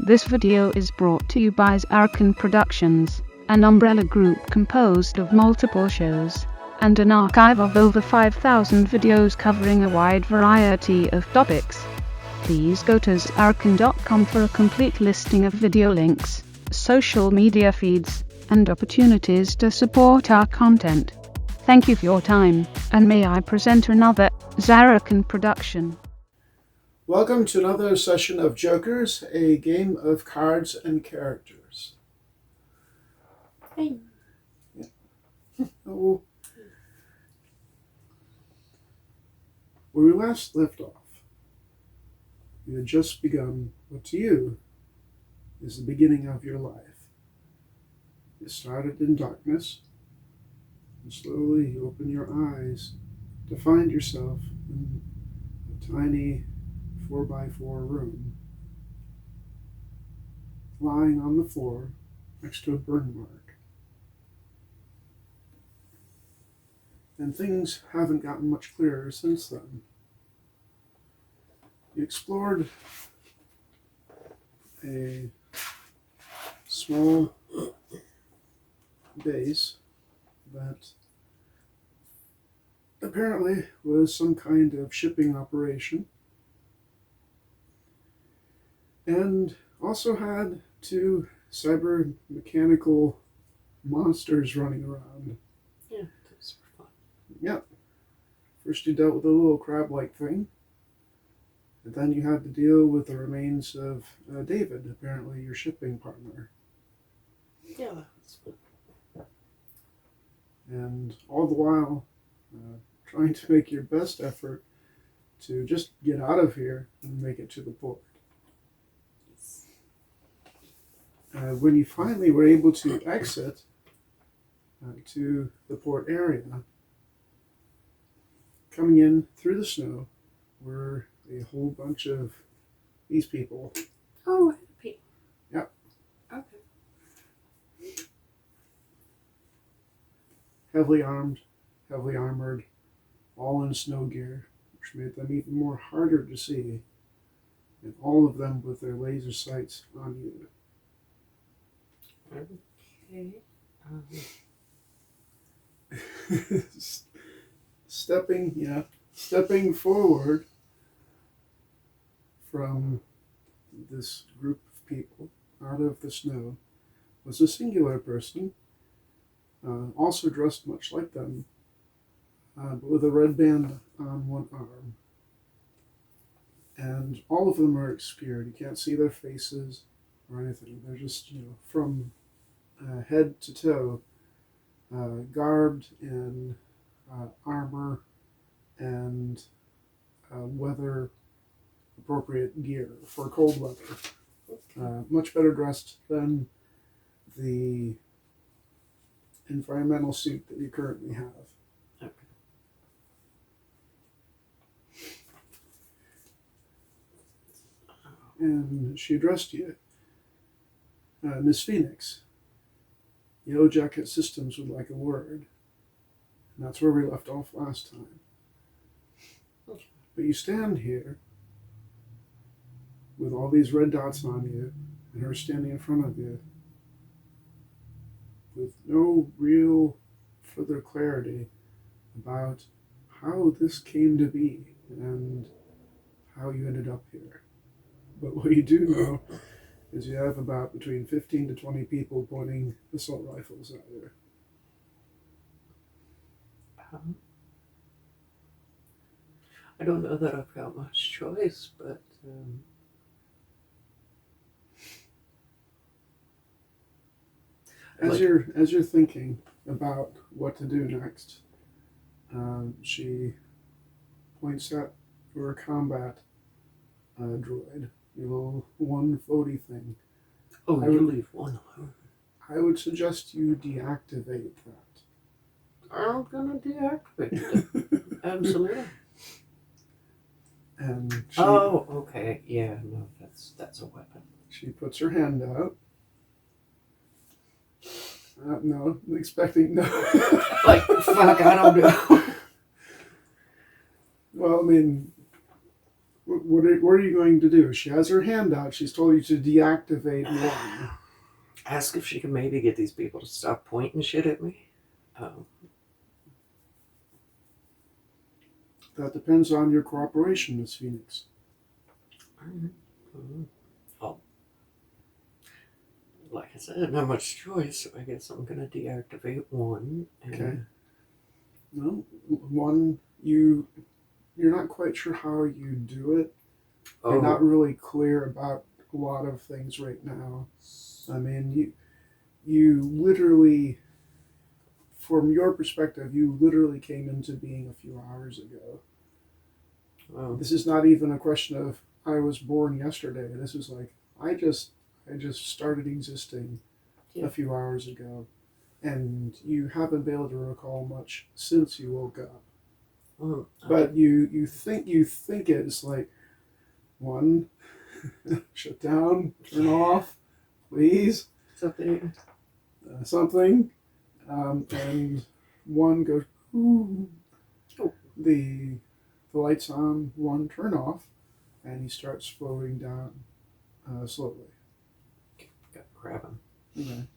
This video is brought to you by Zarrakan Productions, an umbrella group composed of multiple shows and an archive of over 5,000 videos covering a wide variety of topics. Please go to zarrakan.com for a complete listing of video links, social media feeds, and opportunities to support our content. Thank you for your time, and may I present another Zarrakan production. Welcome to another session of Jokers, a game of cards and characters. Hey. Oh. Where we last left off, you had just begun what to you is the beginning of your life. It started in darkness, and slowly you open your eyes to find yourself in a tiny 4x4 room, lying on the floor next to a burn mark. And things haven't gotten much clearer since then. You explored a small base that apparently was some kind of shipping operation, and also had two cyber mechanical monsters running around. Yeah, those were fun. Yep. First you dealt with a little crab-like thing, and then you had to deal with the remains of David, apparently your shipping partner. Yeah, that was fun. And all the while, trying to make your best effort to just get out of here and make it to the port. When you finally were able to exit to the port area, coming in through the snow were a whole bunch of these people. Oh, happy. Yep. Okay. Heavily armed, heavily armored, all in snow gear, which made them even more harder to see, and all of them with their laser sights on you. Okay. Stepping forward from this group of people out of the snow was a singular person, also dressed much like them, but with a red band on one arm. And all of them are obscured. You can't see their faces or anything. They're just, from head to toe, garbed in armor and weather appropriate gear for cold weather. Okay. Much better dressed than the environmental suit that you currently have. Okay. And she addressed you, Miss Phoenix. Yellow Jacket Systems would like a word. And that's where we left off last time. Okay. But you stand here with all these red dots on you and her standing in front of you with no real further clarity about how this came to be and how you ended up here. But what you do know is you have about between 15 to 20 people pointing assault rifles at you. I don't know that I've got much choice, but As you're thinking about what to do next, she points at your combat droid, your little 140 thing. oh, I you would- leave one alone. I would suggest you deactivate that. I'm gonna deactivate it. Absolutely. And she, Oh, okay. Yeah, no, that's a weapon. she puts her hand out. No, expecting no. Like, fuck, I don't know. Well, I mean, What are you going to do? She has her hand out. She's told you to deactivate one. Ask if she can maybe get these people to stop pointing shit at me. That depends on your cooperation, Miss Phoenix. Oh, like I said, not much choice, so I guess I'm gonna deactivate one. Okay. No, one, you're not quite sure how you do it. You're not really clear about a lot of things right now. I mean, you literally, from your perspective, you literally came into being a few hours ago. This is not even a question of I was born yesterday. This is like I just started existing a few hours ago, and you haven't been able to recall much since you woke up. But you think it's like one, shut down, turn off, please, something, and one goes, ooh. The lights on, one turn off, and he starts floating down slowly. Got to grab him. Okay.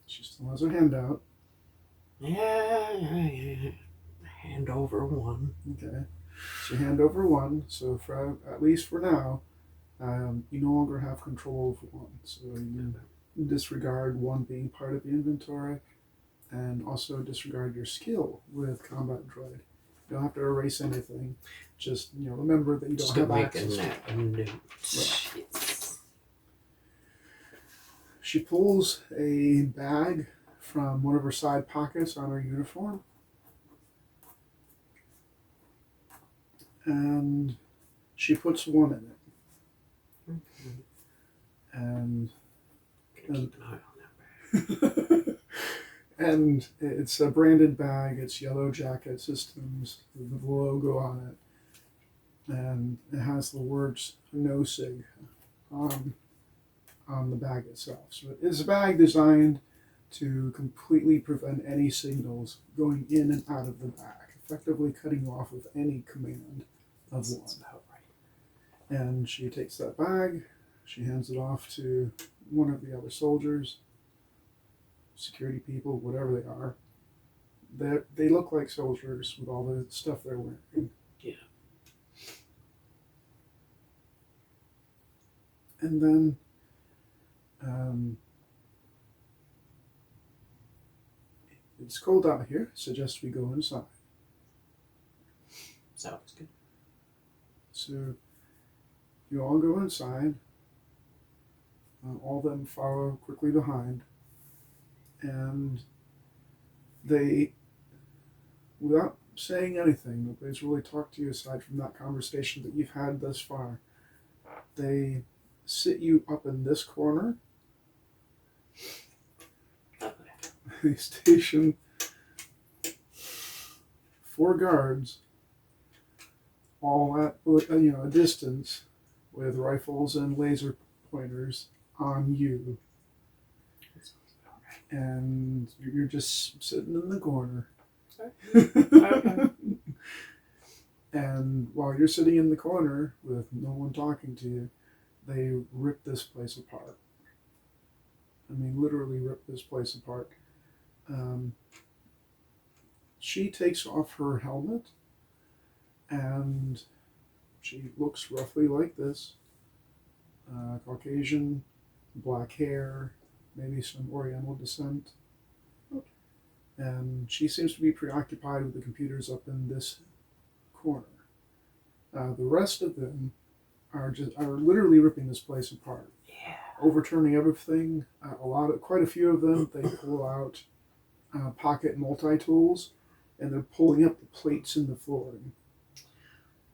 She still has her hand out. Yeah. Hand over one. Okay. So hand over one. So for at least for now, you no longer have control of one. So you disregard one being part of the inventory, and also disregard your skill with combat droid. You don't have to erase anything. Just remember that you don't have access. Right. She pulls a bag from one of her side pockets on her uniform, and she puts one in it. And keep an eye on that bag. And it's a branded bag. It's Yellow Jacket Systems with the logo on it, and it has the words "No Sig" on the bag itself. So it is a bag designed to completely prevent any signals going in and out of the bag, effectively cutting you off with any command of one. And she takes that bag, she hands it off to one of the other soldiers, security people, whatever they are. They look like soldiers with all the stuff they're wearing. Yeah. And then it's cold out here. Suggest we go inside. Sounds good. So you all go inside. All of them follow quickly behind. And they, without saying anything, nobody's really talked to you aside from that conversation that you've had thus far. They sit you up in this corner. They station 4 guards, all at a distance, with rifles and laser pointers on you. And you're just sitting in the corner. Okay. And while you're sitting in the corner with no one talking to you, they rip this place apart. I mean, literally rip this place apart. She takes off her helmet, and she looks roughly like this. Caucasian, black hair, maybe some Oriental descent. And she seems to be preoccupied with the computers up in this corner. The rest of them are literally ripping this place apart. Yeah. Overturning everything. Quite a few of them, they pull out pocket multi-tools, and they're pulling up the plates in the flooring.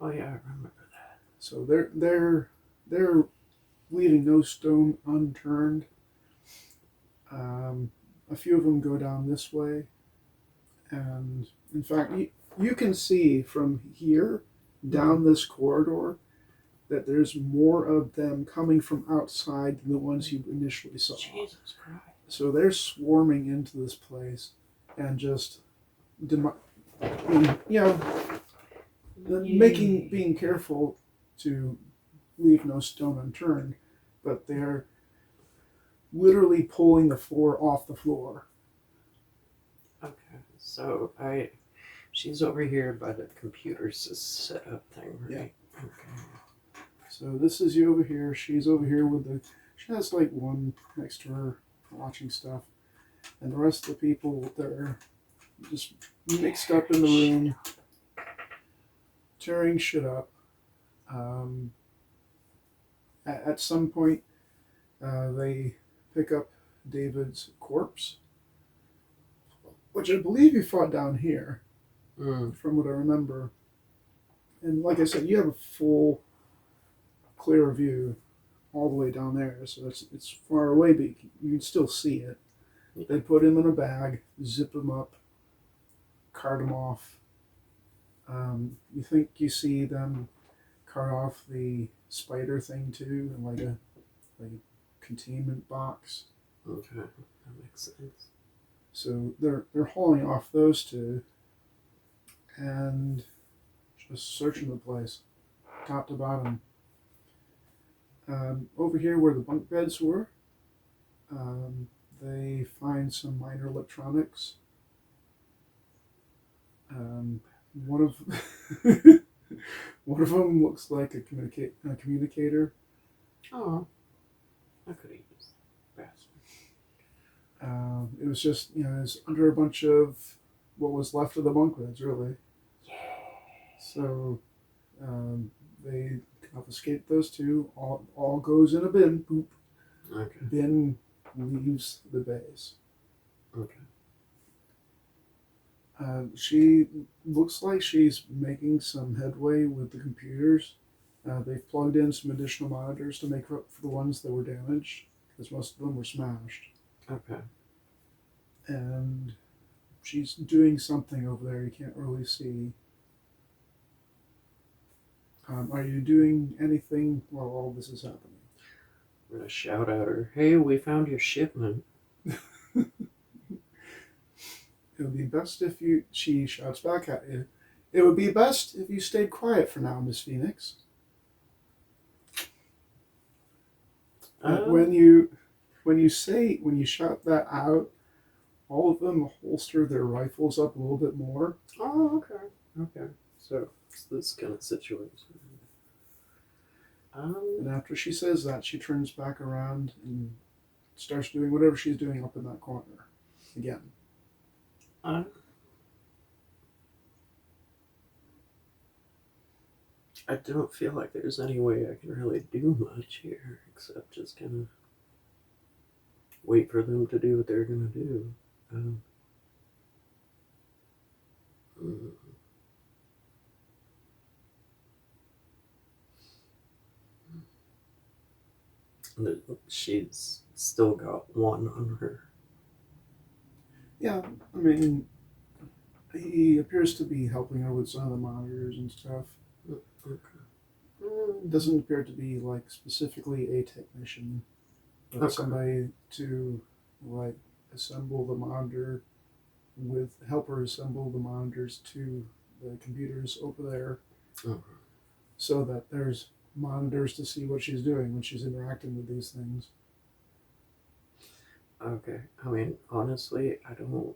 Oh yeah, I remember that. So they're leaving no stone unturned. A few of them go down this way, and in fact, you can see from here down this corridor that there's more of them coming from outside than the ones you initially saw. Jesus Christ. So they're swarming into this place and just, being careful to leave no stone unturned, but they're literally pulling the floor off the floor. Okay, so she's over here by the computer setup thing, right? Yeah. Okay. So this is you over here. She's over here with she has like one next to her watching stuff. And the rest of the people, they're just mixed up in the room, tearing shit up. At some point, they pick up David's corpse, which I believe you fought down here, from what I remember. And like I said, you have a full, clear view all the way down there, so it's far away, but you can still see it. They put him in a bag, zip him up, cart him off. You think you see them cart off the spider thing too, in like a containment box. Okay, that makes sense. So they're hauling off those two and just searching the place, top to bottom. Over here where the bunk beds were, they find some minor electronics. One of one of them looks like a communicator. Oh, I could have used bastard. It was just, it's under a bunch of what was left of the bunk beds, really. So they confiscate those two. All goes in a bin. Boop. Okay. Bin leaves the base. Okay. She looks like she's making some headway with the computers. They've plugged in some additional monitors to make up for the ones that were damaged, because most of them were smashed. Okay. And she's doing something over there you can't really see. Are you doing anything while all this is happening? I'm gonna shout at her, "Hey, we found your shipment." It would be best if she shouts back at you. It would be best if you stayed quiet for now, Miss Phoenix. When you shout that out, all of them holster their rifles up a little bit more. Oh, okay. Okay. So it's this kind of situation. And after she says that, she turns back around and starts doing whatever she's doing up in that corner again. I don't feel like there's any way I can really do much here except just kind of wait for them to do what they're going to do. She's still got one on her. Yeah, I mean, he appears to be helping her with some of the monitors and stuff. Okay. Doesn't appear to be like specifically a technician, but somebody to like assemble the monitor help her assemble the monitors to the computers over there, so that there's monitors to see what she's doing when she's interacting with these things. Okay. I mean, honestly, I don't.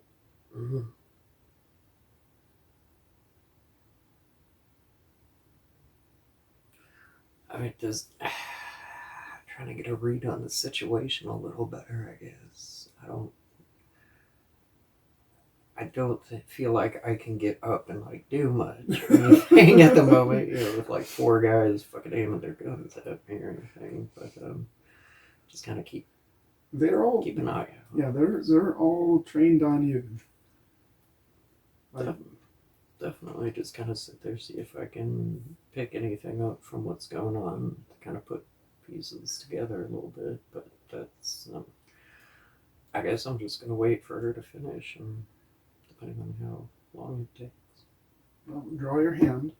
I mean, just trying to get a read on the situation a little better, I guess. I don't feel like I can get up and like do much or anything at the moment, with like 4 guys fucking aiming their guns at me or anything. But just kind of keep an eye out. Yeah, they're all trained on you. Definitely just kind of sit there, see if I can pick anything up from what's going on, to kind of put pieces together a little bit. But that's, I guess I'm just going to wait for her to finish, and depending on how long it takes. Well, draw your hand.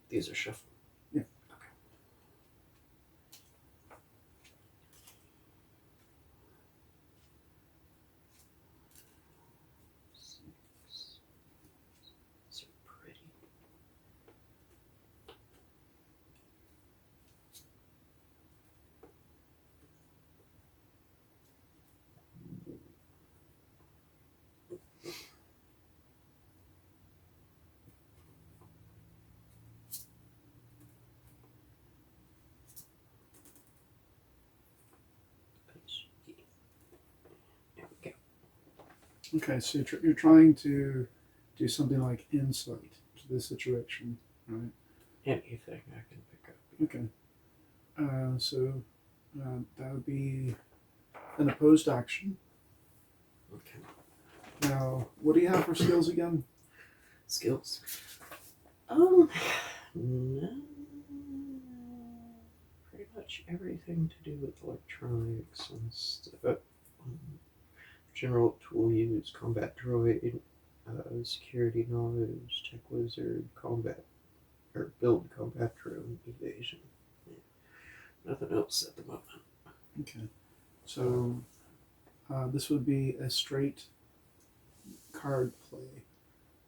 These are shuffled. Yeah. Okay, so you're trying to do something like insight to the situation, right? Anything I can pick up. Okay. So that would be an opposed action. Okay. Now, what do you have for skills again? Skills. No, pretty much everything to do with electronics and stuff. General tool use, combat droid, security knowledge, tech wizard, combat, or build combat drone, evasion. Yeah. Nothing else at the moment. Okay. So this would be a straight card play.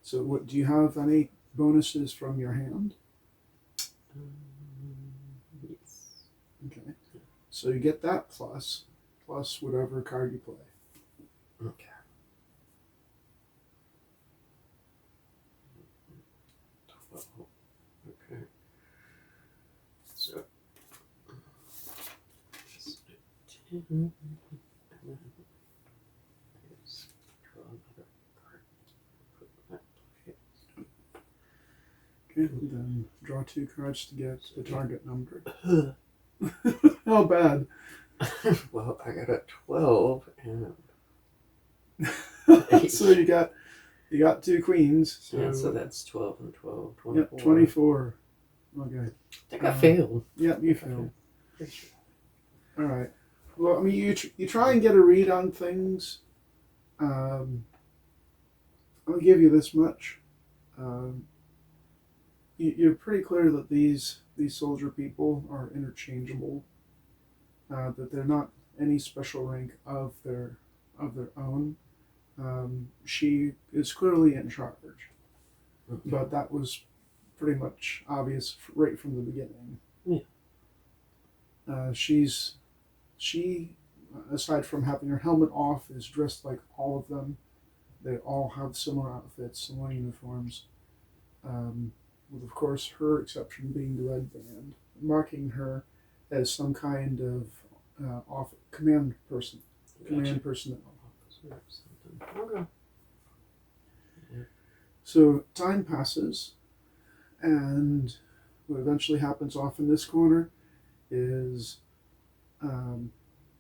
So what do you have any bonuses from your hand? Yes. Okay. So you get that plus whatever card you play. Okay. Well, okay. So, just 10, and then just draw another card. Put in that place. Okay. And then draw 2 cards to get the target number. How bad? Well, I got a 12 and So you got 2 queens. So, yeah, so that's 12 and 12, 24. Yep, 24. Okay. I think I failed. Yep, you failed. Pretty sure. All right. Well, I mean, you try and get a read on things. I'll give you this much. You're pretty clear that these soldier people are interchangeable. That they're not any special rank of their own. She is clearly in charge, Okay. but that was pretty much obvious right from the beginning. Yeah. She, aside from having her helmet off, is dressed like all of them. They all have similar outfits, similar uniforms, with of course her exception being the red band, marking her as some kind of command person, command personnel. Officer or something. Okay. So time passes, and what eventually happens off in this corner is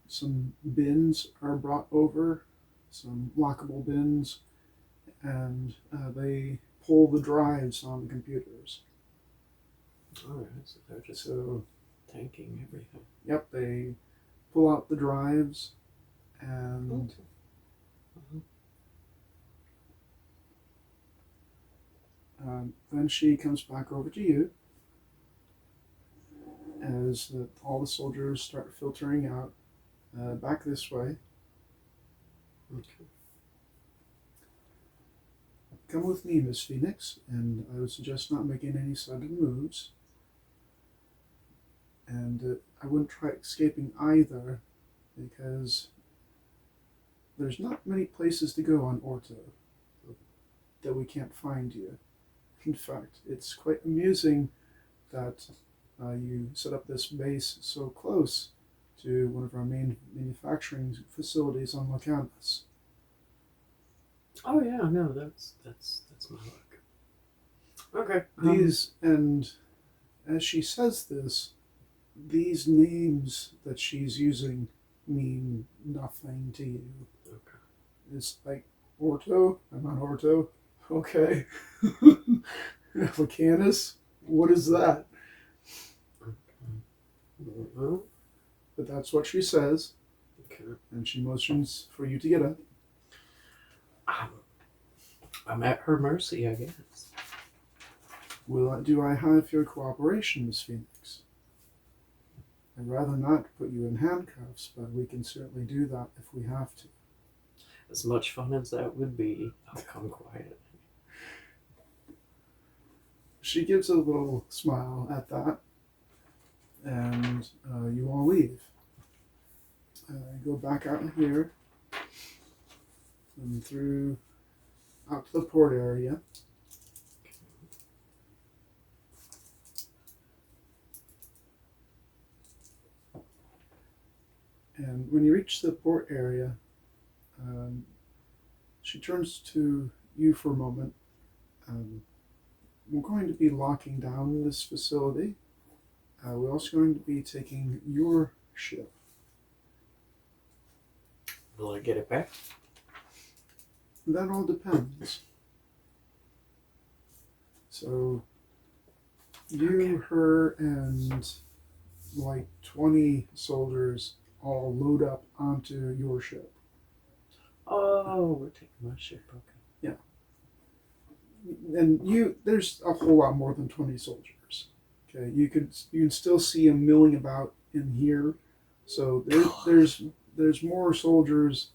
some bins are brought over, some lockable bins, and they pull the drives on the computers. Alright, so they're just So, tanking everything. yep, they pull out the drives, and then she comes back over to you as all the soldiers start filtering out back this way. Okay. Come with me, Miss Phoenix, and I would suggest not making any sudden moves. And I wouldn't try escaping either, because there's not many places to go on Orto that we can't find you. In fact, it's quite amusing that you set up this base so close to one of our main manufacturing facilities on Locanus. Oh yeah, no, that's my luck. Okay. And as she says this, these names that she's using mean nothing to you. Okay. It's like Orto. I'm on Orto. Okay. Locanus. What is that? Mm-hmm. But that's what she says, Okay. and she motions for you to get up. I'm at her mercy, I guess. Do I have your cooperation, Miss Phoenix? I'd rather not put you in handcuffs, but we can certainly do that if we have to. As much fun as that would be, I'll come quiet. She gives a little smile at that, and you all leave. Go back out here and through out to the port area. And when you reach the port area, She turns to you for a moment. We're going to be locking down this facility. We're also going to be taking your ship. Will I get it back? That all depends. So, you, her, and like 20 soldiers all load up onto your ship. Oh, we're taking my ship. Okay. And there's a whole lot more than 20 soldiers. Okay, you can still see them milling about in here. So there's more soldiers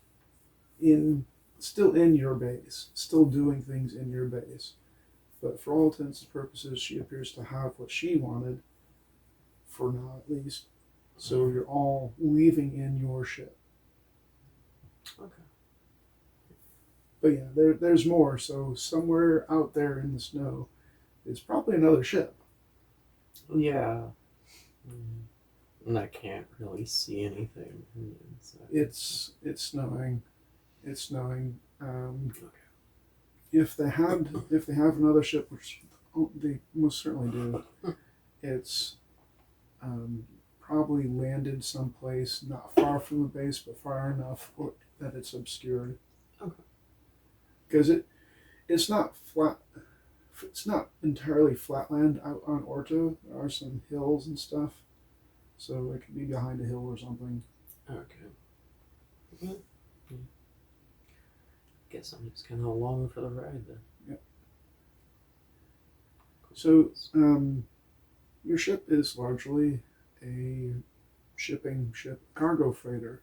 still in your base, still doing things in your base. But for all intents and purposes, she appears to have what she wanted, for now at least. So you're all leaving in your ship. Okay. But yeah, there's more. So somewhere out there in the snow is probably another ship. Yeah. And I can't really see anything. So. It's snowing. It's snowing. Okay. If they have another ship, which they most certainly do, it's probably landed someplace not far from the base, but far enough that it's obscured. Okay. Because it's not flat. It's not entirely flatland out on Orto. There are some hills and stuff, so it could be behind a hill or something. Okay. Mm-hmm. Guess I'm just kind of along for the ride then. Yep. So, your ship is largely a shipping ship, cargo freighter.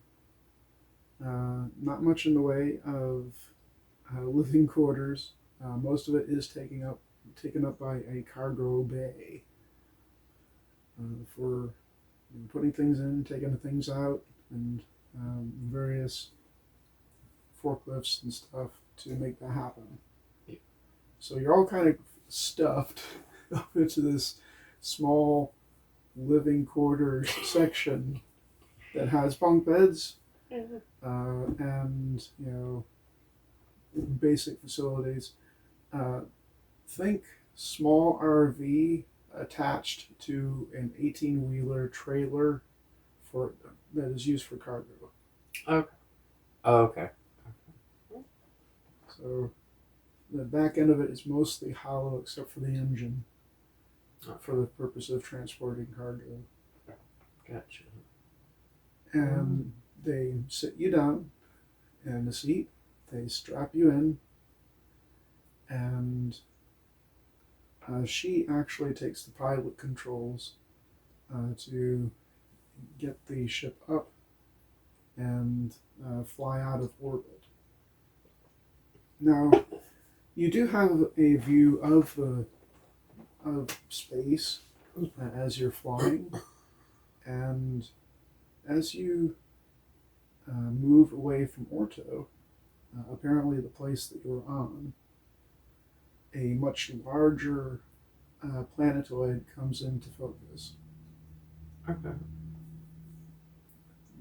Not much in the way of living quarters. Most of it is taken up by a cargo bay for putting things in, taking things out, and various forklifts and stuff to make that happen. Yeah. So you're all kind of stuffed up into this small living quarters section that has bunk beds and basic facilities. Think small RV attached to an 18-wheeler trailer that is used for cargo. Okay. Oh, okay. So the back end of it is mostly hollow except for the engine for the purpose of transporting cargo. Gotcha. And they sit you down in the seat, they strap you in, and she actually takes the pilot controls to get the ship up and fly out of orbit. Now, you do have a view of space as you're flying, and as you move away from Orto, apparently the place that you're on, a much larger planetoid comes into focus. Okay.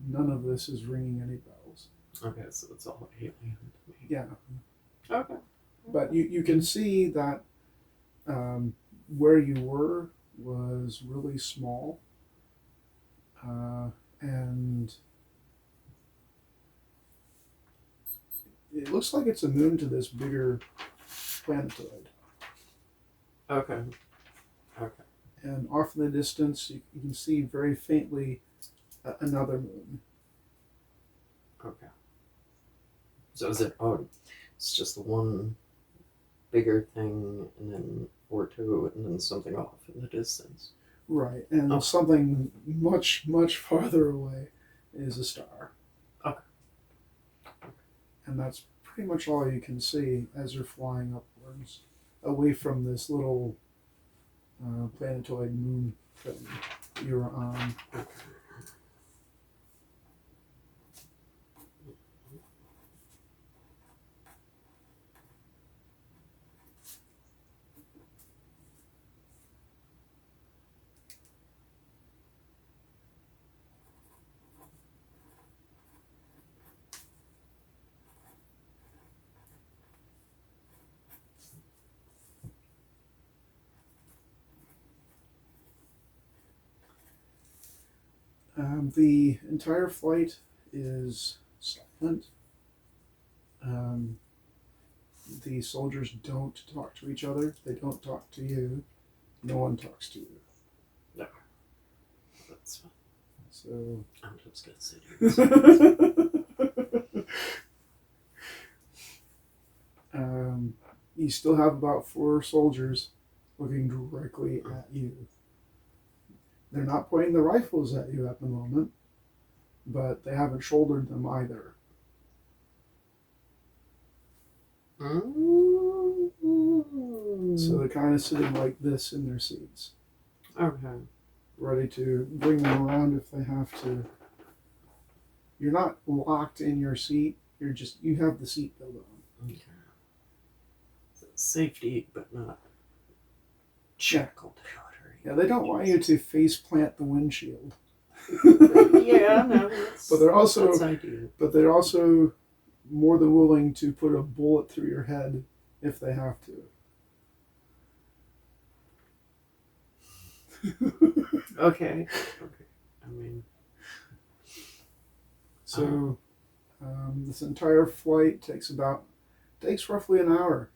None of this is ringing any bells. Okay, so it's all alien to me. Yeah. Okay. But you can see that where you were was really small, and it looks like it's a moon to this bigger planetoid. Okay. Okay. And off in the distance, you can see very faintly another moon. Okay. So is it? Oh, it's just the one bigger thing, and then or two, and then something off in the distance. Right, and something much, much farther away is a star. Okay. And that's pretty much all you can see as you're flying upwards, away from this little planetoid moon thing you're on. The entire flight is silent. Um, the soldiers don't talk to each other. They don't talk to you. No one talks to you. No. That's fine. So I'm just gonna sit here. You still have about 4 soldiers looking directly at you. They're not pointing the rifles at you at the moment, but they haven't shouldered them either. So they're kind of sitting like this in their seats. Okay. Ready to bring them around if they have to. You're not locked in your seat. You have the seatbelt on. Okay. So safety, but not Shackle. territory. Yeah, they don't want you to face plant the windshield. Yeah, no, But that's ideal. But they're also more than willing to put a bullet through your head if they have to. Okay. I mean, so this entire flight takes roughly an hour.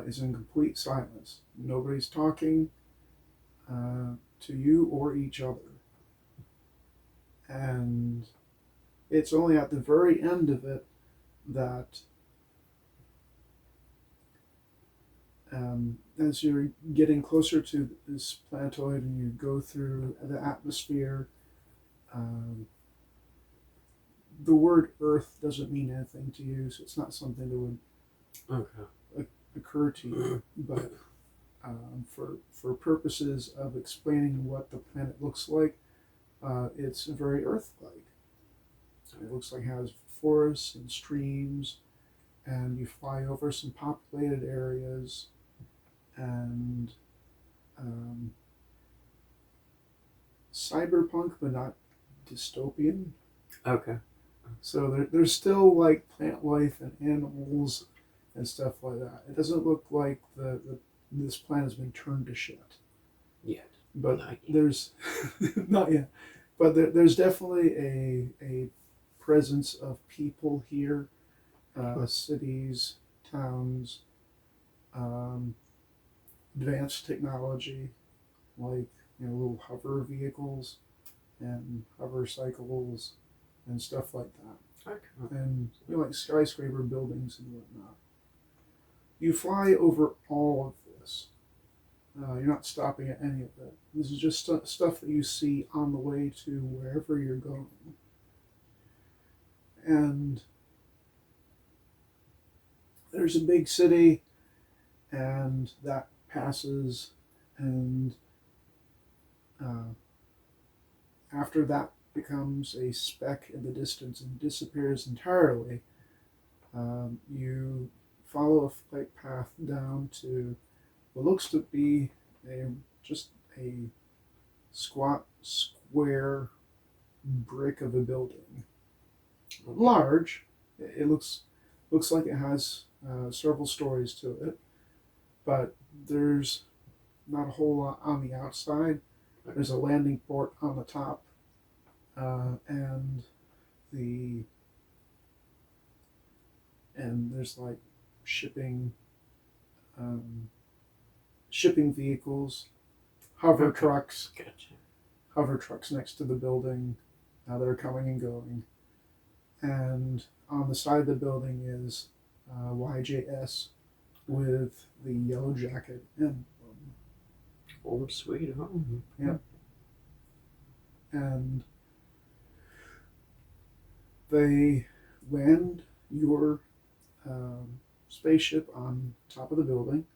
It's in complete silence. Nobody's talking to you or each other. And it's only at the very end of it that as you're getting closer to this planetoid and you go through the atmosphere, the word Earth doesn't mean anything to you, so it's not something that would occur to you. But for purposes of explaining what the planet looks like, it's very Earth-like. It looks like it has forests and streams, and you fly over some populated areas, and cyberpunk, but not dystopian. okay. So there's still like plant life and animals and stuff like that. It doesn't look like this planet has been turned to shit. Yet. But Not yet. there's not yet. But there's definitely a presence of people here, cities, towns, advanced technology, like little hover vehicles and hover cycles and stuff like that. Okay. And like skyscraper buildings and whatnot. You fly over all of this. You're not stopping at any of it. This is just stuff that you see on the way to wherever you're going. And there's a big city, and that passes, and after that becomes a speck in the distance and disappears entirely. You follow a flight path down to what looks to be just a squat, square brick of a building. Large. It looks like it has several stories to it, but there's not a whole lot on the outside. There's a landing port on the top, and there's like shipping vehicles, hover trucks. Gotcha. Hover trucks next to the building that are coming and going. And on the side of the building is YJS with the yellow jacket emblem. Home sweet home. Yeah. And they land your spaceship on top of the building.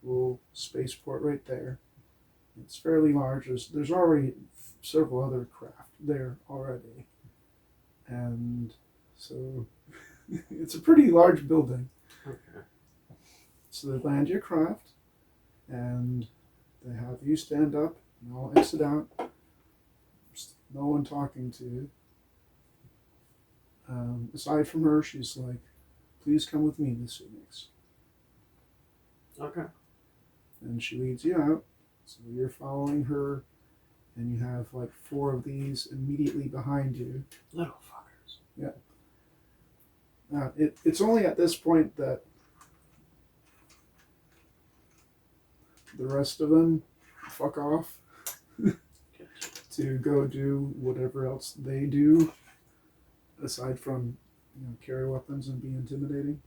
Little spaceport right there. It's fairly large. There's already several other craft there already. And so it's a pretty large building. Okay. So they land your craft, and they have you stand up and all exit out. There's no one talking to you. Aside from her, she's like, "Please come with me, Miss Phoenix." Okay. And she leads you out. So you're following her and you have like 4 of these immediately behind you. Little fuckers. Yeah. It's only at this point that the rest of them fuck off to go do whatever else they do, aside from carry weapons and be intimidating.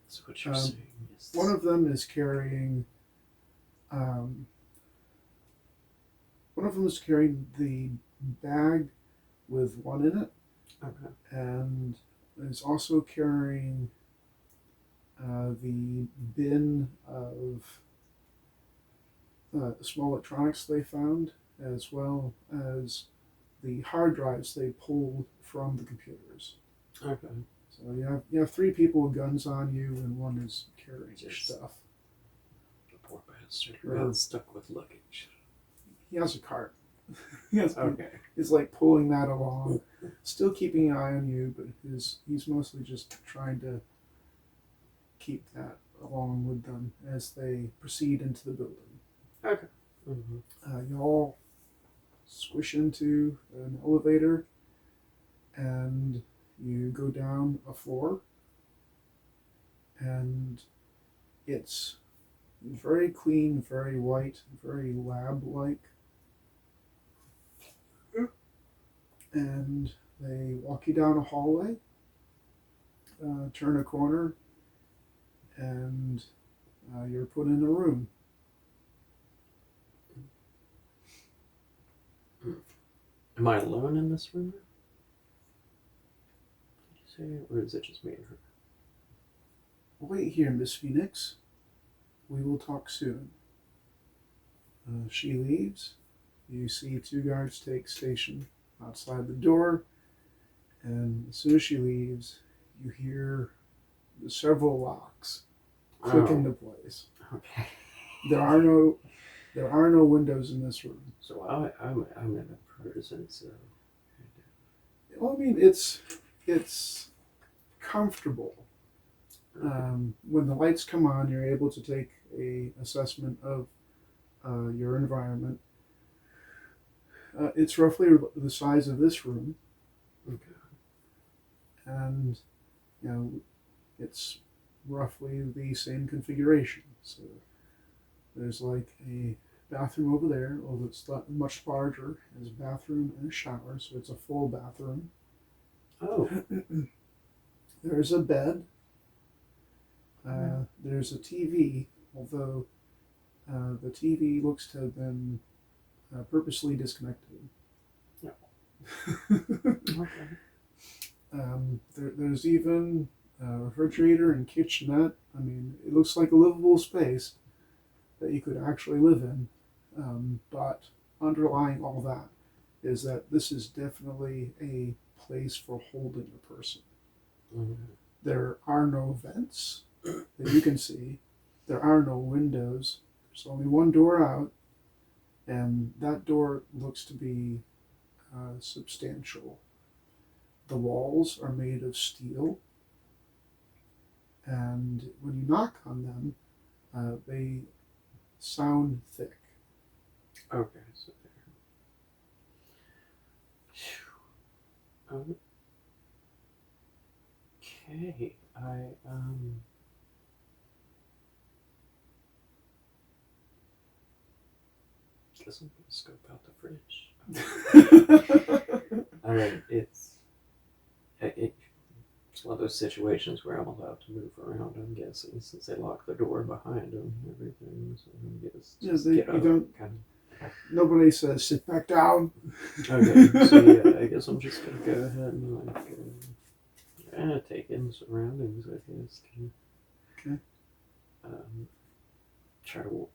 So what you're saying is one of them is carrying the bag with one in it, okay. and is also carrying the bin of small electronics they found, as well as the hard drives they pulled from the computers. Okay. So you have 3 people with guns on you, and one is carrying stuff. The poor bastard got stuck with luggage. He has a cart. Yes. Okay. He's like pulling that along, still keeping an eye on you, but he's mostly just trying to keep that along with them as they proceed into the building. Okay. Mm-hmm. You all squish into an elevator, and you go down a floor, and it's very clean, very white, very lab-like. And they walk you down a hallway, turn a corner, and you're put in a room. Am I alone in this room? Did you say, or is it just me and her? Wait here, Miss Phoenix. We will talk soon. She leaves. You see 2 guards take station outside the door, and as soon as she leaves, you hear several locks click into place. Okay. There are no windows in this room. So I'm in a prison, so. Well, I mean, it's comfortable. When the lights come on, you're able to take a assessment of your environment. It's roughly the size of this room. Okay. And it's roughly the same configuration. So there's like a bathroom over there, although it's much larger. There's a bathroom and a shower, so it's a full bathroom. Oh. There's a bed. There's a TV, although the TV looks to have been purposely disconnected. No. Okay. There's even a refrigerator and kitchenette. I mean, it looks like a livable space that you could actually live in. But underlying all that is that this is definitely a place for holding a person. Mm-hmm. There are no vents that you can see. There are no windows. There's only one door out, and that door looks to be substantial. The walls are made of steel, and when you knock on them, they sound thick. Okay, so there. Okay, guess I'm gonna scope out the fridge. I mean, it's one of those situations where I'm allowed to move around, I'm guessing, since they lock the door behind them and everything. So I guess just get up, Nobody says sit back down. Okay, so yeah, I guess I'm just gonna go ahead and take in the surroundings, I guess. Okay. Try to.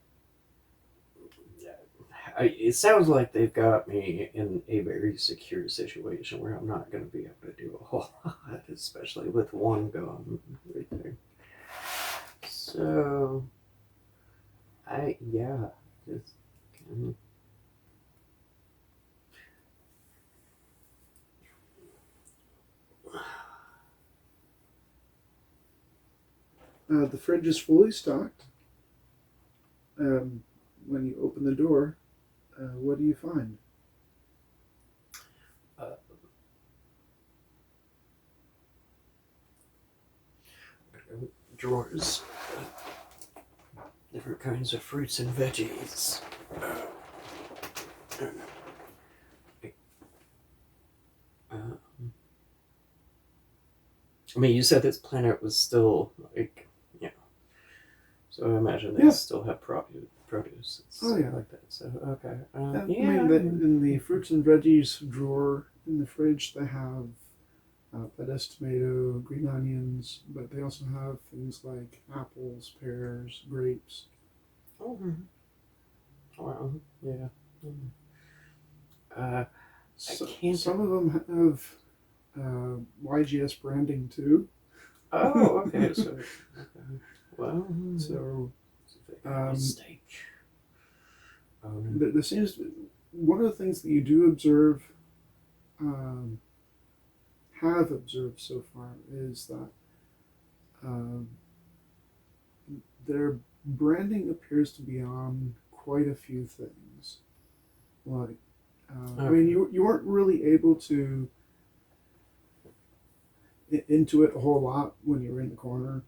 It sounds like they've got me in a very secure situation where I'm not going to be able to do a whole lot, especially with one gun and everything. So, just kind The fridge is fully stocked. When you open the door, what do you find? drawers. Different kinds of fruits and veggies. I mean, you said this planet was still like, so I imagine they still have produce and stuff like that. So okay, I mean, in the fruits and veggies drawer in the fridge, they have lettuce, tomato, green onions, but they also have things like apples, pears, grapes. Oh, wow, yeah. Some of them have YGS branding too. Oh, okay. So, well, so mistake. There seems to be, one of the things that you do observe, have observed so far, is that their branding appears to be on quite a few things. Like, I mean, you weren't really able to intuit a whole lot when you were in the corner.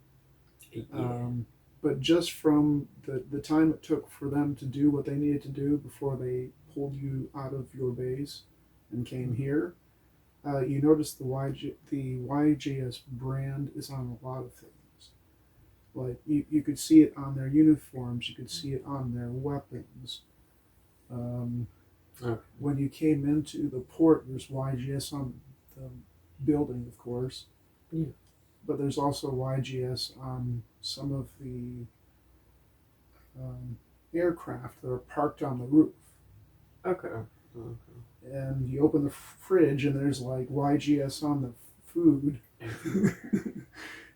But just from the time it took for them to do what they needed to do before they pulled you out of your base and came here, you notice the YJS brand is on a lot of things. Like, you could see it on their uniforms, you could see it on their weapons. When you came into the port, there's YGS on the building, of course. Yeah. But there's also YGS on some of the aircraft that are parked on the roof. Okay. And you open the fridge and there's like YGS on the food.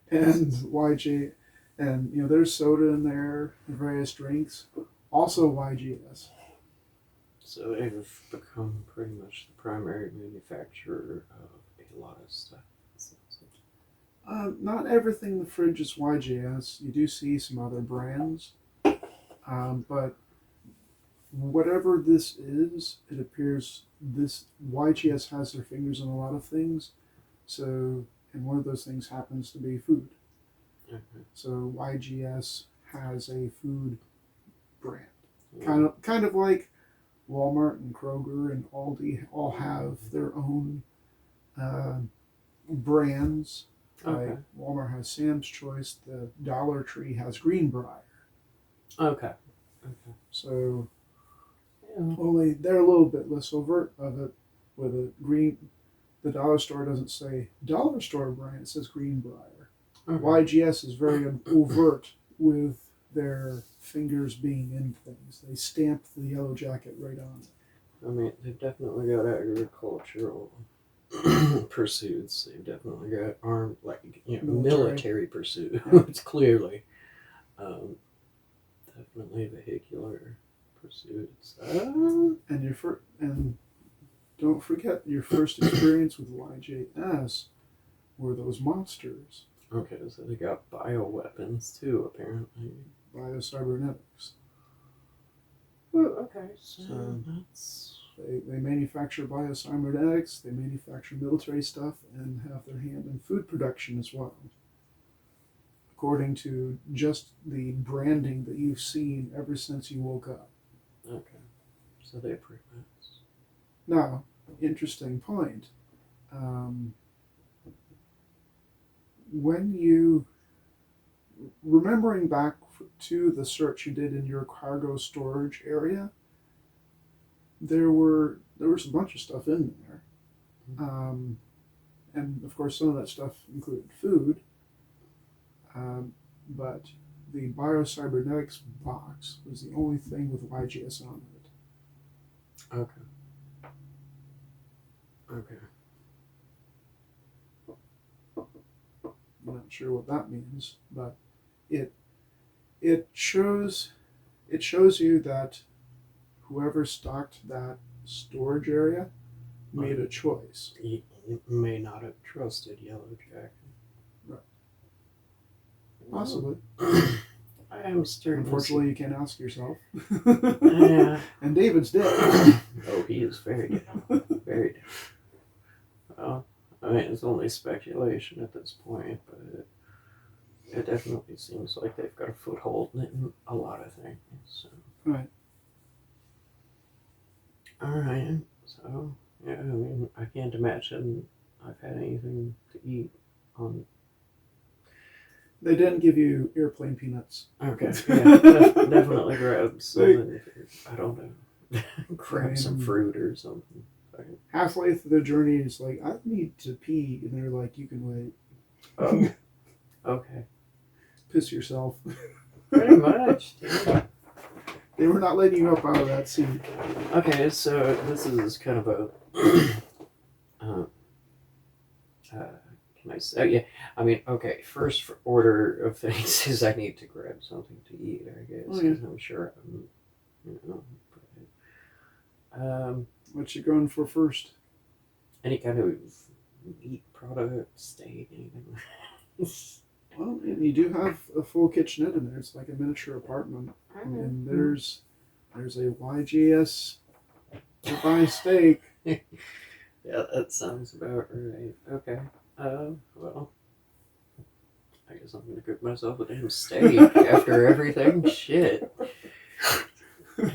And YG, and there's soda in there and various drinks. Also YGS. So they've become pretty much the primary manufacturer of a lot of stuff. Not everything in the fridge is YGS. You do see some other brands. But whatever this is, it appears this YGS has their fingers in a lot of things. So, and one of those things happens to be food. Okay. So YGS has a food brand. Kind of like Walmart and Kroger and Aldi all have their own brands. Okay. Like Walmart has Sam's Choice. The Dollar Tree has Greenbrier. Okay. So, only they're a little bit less overt of it. With the dollar store doesn't say dollar store brand; it says Greenbrier. Okay. YGS is very overt with their fingers being in things. They stamp the yellow jacket right on it. I mean, they've definitely got agricultural pursuits. They've definitely got armed, military pursuits. Yeah. Clearly, definitely vehicular pursuits. And don't forget your first experience with YJS were those monsters. Okay, so they got bioweapons too, apparently. Biocybernetics. Well, okay, so that's... They manufacture biocybernetics, they manufacture military stuff, and have their hand in food production as well. According to just the branding that you've seen ever since you woke up. Okay, so they're pretty much... Now, interesting point. When you... Remembering back to the search you did in your cargo storage area, there was a bunch of stuff in there. And of course some of that stuff included food. But the biocybernetics box was the only thing with YGS on it. Okay. I'm not sure what that means, but it shows you that whoever stocked that storage area made a choice. He may not have trusted Yellow Jacket. Right. Possibly. I am starting. Unfortunately, you can't ask yourself. Yeah. And David's dead. Oh, he is very dead. Very dead. Well, I mean, it's only speculation at this point, but it definitely seems like they've got a foothold in a lot of things. So. Right. All right. So yeah, I mean, I can't imagine I've had anything to eat on. They didn't give you airplane peanuts. Okay. Yeah. Definitely grab something. I don't know. Grab some fruit or something. Halfway through the journey, it's like, I need to pee, and they're like, you can wait. Oh. Okay. Piss yourself. Pretty much. Yeah. They were not letting you up out of that seat. Okay, so this is kind of a. Can I say? Yeah. I mean, okay. First order of things is I need to grab something to eat. I guess. Oh, yeah. I'm sure I'm. You know. What you going for first? Any kind of meat product, steak, anything. Well, you do have a full kitchenette in there. It's like a miniature apartment. And there's a YGS to buy steak. Yeah, that sounds about right. Okay. Well, I guess I'm gonna cook myself a damn steak after everything. Shit.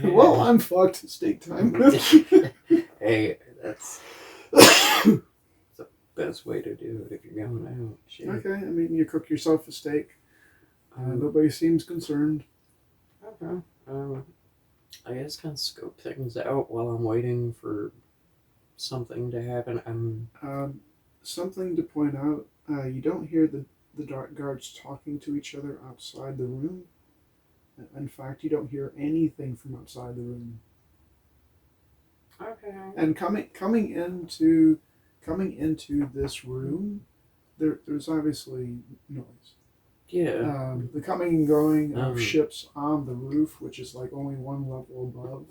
Well, I'm fucked. Steak time. Hey, that's the best way to do it if you're going out. Shit. Okay, I mean, you cook yourself a steak. Nobody seems concerned. Okay. I guess kind of scope things out while I'm waiting for something to happen. Something to point out, you don't hear the dark guards talking to each other outside the room. In fact, you don't hear anything from outside the room. Okay. And coming into this room, there's obviously noise. Yeah. The coming and going of ships on the roof, which is like only one level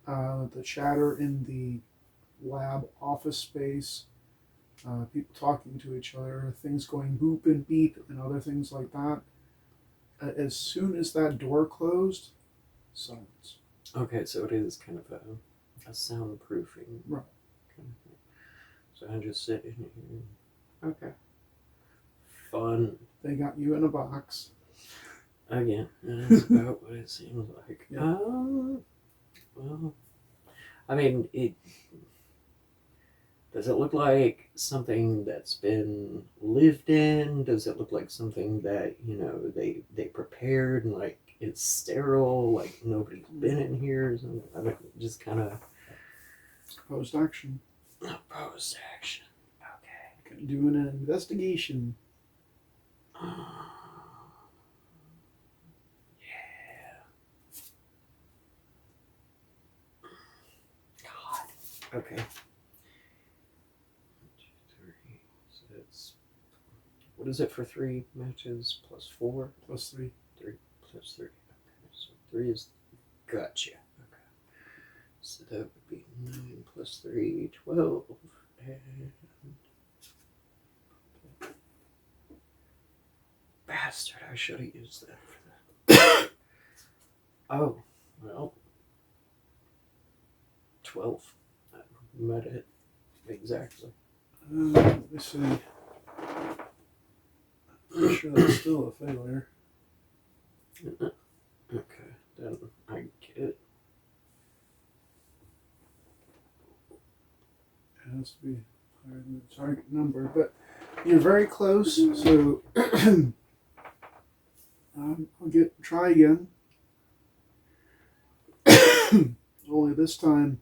above. The chatter in the lab office space. People talking to each other. Things going boop and beep and other things like that. As soon as that door closed, silence. Okay, so it is kind of a soundproofing Right. kind of thing. So I'm just sitting here. Okay. Fun. They got you in a box. Again, that's about what it seems like. Yeah. Well, I mean, does it look like something that's been lived in? Does it look like something that, they prepared and like it's sterile, like nobody's been in here? So, I mean, just kind of Post action. post action. Okay. Doing an investigation. Yeah. God. Okay. 1, 2, 3. So it's what is it for 3 matches plus 4? Plus 3. 3 plus 3. Okay, so 3 is gotcha. Okay. So that would be 9 plus 3, 12. And bastard, I should have used that for that. Oh, well. 12. I met it exactly. Let me see. I'm sure that's still a failure. Okay, then I get. It has to be higher than the target number, but you're very close. So I'll try again. Only this time,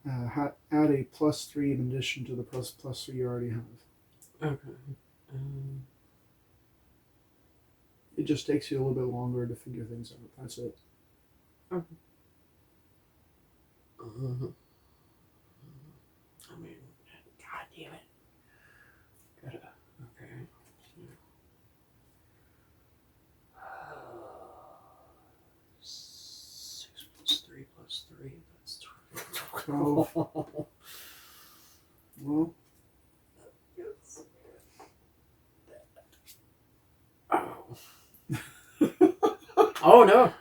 add a plus 3 in addition to the plus 3 you already have. Okay. It just takes you a little bit longer to figure things out. That's it. Okay. I mean, god damn it. Gotta. Okay. 6 plus 3 plus 3. That's 12. 12. Well, Yes. Oh. Oh, no.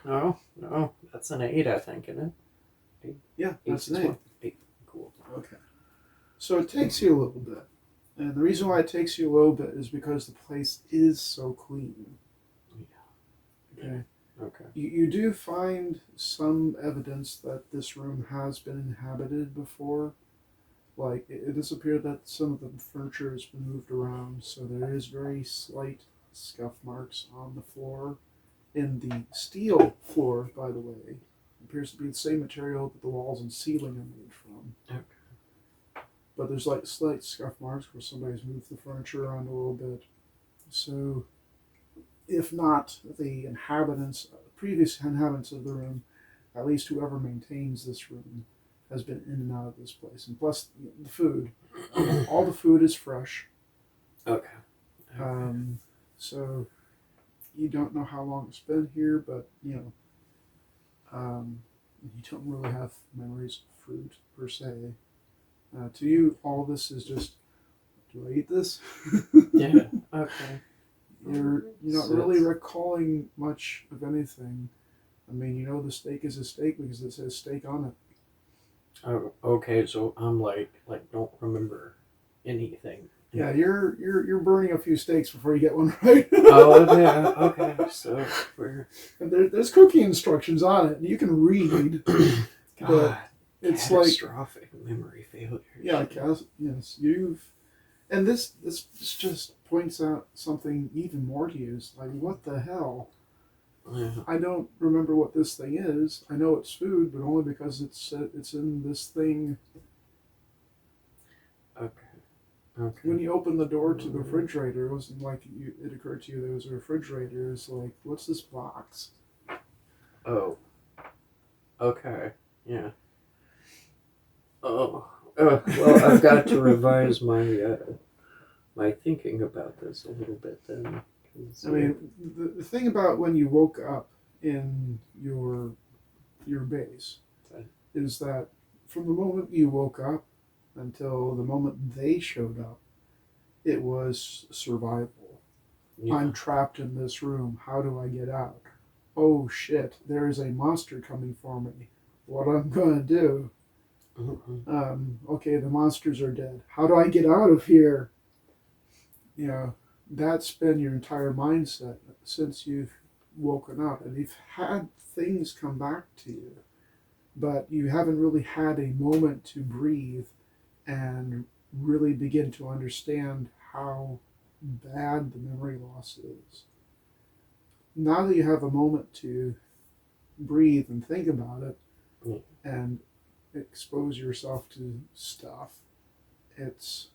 That's an 8, I think, isn't it? yeah, that's an 8. 8. Cool. Okay. So it takes you a little bit. And the reason why it takes you a little bit is because the place is so clean. Yeah. Okay. Okay. You do find some evidence that this room has been inhabited before. Like, it does appear that some of the furniture has been moved around, so there is very slight scuff marks on the floor. In the steel floor, by the way, it appears to be the same material that the walls and ceiling are made from. Okay. But there's like slight scuff marks where somebody's moved the furniture around a little bit. So, if not the inhabitants, previous inhabitants of the room, at least whoever maintains this room has been in and out of this place. And plus, the food. All the food is fresh. Okay. So you don't know how long it's been here, but you don't really have memories of fruit per se. To you, all this is just, do I eat this? Yeah. Okay. You're not So really it's- recalling much of anything. I mean, you know the steak is a steak because it says steak on it. Oh, okay, so I'm like don't remember anything. Yeah, you're burning a few steaks before you get one right. Oh yeah. Okay. So we're And there's cooking instructions on it, and you can read. God. It's like, Catastrophic memory failure. yeah, yes, and this just points out something even more to you. It's like, what the hell? Yeah. I don't remember what this thing is. I know it's food, but only because it's in this thing. Okay. Okay. When you open the door to the refrigerator, it wasn't like it occurred to you there was a refrigerator. It's like, what's this box? Oh. Okay. Yeah. Oh. Well, I've got to revise my my thinking about this a little bit then. I mean, the thing about when you woke up in your base Okay. is that from the moment you woke up until the moment they showed up, it was survival. Yeah. I'm trapped in this room. How do I get out? Oh shit, there is a monster coming for me. What I'm gonna do? Okay, the monsters are dead. How do I get out of here? You know, that's been your entire mindset since you've woken up, and you've had things come back to you, but you haven't really had a moment to breathe and really begin to understand how bad the memory loss is. Now that you have a moment to breathe and think about it and expose yourself to stuff, it's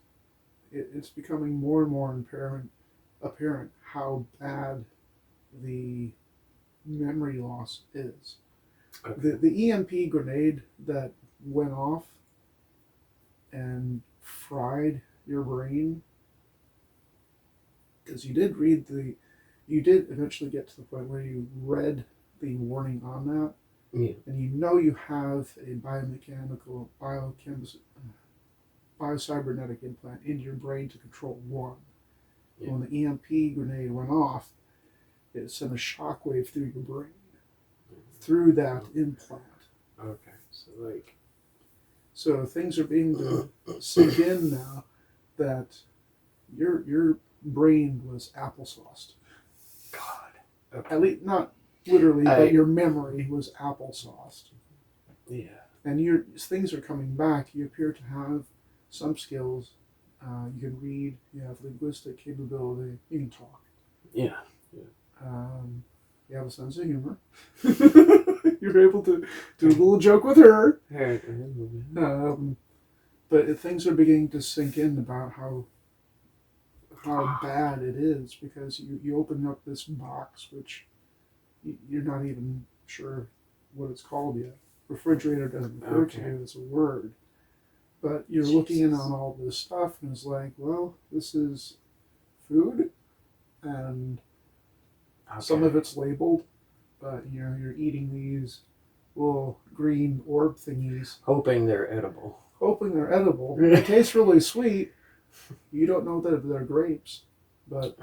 becoming more and more apparent how bad the memory loss is. Okay. The EMP grenade that went off and fried your brain, because you did eventually get to the point where you read the warning on that, Yeah. and you know you have a biocybernetic implant in your brain to control one. Yeah. When the EMP grenade went off, it sent a shockwave through your brain, through that implant. Okay. So like. So things are beginning to sink in now that your brain was applesauced. God. Okay. At least not literally, but your memory was applesauced. Yeah. And your things are coming back. You appear to have some skills. You can read. You have linguistic capability. You can talk. Yeah. You have a sense of humor. You're able to do a little joke with her. But things are beginning to sink in about how bad it is, because you open up this box, which you're not even sure what it's called yet. Refrigerator doesn't occur to you as a word. But you're looking in on all this stuff, and it's like, well, this is food, and some of it's labeled, but you're eating these little green orb thingies, Hoping they're edible. They taste really sweet. You don't know that they're grapes, but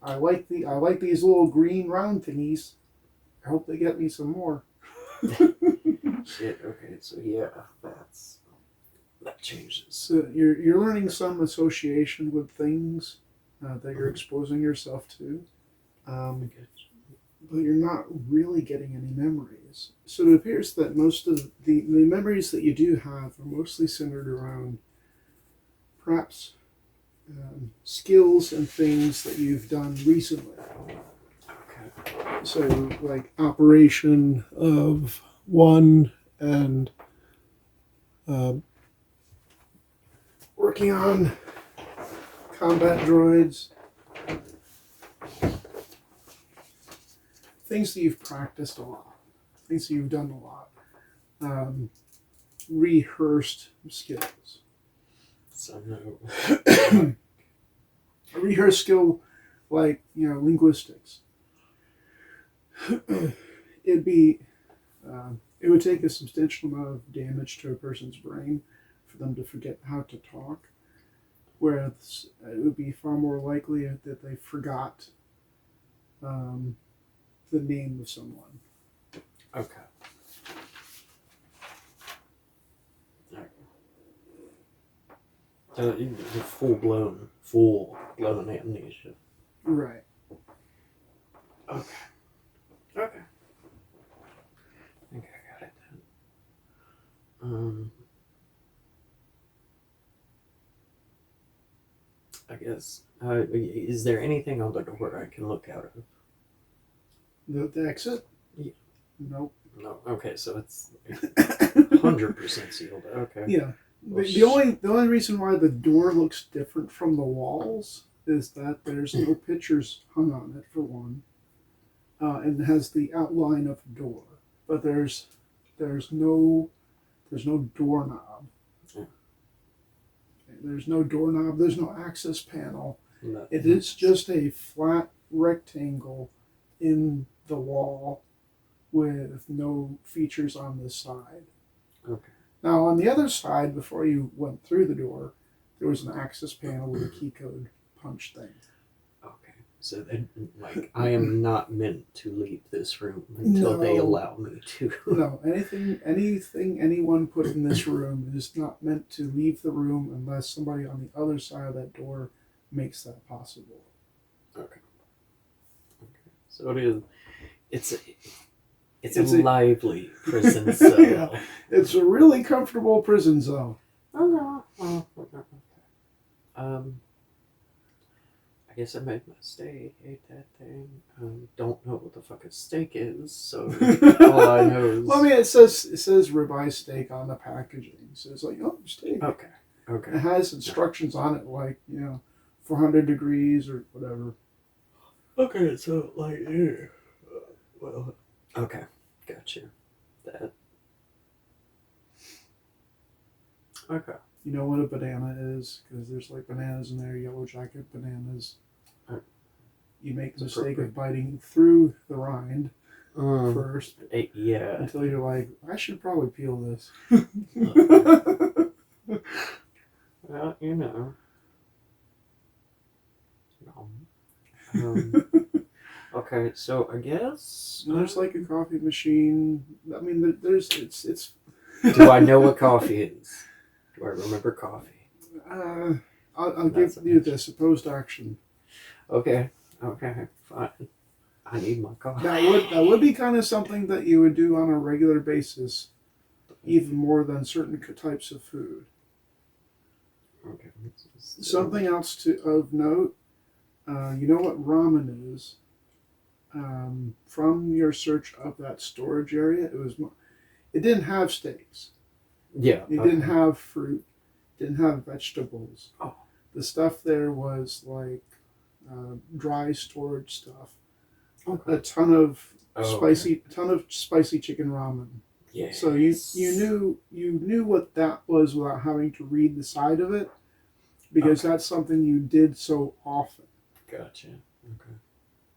I like these little green round thingies. I hope they get me some more. Shit. Okay. So yeah, that's. that changes. So you're learning some association with things that you're exposing yourself to, but you're not really getting any memories. So it appears that most of the memories that you do have are mostly centered around perhaps skills and things that you've done recently. Okay. So like operation of one and working on combat droids, things that you've practiced a lot, things that you've done a lot, rehearsed skills. So no. A rehearsed skill like, linguistics. It'd be, it would take a substantial amount of damage to a person's brain for them to forget how to talk, whereas it would be far more likely that they forgot the name of someone. Okay. So the full blown amnesia. Right. Okay. Okay. I think I got it then. I guess. Is there anything on the door I can look out of? The exit? Yeah. Nope. No. Okay, so it's 100% sealed. Okay. Yeah. The only reason why the door looks different from the walls is that there's no pictures hung on it, for one, and it has the outline of a door, but there's no doorknob. Yeah. There's no doorknob. There's no access panel. No. It is just a flat rectangle in the wall with no features on this side. Okay. Now, on the other side, before you went through the door, there was an access panel with a key code punch thing. Okay. So then, like, I am not meant to leave this room until they allow me to. No, anything anyone put in this room is not meant to leave the room unless somebody on the other side of that door makes that possible. Okay. Okay. So it's a lively prison cell. Yeah, it's a really comfortable prison zone. Oh, no. I guess I made my steak, ate that thing. Don't know what the fuck a steak is, so all I know is... Well, I mean, it says ribeye steak on the packaging, so it's like, oh, steak. Okay. It has instructions on it, like, 400 degrees or whatever. Okay, so, like, here. Well, okay, gotcha. That. Okay. You know what a banana is? Because there's like bananas in there, yellow jacket bananas. You make the mistake of biting through the rind first. Yeah. Until you're like, I should probably peel this. Well, okay, so I guess there's like a coffee machine. I mean, it's. Do I know what coffee is? Do I remember coffee? I'll give you this opposed action. Okay, fine. I need my coffee. That would be kind of something that you would do on a regular basis, even more than certain types of food. Okay. Something else of note. You know what ramen is? From your search of that storage area, it didn't have steaks. Yeah. It didn't have fruit. Didn't have vegetables. Oh. The stuff there was like dry storage stuff. Okay. A ton of spicy chicken ramen. Yeah. So you knew what that was without having to read the side of it, because that's something you did so often. Gotcha. Okay.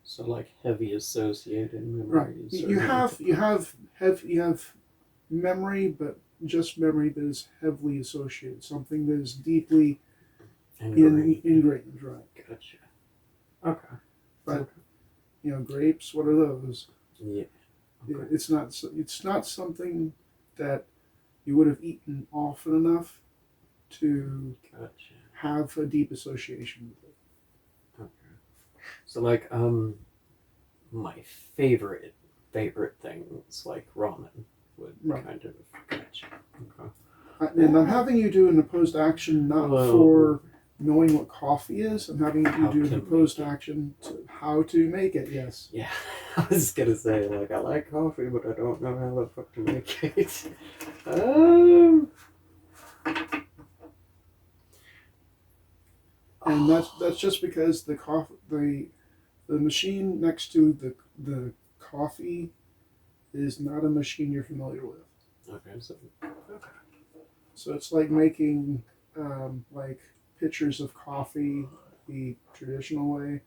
So like heavy associated Right. memories. You have memory, but just memory that is heavily associated. Something that is deeply ingrained. Right. Gotcha. Okay. But grapes. What are those? Yeah. Okay. It's not something that you would have eaten often enough to Gotcha. have a deep association with it. Okay. So like my favorite things like ramen would Right. kind of gotcha. Okay. And I'm having you do an opposed action not for knowing what coffee is. I'm having you do an opposed action to how to make it. Yes. Yeah, I was gonna say like I like coffee, but I don't know how the fuck to make it. And that's just because the machine next to the coffee is not a machine you're familiar with. Okay, So it's like making like pitchers of coffee the traditional way,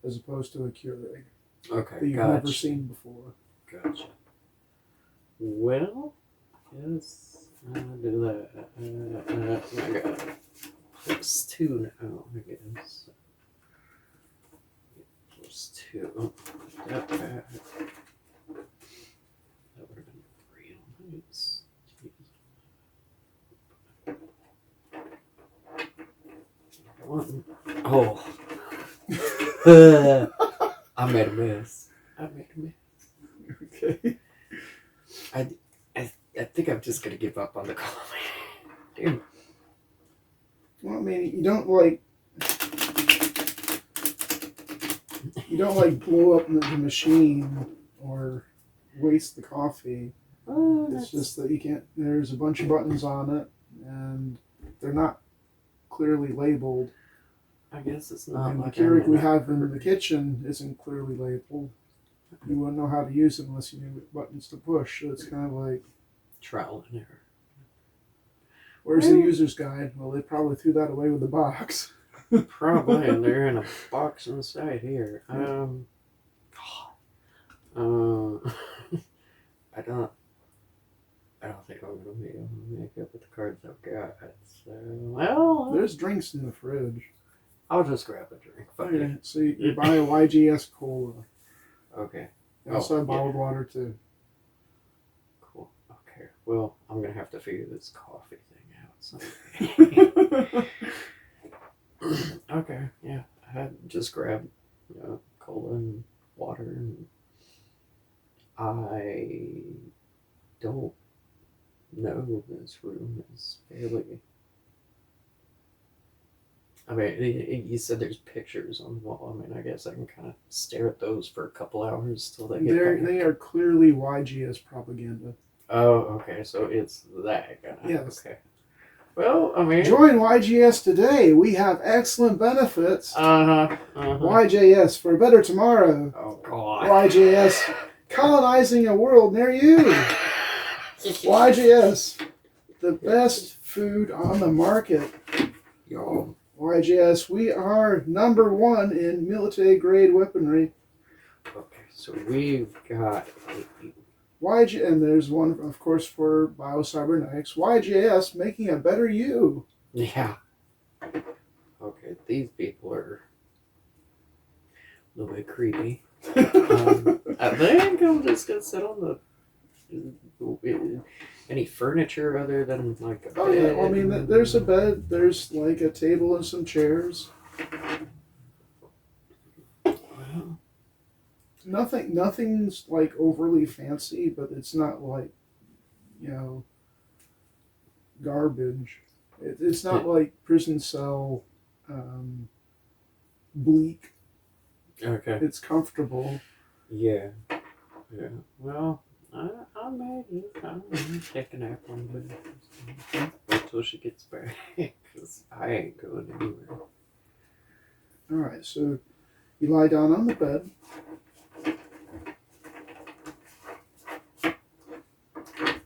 as opposed to a Keurig okay, that you've never seen before. Gotcha. Well, yes, I'll do that. I got +2 now, I guess. +2. That would have been real nice. One. Oh. I made a mess. Okay. I think I'm just gonna give up on the coffee. Dude. Well, I mean, you don't like blow up the machine or waste the coffee. It's just that you can't. There's a bunch of buttons on it, and they're not clearly labeled. I guess it's not. And like the Keurig we have in the kitchen isn't clearly labeled. You wouldn't know how to use it unless you knew what buttons to push. So it's kind of like trial and error. Where's the user's guide? Well, they probably threw that away with the box. Probably, and they're in a box inside here. I don't think I'm gonna be able to make it with the cards I've got. So, well, there's drinks in the fridge. I'll just grab a drink. Okay, so you buy a YGS cola. Okay. I also have bottled water too. Cool. Okay. Well, I'm gonna have to figure this coffee thing out someday. Okay. Yeah. I had just grabbed cola and water, and I don't know. This room is fairly. I mean, you said there's pictures on the wall. I mean, I guess I can kind of stare at those for a couple hours till they get back. They are clearly YGS propaganda. Oh, okay. So it's that kind of. Yes. Okay. Well, I mean. Join YGS today. We have excellent benefits. YJS for a better tomorrow. Oh, God. YJS colonizing a world near you. YJS, the best food on the market. Yo. YJS, we are #1 in military grade weaponry. Okay, so we've got YJ, and there's one, of course, for biocybernetics. YJS, making a better you. Yeah. Okay, these people are a little bit creepy. I think I'm just gonna sit on the. Any furniture other than like a bed? Oh yeah, well, I mean, there's a bed, there's like a table and some chairs. Well, Nothing's like overly fancy, but it's not like, garbage. It's not like prison cell bleak. okay. It's comfortable. Yeah. Yeah. Well, I made it. I'm gonna take a nap on the bed until she gets back, because I ain't going anywhere. Alright, so you lie down on the bed.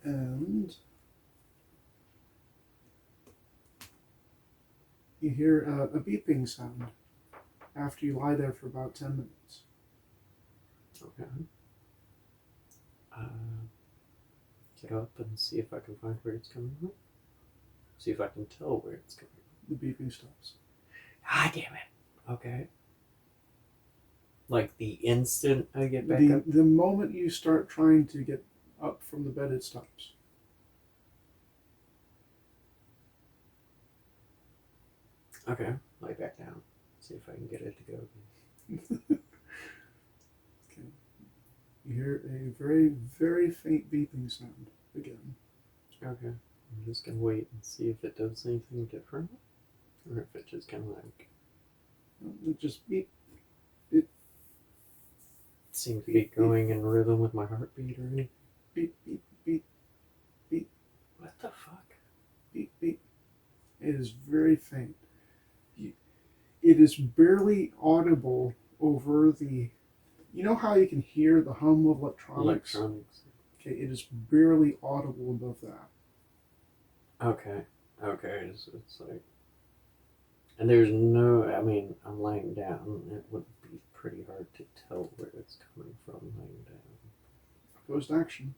And you hear a beeping sound after you lie there for about 10 minutes. Okay. Get up and see if I can find where it's coming from. See if I can tell where it's coming from. The beeping stops. Ah, damn it. Okay. Like the instant I get back up? The moment you start trying to get up from the bed, it stops. Okay, lay back down. See if I can get it to go. Okay. You hear a very, very faint beeping sound again. Okay. I'm just gonna wait and see if it does anything different. Or if it just kind of like It just beep. seemed to be going in rhythm with my heartbeat or anything. Beep, beep, beep, beep, What the fuck? beep, beep. It is very faint. It is barely audible over the. You know how you can hear the hum of electronics? Electronics. Okay, it is barely audible above that. Okay. Okay. So it's like. And there's no. I mean, I'm laying down. It would be pretty hard to tell where it's coming from laying down. Opposed action.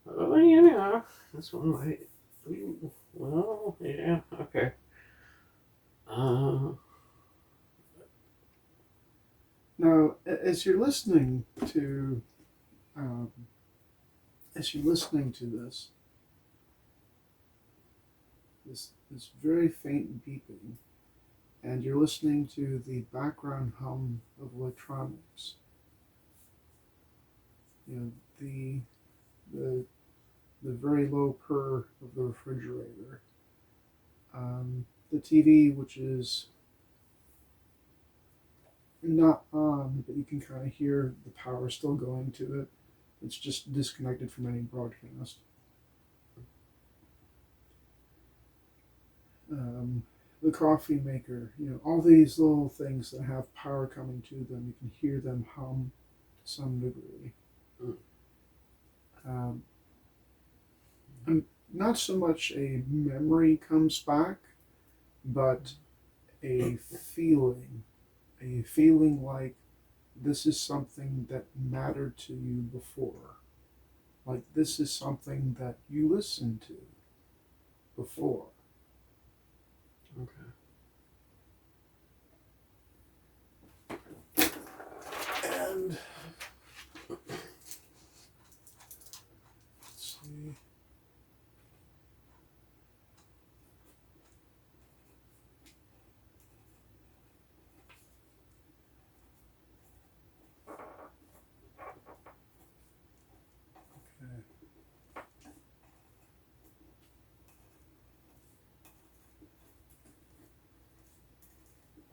Oh, yeah. This one might. Well, yeah. Okay. Now, as you're listening to, um, this very faint beeping, and you're listening to the background hum of electronics. You know the very low purr of the refrigerator. The TV, which is not on, but you can kind of hear the power still going to it. It's just disconnected from any broadcast. The coffee maker, all these little things that have power coming to them, you can hear them hum to some degree. Not so much a memory comes back, but a feeling like this is something that mattered to you before. Like this is something that you listened to before. Okay. And let's see.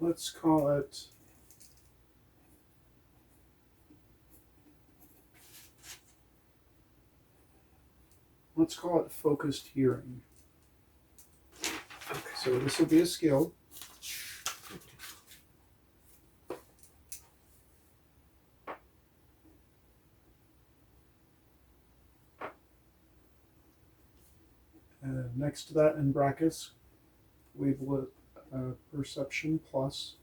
Let's call it focused hearing. Okay. So this will be a skill. And next to that in brackets, we've lit perception plus.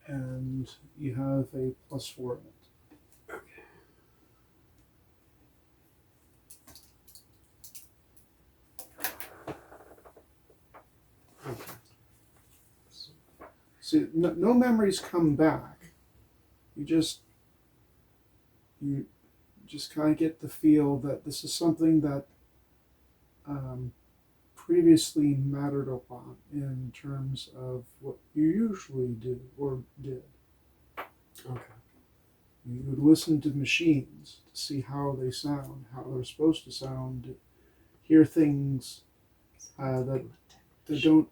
And you have a +4 in it. Okay. Okay. See, no memories come back. You just kind of get the feel that this is something that previously mattered a lot in terms of what you usually do or did. Okay. You would listen to machines to see how they sound, how they're supposed to sound, hear things that don't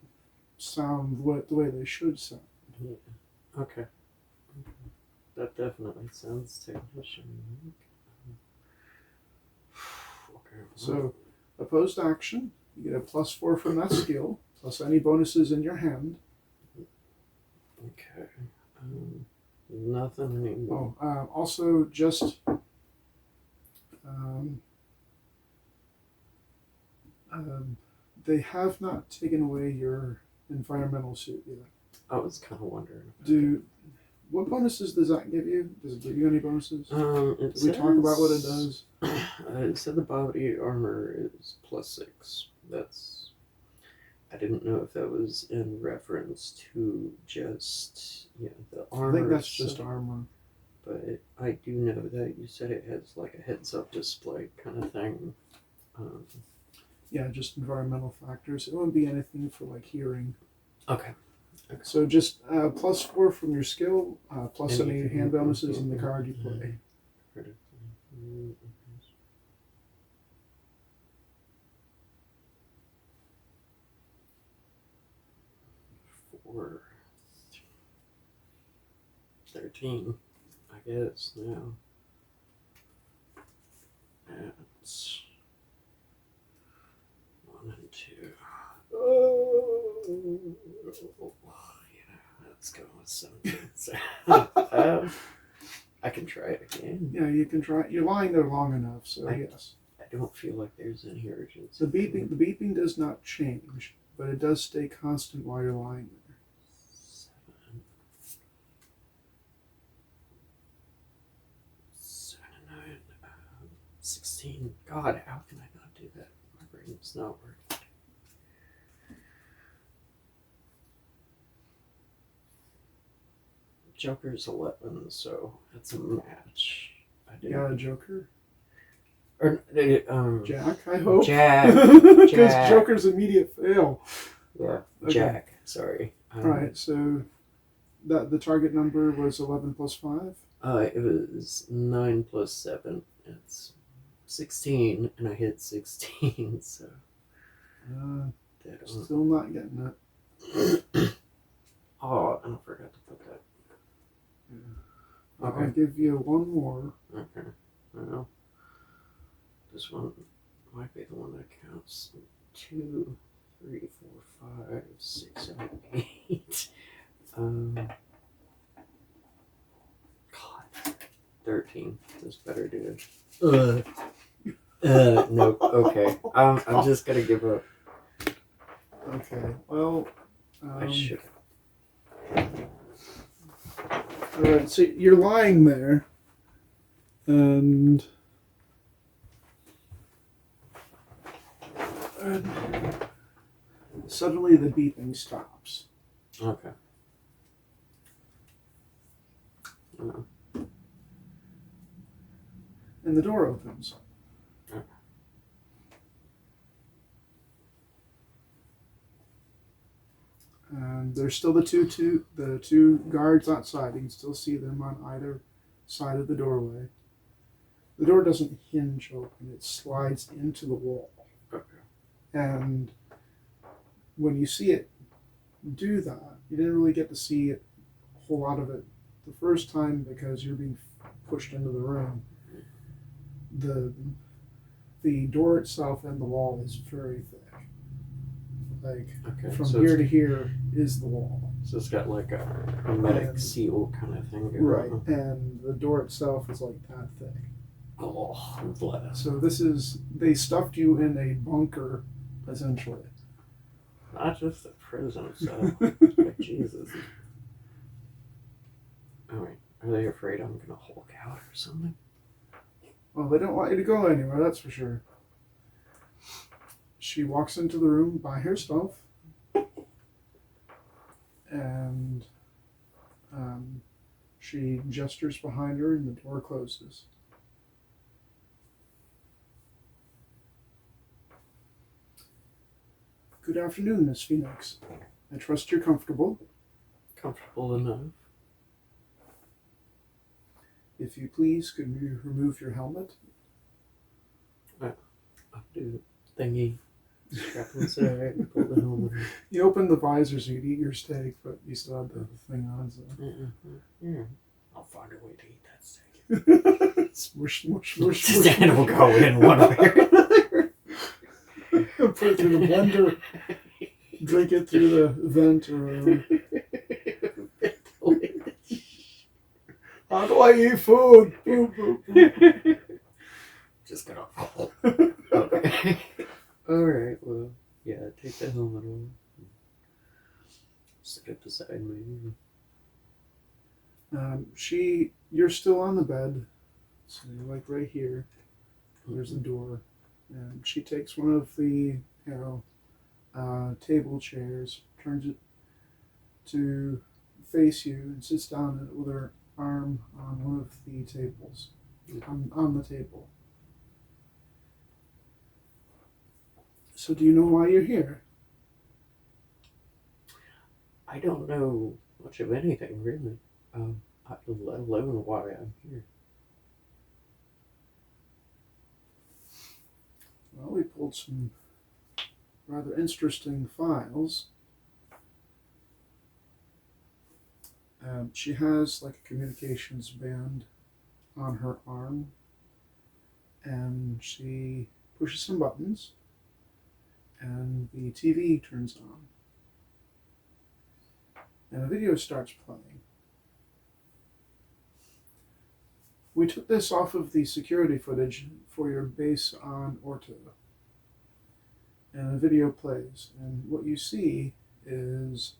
sound the way they should sound. Yeah. Okay. That definitely sounds technician. Okay. So, opposed action, you get a +4 from that skill, plus any bonuses in your hand. Okay. Nothing anymore. Also, just they have not taken away your environmental suit yet. I was kind of wondering. What bonuses does that give you? Does it give you any bonuses? Did we talk about what it does? It said the body armor is +6. I didn't know if that was in reference to just the I armor. think that's just armor. But I do know that you said it has like a heads-up display kind of thing. Yeah, just environmental factors. It wouldn't be anything for like hearing. Okay. So just +4 from your skill, plus any hand bonuses in the card you play. Four. 13, I guess now. That's 1 and 2. Oh, let's go with 17. I can try it again. Yeah, you can try. You're lying there long enough, so yes. I don't feel like there's any urgency. The beeping does not change, but it does stay constant while you're lying there. 7 and 9, 16. God, how can I not do that? My brain's not working. Joker's 11, so that's a match. You got a Joker? Or Jack, I hope. Jack. Because Joker's immediate fail. Yeah, Okay. Jack. Sorry. Alright, so the target number was 11 plus 5? It was 9 plus 7. It's 16, and I hit 16, so. Still not getting it. Oh, and I forgot to put that. Yeah. Okay. I'll give you one more. Okay. Well, this one might be the one that counts. 2, 3, 4, 5, 6, 7, 8. God. 13. This better do it. Nope. Okay. I'm just gonna give up. Okay. Well, I should. Alright, so you're lying there, and suddenly the beeping stops. Okay. And the door opens. Okay. And there's still the two guards outside. You can still see them on either side of the doorway. The door doesn't hinge open; it slides into the wall. Okay. And when you see it do that, you didn't really get to see a whole lot of it the first time because you're being pushed into the room. The door itself and the wall is very thick. Like, from so here to here is the wall. So it's got like a hermetic seal kind of thing going right, on. and the door itself is like that thick. Oh, I'm glad. So they stuffed you in a bunker, essentially. Not just a prison, so like, Jesus. Alright, are they afraid I'm gonna Hulk out or something? Well, they don't want you to go anywhere, that's for sure. She walks into the room by herself, and she gestures behind her, and the door closes. Good afternoon, Miss Phoenix. I trust you're comfortable. Comfortable enough. If you please, could you remove your helmet? I'll do the thingy. Strap inside, pull the helmet. You open the visor so you could eat your steak, but you still have the thing on. So. Yeah. I'll find a way to eat that steak. Smush, smush, smush, smush. Dan will go in one way or another. Put it through the blender. Drink it through the vent or how do I eat food? Boop, boop, boop. Just gonna okay. Alright, well, yeah, take the helmet off. Set it beside me. You're still on the bed. So you're like right here. There's the door. And she takes one of the, table chairs, turns it to face you, and sits down in it with her arm on one of the tables, on the table. So do you know why you're here? I don't know much of anything, really. Let alone why I'm here. Well, we pulled some rather interesting files. She has like a communications band on her arm, and she pushes some buttons, and the TV turns on, and a video starts playing. We took this off of the security footage for your base on Orto, and the video plays, and what you see is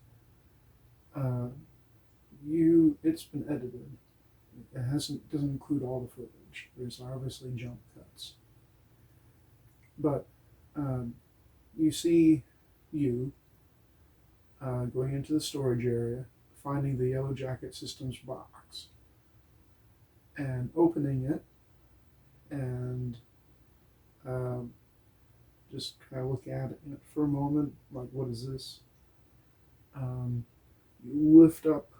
it's been edited. It doesn't include all the footage. There's obviously jump cuts, but you see you going into the storage area, finding the Yellow Jacket Systems box, and opening it, and just kind of look at it for a moment, like, what is this? You lift up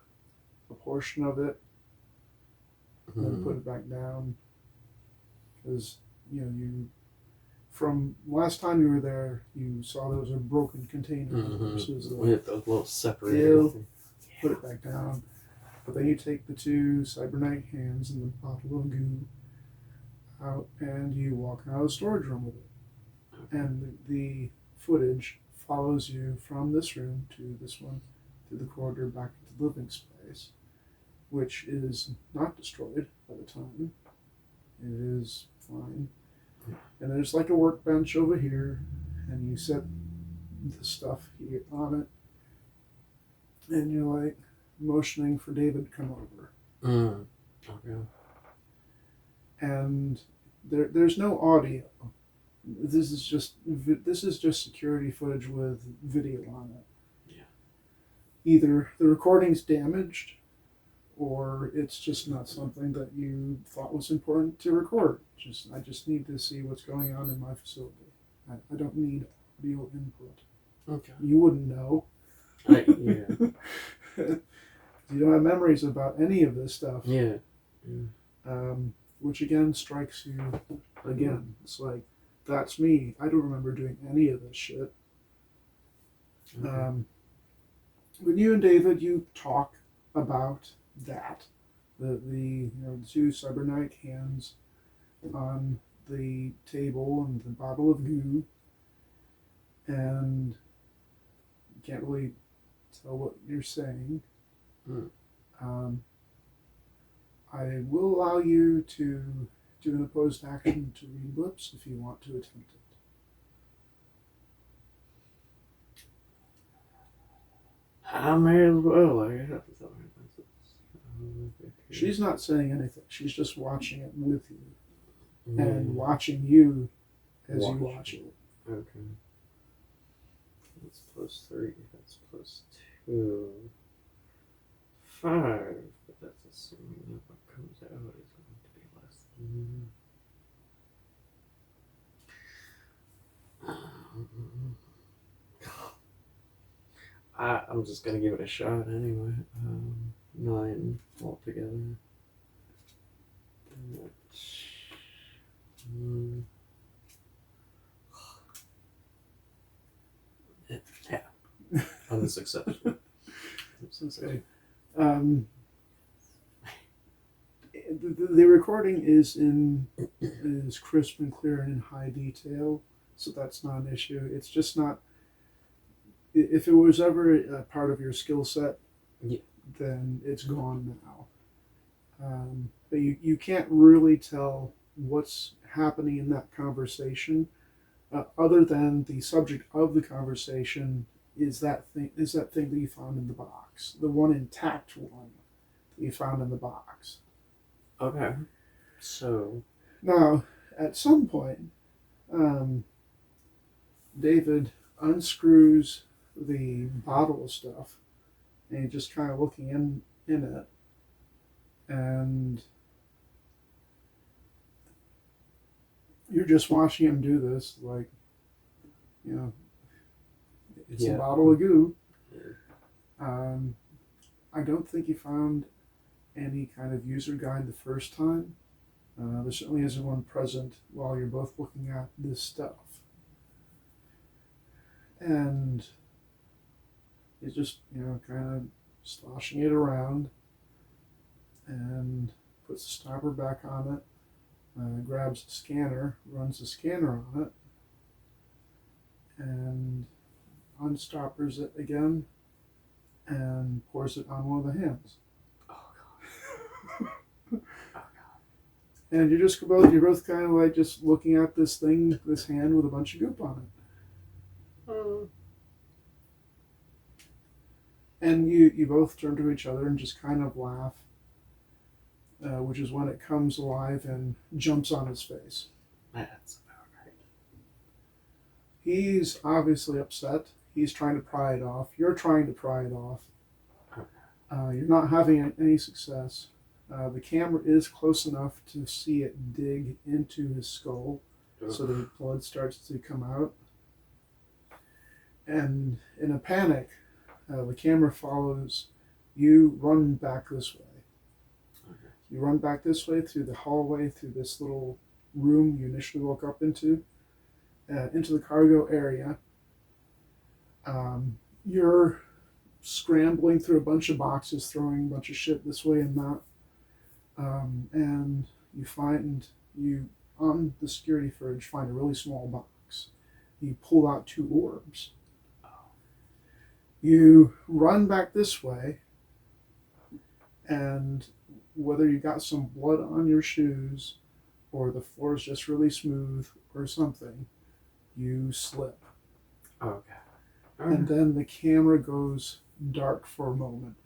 a portion of it, and then put it back down, because you from last time you were there, you saw those are broken containers. With a little separator. Put it back down. But then you take the two cybernetic hands and the bottle of goo out, and you walk out of the storage room with it. And the footage follows you from this room to this one, through the corridor back into the living space, which is not destroyed by the time. It is fine. And there's like a workbench over here, and you set the stuff here on it, and you're like motioning for David to come over. Okay. And there's no audio. This is just security footage with video on it. Yeah. Either the recording's damaged, or it's just not something that you thought was important to record. I just need to see what's going on in my facility. I don't need audio input. Okay. You wouldn't know. Yeah. You don't have memories about any of this stuff. Yeah. Which again strikes you again. It's like, that's me. I don't remember doing any of this shit. Okay. When you and David, you talk about that. The two cybernetic hands on the table and the bottle of goo, and you can't really tell what you're saying. I will allow you to do an opposed action to read lips if you want to attempt it. I may as well. I have to tell her. She's not saying anything. She's just watching it with you, and watching you as you watch it. Okay. That's +3. That's +2. 5. But that's assuming that what comes out is going to be less than. I'm just gonna give it a shot anyway. 9 altogether. Yeah, unsuccessful. Okay. The recording is crisp and clear and in high detail, so that's not an issue. It's just not. If it was ever a part of your skill set, then it's gone now. But you can't really tell what's happening in that conversation, other than the subject of the conversation is that thing that you found in the box, the one intact one that you found in the box. Okay. So now, at some point, David unscrews the bottle of stuff, and you're just kind of looking in it, and you're just watching him do this, like, you know, it's a bottle of goo. I don't think he found any kind of user guide the first time. There certainly isn't one present while you're both looking at this stuff. And he's just, kind of sloshing it around and puts the stopper back on it, grabs the scanner, runs the scanner on it, and unstoppers it again and pours it on one of the hands. And you're both kind of like just looking at this hand with a bunch of goop on it. And you both turn to each other and just kind of laugh, which is when it comes alive and jumps on his face. That's about right. He's obviously upset. He's trying to pry it off. You're trying to pry it off. You're not having any success. The camera is close enough to see it dig into his skull, so the blood starts to come out. And in a panic, the camera follows you. Run back this way. Okay. You run back this way through the hallway, through this little room you initially woke up into the cargo area. You're scrambling through a bunch of boxes, throwing a bunch of shit this way and that. And you on the security fridge find a really small box. You pull out 2 orbs. You run back this way, and whether you got some blood on your shoes or the floor is just really smooth or something, you slip. Okay. And then the camera goes dark for a moment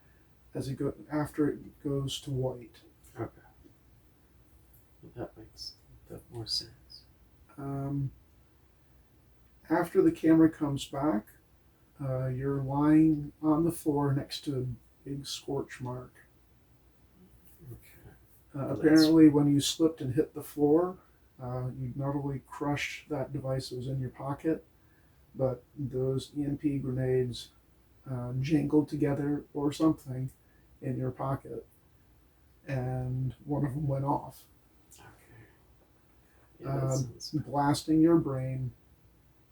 after it goes to white. Okay. That makes a bit more sense. After the camera comes back, you're lying on the floor next to a big scorch mark. Okay. Apparently, when you slipped and hit the floor, you not only crushed that device that was in your pocket, but those EMP grenades jangled together or something in your pocket, and one of them went off. Okay. Yeah, blasting your brain,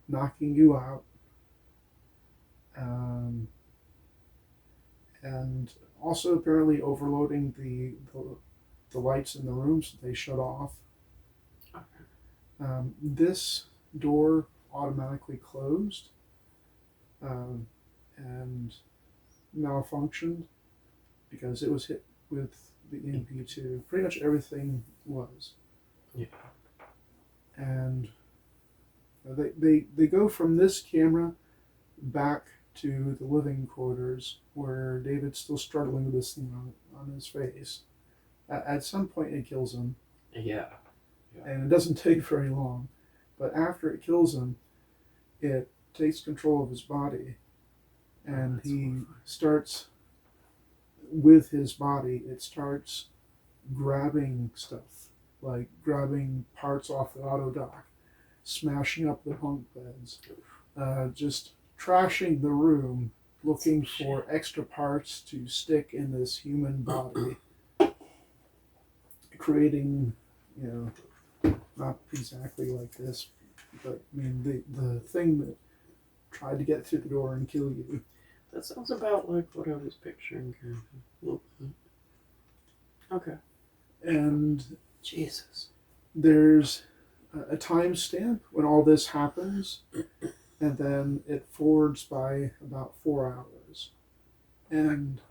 knocking you out, and also apparently overloading the lights in the room, so they shut off. Okay. This door automatically closed and malfunctioned because it was hit with the EMP2. Pretty much everything was. Yeah. And they go from this camera back to the living quarters where David's still struggling with this thing on his face. At some point it kills him. Yeah. And it doesn't take very long. But after it kills him, it takes control of his body. And he starts, with his body, it starts grabbing stuff. Like grabbing parts off the auto dock, smashing up the bunk beds, just trashing the room, looking for extra parts to stick in this human body, creating, not exactly like this, but I mean the thing that tried to get through the door and kill you. That sounds about like what I was picturing. Okay. And Jesus. There's a timestamp when all this happens, and then it forwards by about 4 hours. And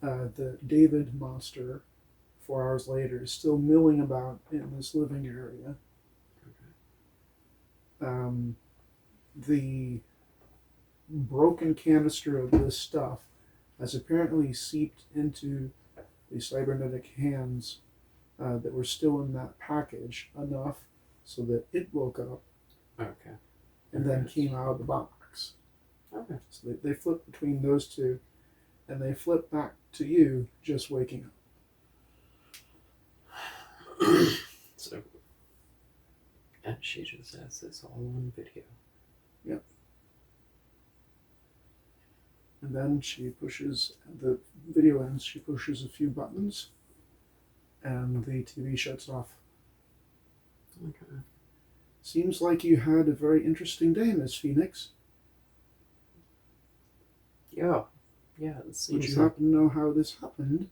the David monster, 4 hours later, is still milling about in this living area. Okay. The broken canister of this stuff has apparently seeped into the cybernetic hands that were still in that package enough so that it woke up. Okay. and then came out of the box. Okay. So they flip between those two, and they flip back to you just waking up. So, and she just has this all on video. Yep. And then she pushes, the video ends, she pushes a few buttons, and the TV shuts off. Okay. Seems like you had a very interesting day, Miss Phoenix. Yeah. Yeah, it seems Would you like happen to know how this happened?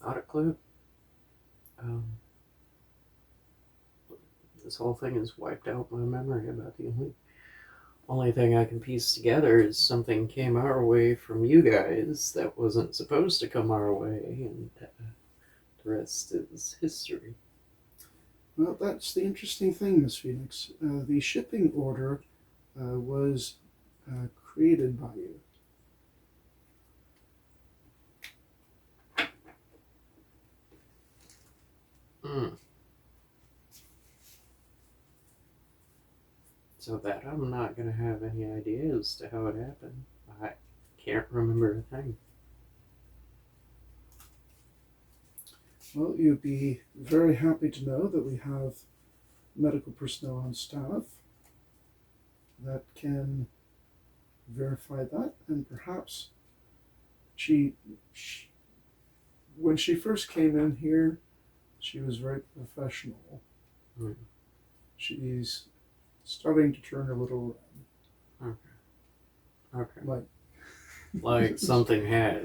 not a clue. This whole thing has wiped out my memory about the only thing I can piece together is something came our way from you guys that wasn't supposed to come our way, and the rest is history. Well, that's the interesting thing, Miss Phoenix. The shipping order was created by you. So that I'm not going to have any idea as to how it happened. I can't remember a thing. Well, you'd be very happy to know that we have medical personnel on staff that can verify that, and perhaps when she first came in here, she was very professional. Mm. She's starting to turn a little red. Okay. Like something had.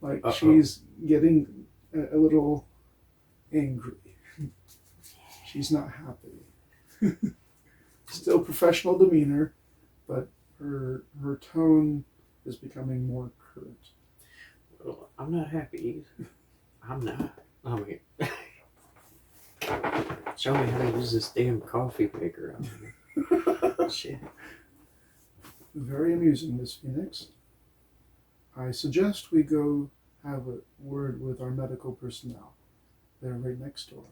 Like she's getting a little angry. She's not happy. Still professional demeanor, but her tone is becoming more curt. Well, I'm not happy. I'm not. I mean, show me how to use this damn coffee maker out here. Shit. Very amusing, Miss Phoenix. I suggest we go have a word with our medical personnel. They're right next door.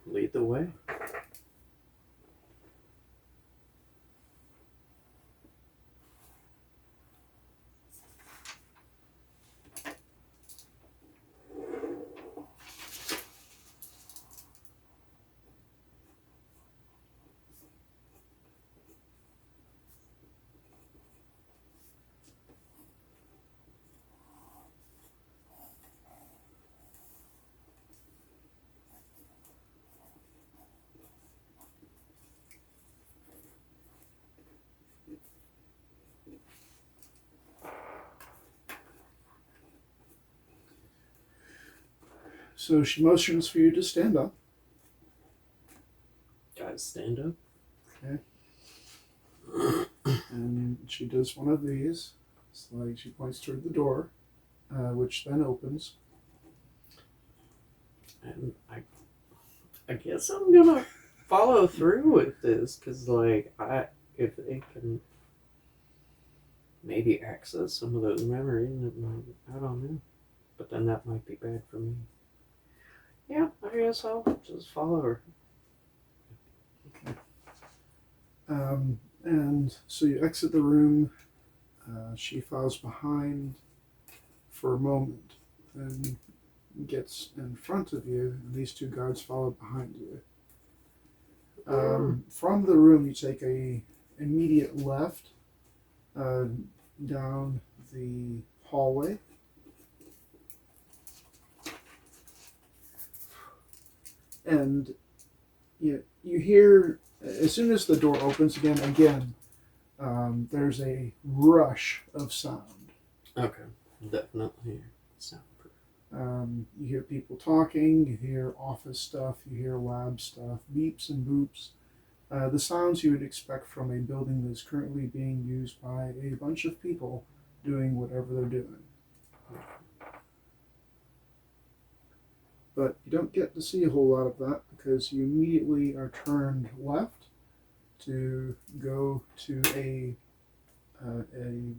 Lead the way. So she motions for you to stand up. Guys, stand up. Okay. And she does one of these. It's like she points toward the door, which then opens. And I guess I'm gonna follow through with this, because if they can maybe access some of those memories, I don't know, but then that might be bad for me. Yeah, I guess I'll just follow her. Okay. And so you exit the room. She follows behind for a moment, then gets in front of you, and these two guards follow behind you. From the room, you take a immediate left down the hallway. And you hear, as soon as the door opens again, there's a rush of sound. Okay, definitely soundproof. You hear people talking, you hear office stuff, you hear lab stuff, beeps and boops. The sounds you would expect from a building that's currently being used by a bunch of people doing whatever they're doing. But you don't get to see a whole lot of that because you immediately are turned left to go to a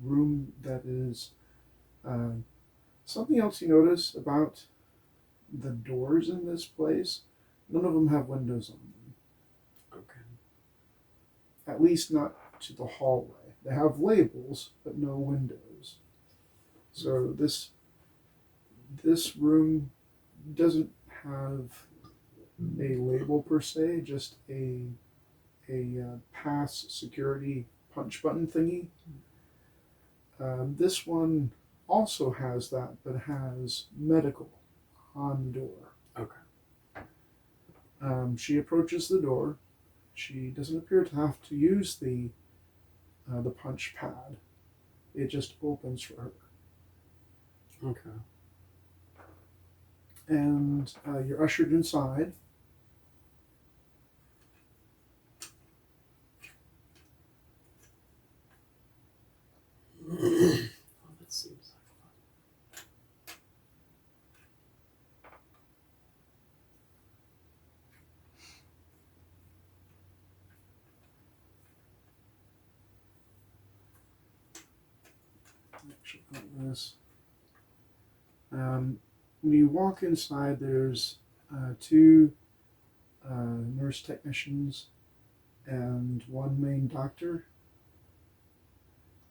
room that is something else you notice about the doors in this place. None of them have windows on them. Okay. At least not to the hallway. They have labels, but no windows. So this room doesn't have a label per se, just a pass security punch button thingy. This one also has that, but has medical on the door. Okay. She approaches the door. She doesn't appear to have to use the punch pad. It just opens for her. Okay. And you're ushered inside. Well, that seems like fun. Actually, got this. When you walk inside, there's two nurse technicians and one main doctor,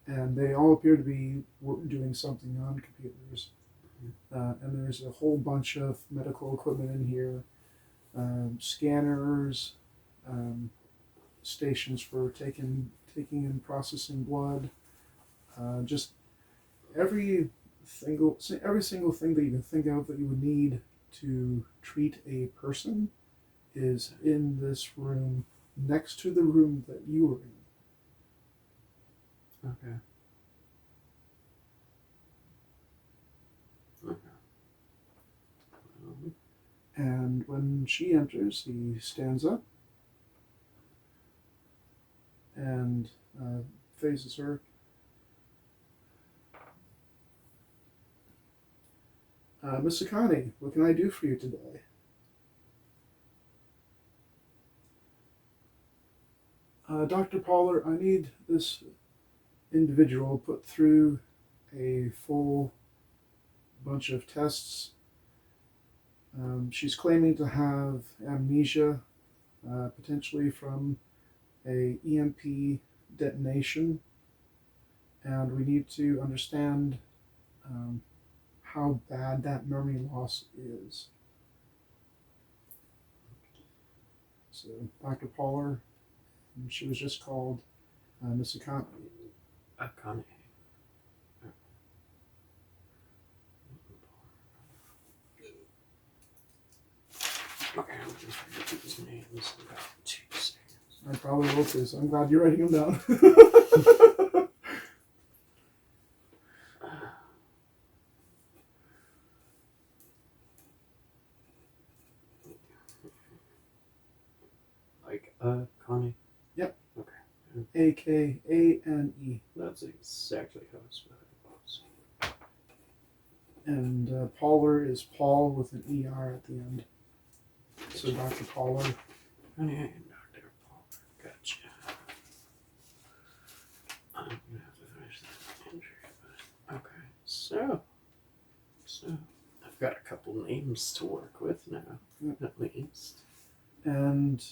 and they all appear to be doing something on computers. And there's a whole bunch of medical equipment in here, scanners, stations for taking and processing blood, just every single thing that you can think of that you would need to treat a person is in this room next to the room that you were in. Okay. Okay. And when she enters, he stands up and faces her. Miss Akane, what can I do for you today? Dr. Poller, I need this individual put through a full bunch of tests. She's claiming to have amnesia, potentially from a EMP detonation, and we need to understand how bad that memory loss is. So, Dr. Poller, she was just called Miss Akane. Akane. Okay, I'm just going to these names in about 2 seconds. I probably will too, so I'm glad you're writing them down. Like, Connie? Yep. Okay. Akane. That's exactly how I spell it. And Poller is Paul with an ER at the end. So Dr. Poller. Connie and Dr. Palmer. Gotcha. I'm going to have to finish that entry, but okay. So, I've got a couple names to work with now, at least. And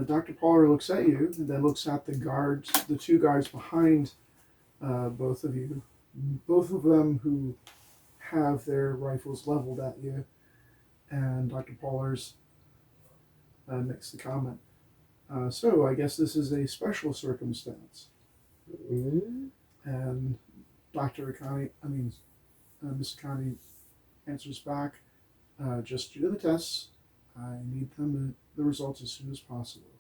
Dr. Poller looks at you, and then looks at the guards, the two guards behind both of you. Both of them who have their rifles leveled at you. And Dr. Poller's makes the comment. So I guess this is a special circumstance. Mm-hmm. And Miss Akane answers back, just do the tests. I need the results as soon as possible.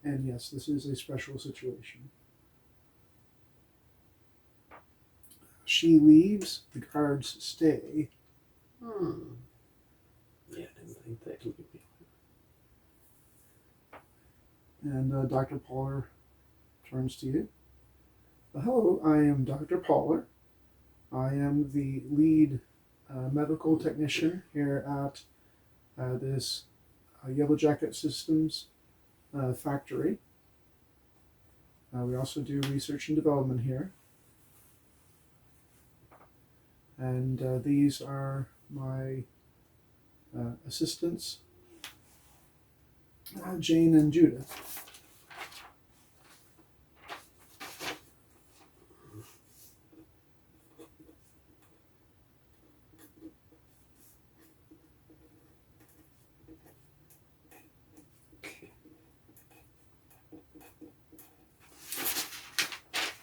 And yes, this is a special situation. She leaves, the guards stay. Yeah, I didn't think they'd leave me. And Dr. Poller turns to you. Hello, I am Dr. Poller. I am the lead medical technician here at this Yellow Jacket Systems factory. We also do research and development here. And these are my assistants, Jane and Judith.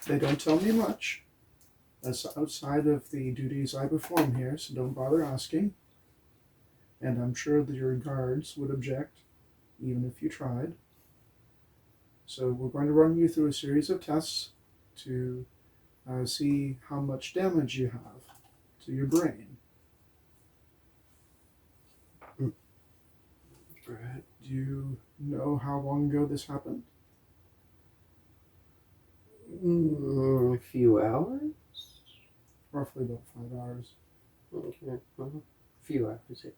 They don't tell me much. That's outside of the duties I perform here, so don't bother asking. And I'm sure that your guards would object, even if you tried. So we're going to run you through a series of tests to see how much damage you have to your brain. Right. Do you know how long ago this happened? A few hours? Roughly about 5 hours. Okay. A few hours, yeah.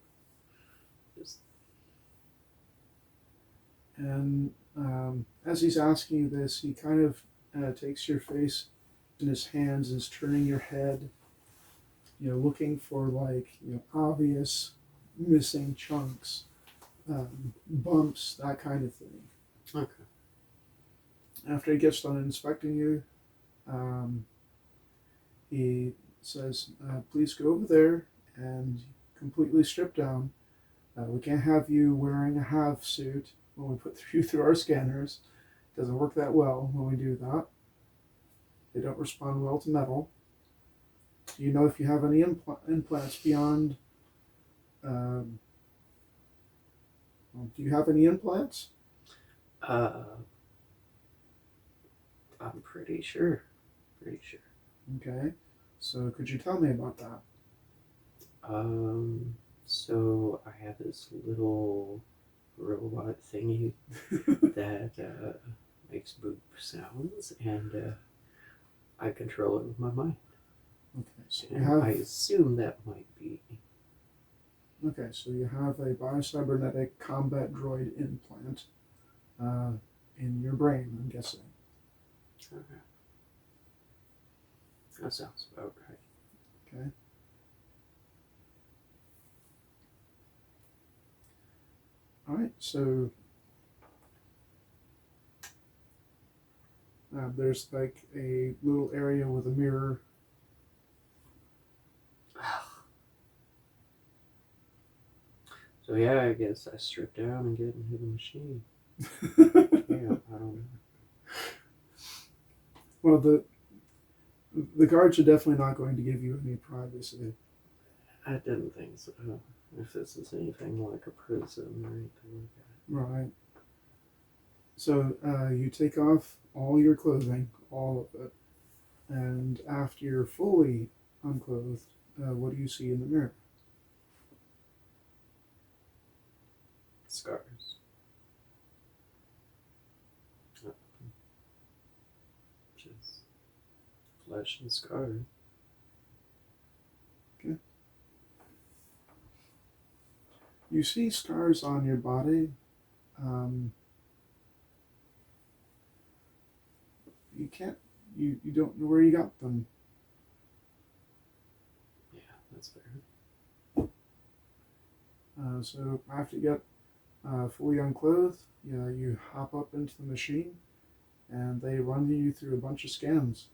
Just... And as he's asking you this, he kind of takes your face in his hands and is turning your head, looking for obvious missing chunks, bumps, that kind of thing. Okay. After he gets done inspecting you, he says, please go over there and completely strip down. We can't have you wearing a half suit when we put you through our scanners. It doesn't work that well when we do that. They don't respond well to metal. Do you know if you have any implants beyond... do you have any implants? I'm pretty sure. Okay. So could you tell me about that? So I have this little robot thingy that makes boop sounds, and I control it with my mind. Okay, so I assume that might be... Okay, so you have a biocybernetic combat droid implant in your brain, I'm guessing. Okay. That sounds about right. Okay. All right, so there's like a little area with a mirror. So yeah, I guess I strip down and get into the machine. Yeah, I don't know. Well, the guards are definitely not going to give you any privacy. I didn't think so. If this is anything like a prison or anything like that. Right. So you take off all your clothing, all of it, and after you're fully unclothed, what do you see in the mirror? Scars. Just flesh and scars. Okay. You see scars on your body. You don't know where you got them. Yeah, that's fair. So after you get fully unclothed, you hop up into the machine, and they run you through a bunch of scans.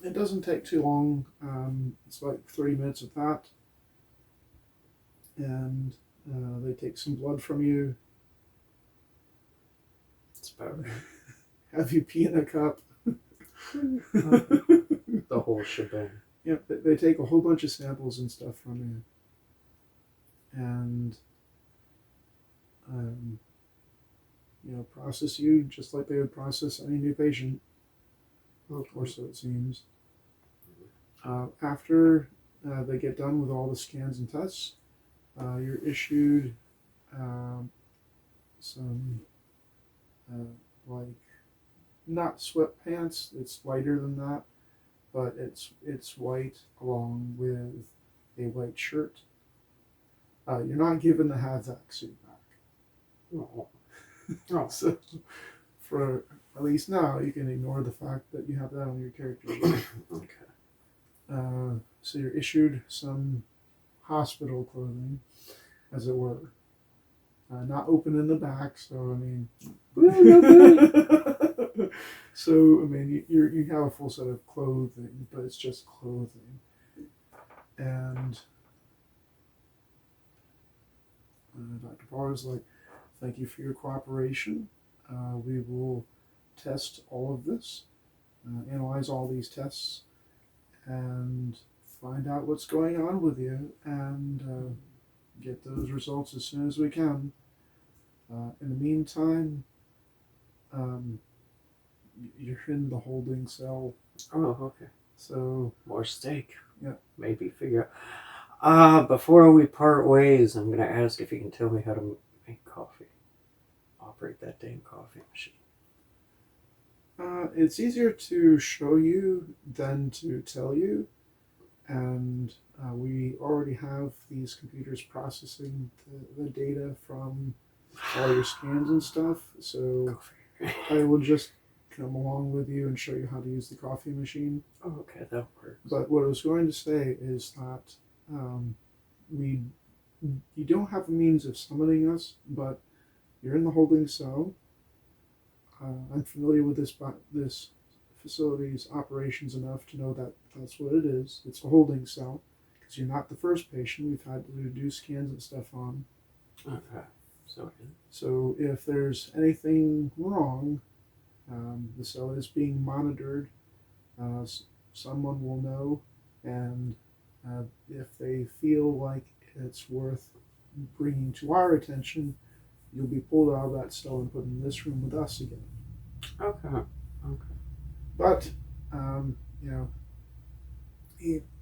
It doesn't take too long. It's like 30 minutes of that, and they take some blood from you. It's about right. Have you pee in a cup. The whole shebang. Yeah, they take a whole bunch of samples and stuff from you, and process you just like they would process any new patient, or so it seems. After they get done with all the scans and tests, you're issued some like not sweatpants. It's lighter than that, but it's white along with a white shirt. You're not given the Hazak suit back. Oh. So for at least now, you can ignore the fact that you have that on your character sheet. Okay. So you're issued some hospital clothing, as it were. Not open in the back, so I mean. So I mean, you have a full set of clothing, but it's just clothing. And Dr. Barr is like, "Thank you for your cooperation. We will test all of this, analyze all these tests, and find out what's going on with you, and get those results as soon as we can. In the meantime, you're in the holding cell." Oh, okay. So More steak. Yeah. Maybe figure out. Before we part ways, I'm going to ask if you can tell me how to make coffee. Operate that damn coffee machine. it's easier to show you than to tell you. And we already have these computers processing the data from all your scans and stuff. So I will just come along with you and show you how to use the coffee machine. Oh, okay, that works. But what I was going to say is that you don't have a means of summoning us, but you're in the holding cell. I'm familiar with this facility's operations enough to know that that's what it is. It's a holding cell because you're not the first patient we've had to do scans and stuff on. Okay, So if there's anything wrong, the cell is being monitored. Someone will know, and if they feel like it's worth bringing to our attention, you'll be pulled out of that cell and put in this room with us again. Okay. But,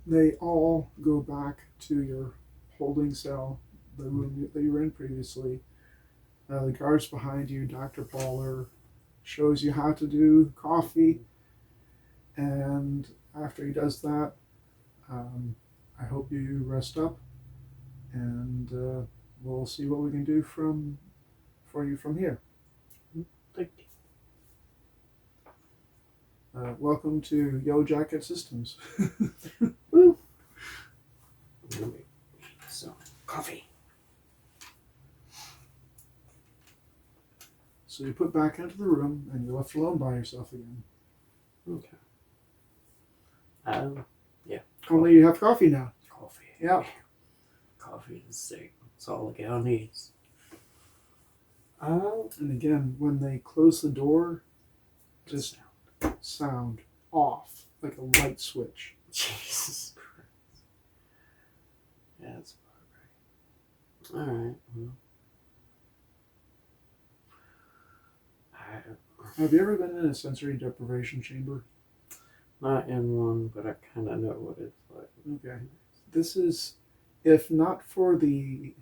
they all go back to your holding cell, the room that you were in previously. The guards behind you, Dr. Baller, shows you how to do coffee. And after he does that, I hope you rest up, and we'll see what we can do for you from here. Thank you. Welcome to Yellow Jacket Systems. Woo. So, coffee. So you put back into the room, and you're left alone by yourself again. Okay. Yeah. Only you have coffee now. Coffee. Yeah. Coffee and steak. That's all the gal needs. And again, when they close the door, just sound off like a light switch. Jesus Christ. Yeah, that's about right. Alright, well. Have you ever been in a sensory deprivation chamber? Not in one, but I kind of know what it's like. Okay. This is, if not for the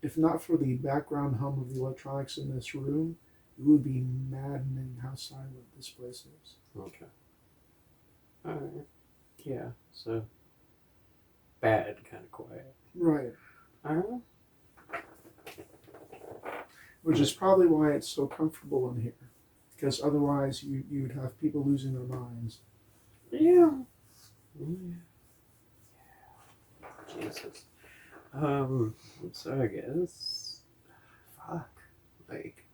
background hum of the electronics in this room, it would be maddening how silent this place is. Okay. Alright. Yeah, so bad kind of quiet. Right. Alright. Which is probably why it's so comfortable in here. Because otherwise you'd have people losing their minds. Yeah. Jesus. So I guess, fuck, like,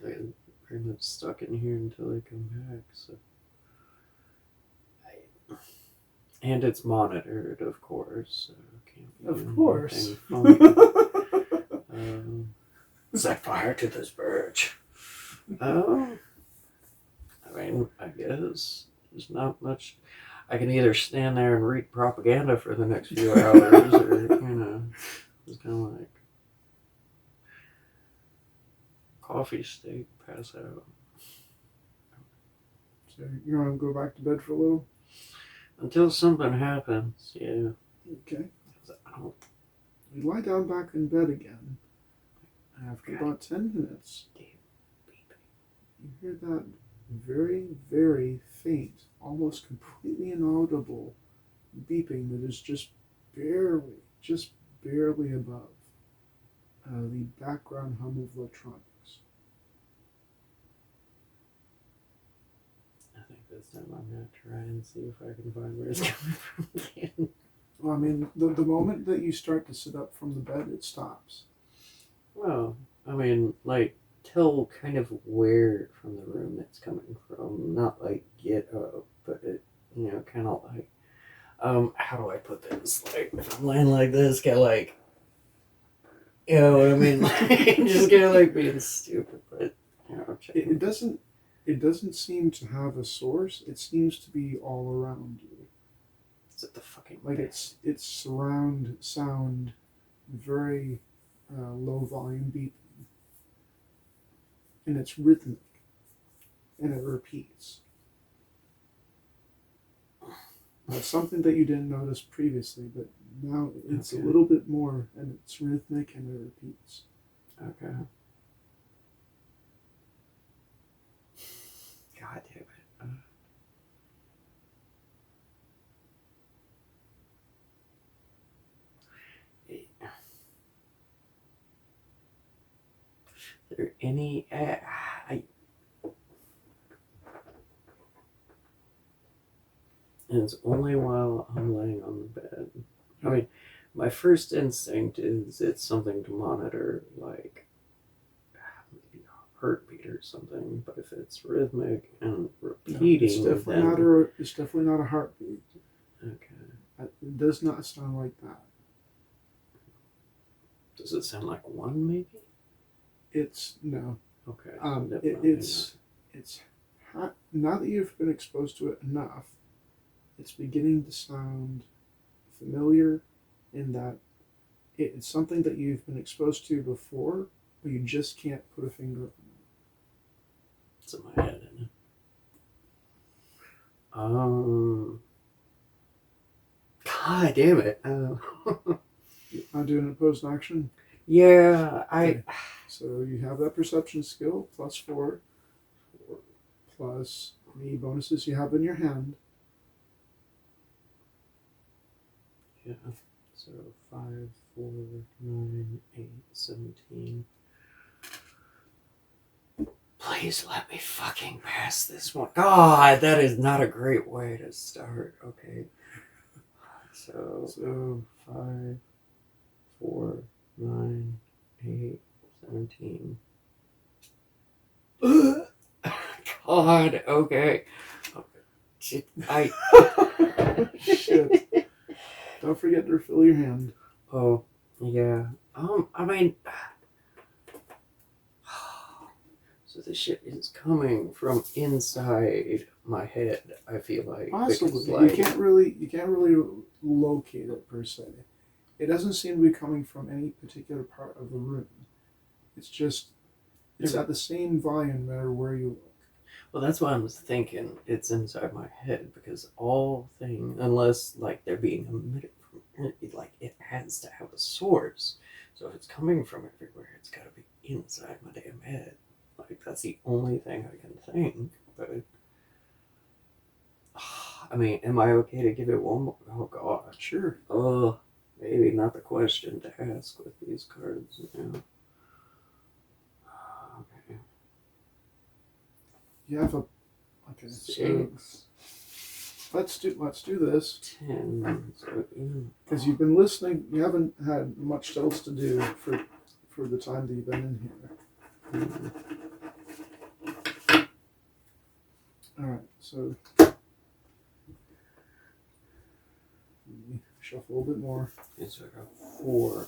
I'm pretty much stuck in here until they come back, so. And it's monitored, of course, so can't be Of course. Set fire to this birch. I mean, I guess there's not much. I can either stand there and read propaganda for the next few hours, or, it's kind of like coffee, steak, pass out. So you're going to go back to bed for a little? Until something happens, yeah. Okay. I don't. You lie down back in bed again. After about 10 minutes, you hear that very, very faint, almost completely inaudible beeping that is just barely above the background hum of electronics. Nothing. this time I'm gonna try and see if I can find where it's coming from again. Well, I mean, the moment that you start to sit up from the bed, it stops. Well, I mean, like, tell kind of where from the room it's coming from. Not like get up, but it, kind of like, how do I put this? Like, if I'm laying like this, get like, you know what I mean? Like, just kind of like being stupid, but, check It doesn't seem to have a source. It seems to be all around you. Is it the fucking Like bed? it's surround sound, very low volume beeping, and it's rhythmic, and it repeats. That's something that you didn't notice previously, but now it's Okay. a little bit more, and it's rhythmic and it repeats. Okay. God damn it. Are there any... And it's only while I'm laying on the bed. I mean, my first instinct is it's something to monitor, like maybe a heartbeat or something. But if it's rhythmic and repeating, No, it's definitely not a heartbeat. Okay. It does not sound like that. Does it sound like one, maybe? It's no. Okay. It's now that you've been exposed to it enough, it's beginning to sound familiar in that it's something that you've been exposed to before, but you just can't put a finger on it. It's in my head, isn't it? God damn it. I'm doing an opposed action. Yeah, Okay. So you have that perception skill, +4, plus any bonuses you have in your hand. Yeah. So 5, 4, 9, 8, 17. Please let me fucking pass this one. God, that is not a great way to start. Okay. So 5, 4, 9, 8, 17. God, okay. Shit. Shit. Don't forget to refill your hand. Oh, yeah. I mean, so the shit is coming from inside my head, I feel like. Possibly. Like, You can't really locate it per se. It doesn't seem to be coming from any particular part of the room. It's at the same volume no matter where you look. well, that's why I was thinking it's inside my head, because unless like they're being emitted from it, like it has to have a source. So if it's coming from everywhere, it's got to be inside my damn head. Like that's the only thing I can think. But I mean, am I okay to give it one more? Oh God, Sure. Maybe not the question to ask with these cards. Yeah. Okay. You have a okay. 6. So let's do this 10. So, because you've been listening. You haven't had much else to do for the time that you've been in here. All right. So shuffle a little bit more. Okay, so I got 4,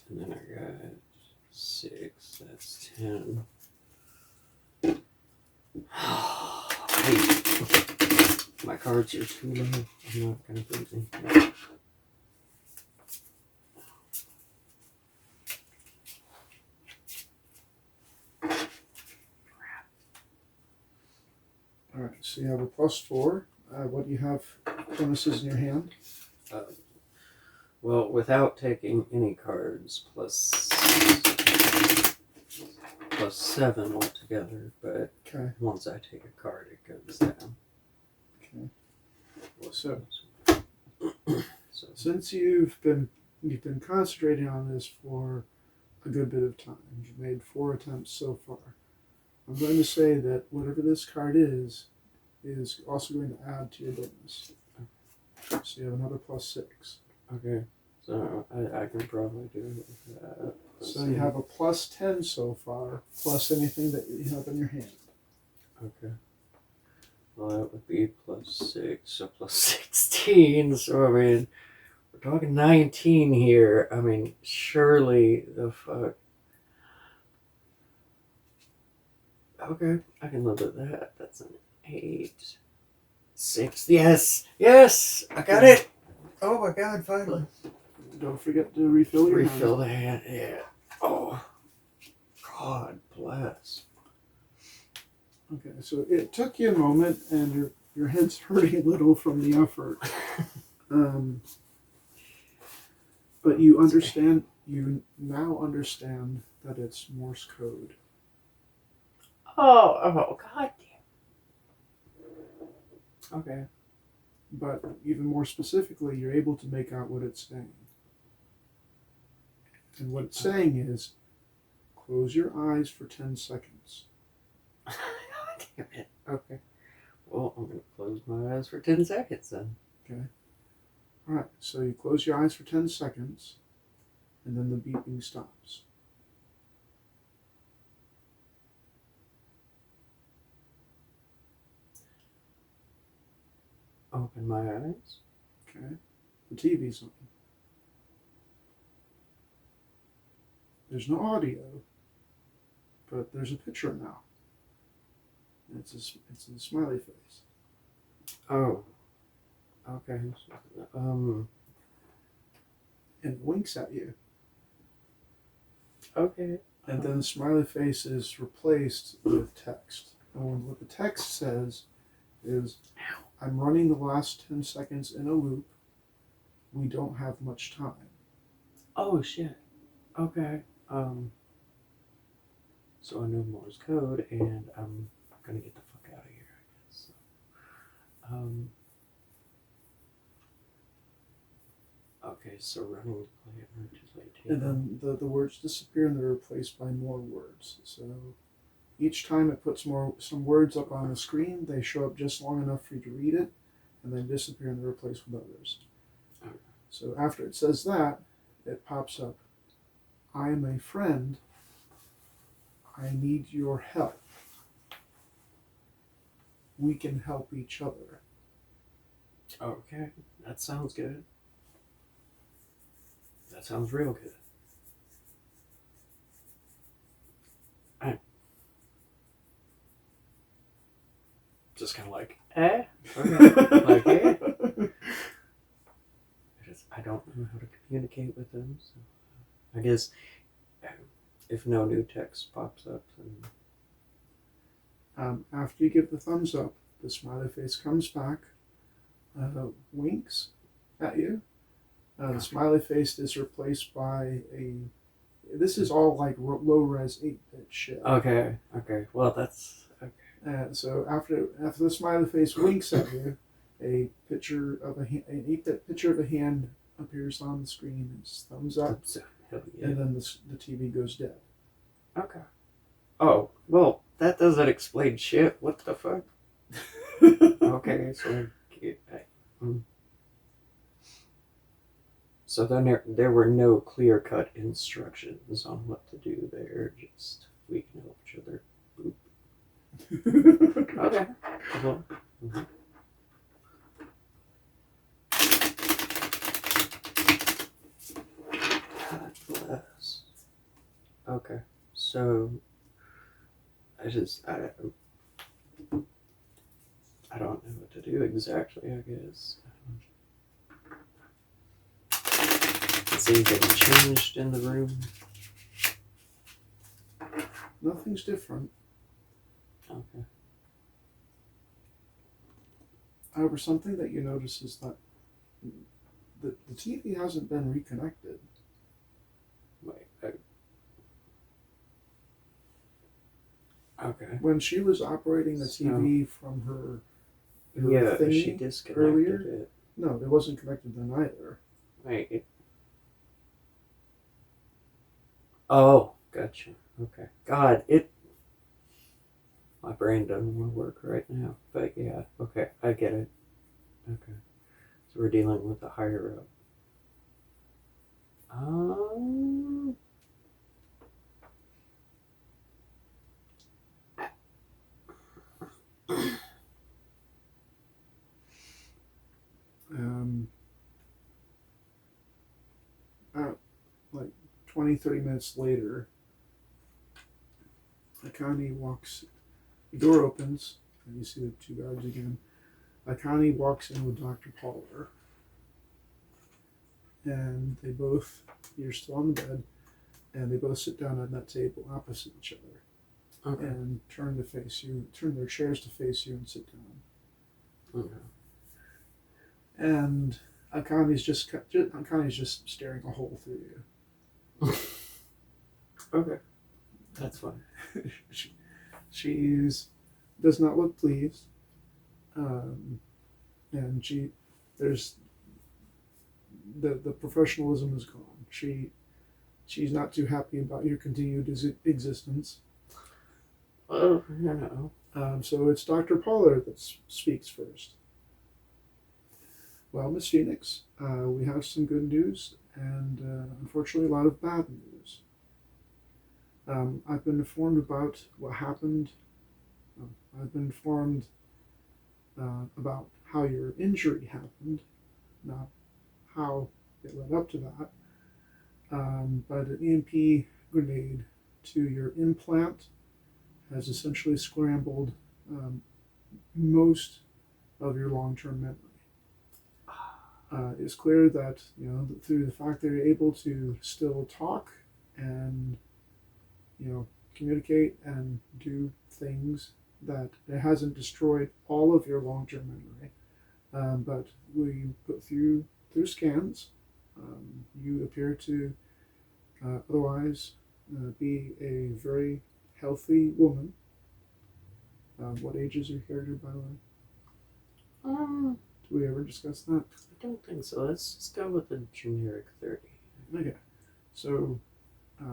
and then I got 6. That's 10. My cards are too low. I'm not gonna put anything. All right. So you have a +4. What do you have bonuses in your hand? Well, without taking any cards, plus 7 altogether. But Okay. once I take a card, it goes down. Okay. So So since you've been concentrating on this for a good bit of time, you've made 4 attempts so far. I'm going to say that whatever this card is is also going to add to your bonus. So you have another +6. Okay. So I can probably do that. So you have a +10 so far, plus anything that you have in your hand. Okay. Well, that would be +6, so +16. So, I mean, we're talking 19 here. I mean, surely the fuck. Okay, I can live with that. That's an 8. 6. Yes! Yes! I got it! Oh my god, finally. Don't forget to refill your Refill hand. the hand, yeah. Oh. God bless. Okay, so it took you a moment, and your head's hurting a little from the effort. But you understand. You now understand that it's Morse code. Oh, god damn. Okay. But even more specifically, you're able to make out what it's saying. And what it's saying is, close your eyes for 10 seconds. Damn it. Okay. Well, I'm going to close my eyes for 10 seconds then. Okay. All right. So you close your eyes for 10 seconds, and then the beeping stops. Open my eyes. Okay. The TV's on. There's no audio, but there's a picture now. It's a smiley face. Oh. Okay. And it winks at you. Okay. And then the smiley face is replaced with text. And what the text says is, I'm running the last 10 seconds in a loop. We don't have much time. Oh, shit. Okay. So I know Morse code, and I'm gonna get the fuck out of here, I guess. So, okay, so running to play it too late. And then the words disappear and they're replaced by more words. So each time it puts some words up on the screen, they show up just long enough for you to read it, and then disappear and they're replaced with others. Okay. So after it says that, it pops up, I am a friend. I need your help. We can help each other. Okay, that sounds good. That sounds real good. I'm just kind of like, okay. Like, eh? I don't know how to communicate with them, so I guess if no new text pops up, then After you give the thumbs up, the smiley face comes back, winks at you. The smiley face is replaced by this is all like low-res 8-bit shit. Okay. Well, that's okay. So after the smiley face winks at you, an 8-bit picture of a hand appears on the screen. It's thumbs up, Yeah. and then the TV goes dead. Okay. Oh, well, that doesn't explain shit. What the fuck? Okay, so so then there were no clear-cut instructions on what to do there. Just we can help each other. Boop. Okay. Well, God bless. Okay, so I don't know what to do exactly, I guess. Has anything changed in the room? Nothing's different. Okay. However, something that you notice is that the TV hasn't been reconnected. Wait. Okay. When she was operating the TV from her Yeah, thingy she disconnected earlier, it. no, it wasn't connected then either. Wait. Oh, gotcha. Okay. God, my brain doesn't want to work right now. But yeah, dealing with a higher up? Um, Um, like 20, 30 minutes later, Akane walks, the door opens, and you see the two guards again. Akane walks in with Dr. Poller, and they both, you're still on the bed, and they both sit down on that table opposite each other, okay. and turn to face you, turn their chairs to face you and sit down. Okay. And Akane's just staring a hole through you. Okay. That's fine. She's does not look pleased, and there's the professionalism is gone. She's not too happy about your continued existence. Oh, no. So it's Dr. Poller that speaks first. Well, Miss Phoenix, we have some good news and unfortunately a lot of bad news. I've been informed about what happened. I've been informed about how your injury happened, not how it led up to that. But an EMP grenade to your implant has essentially scrambled most of your long-term memory. It's clear that through the fact that you're able to still talk and communicate and do things, that it hasn't destroyed all of your long-term memory. But we put through scans. You appear to otherwise be a very healthy woman. What age is your character, by the way? Did we ever discuss that? I don't think so. Let's just go with the generic 30. Okay. So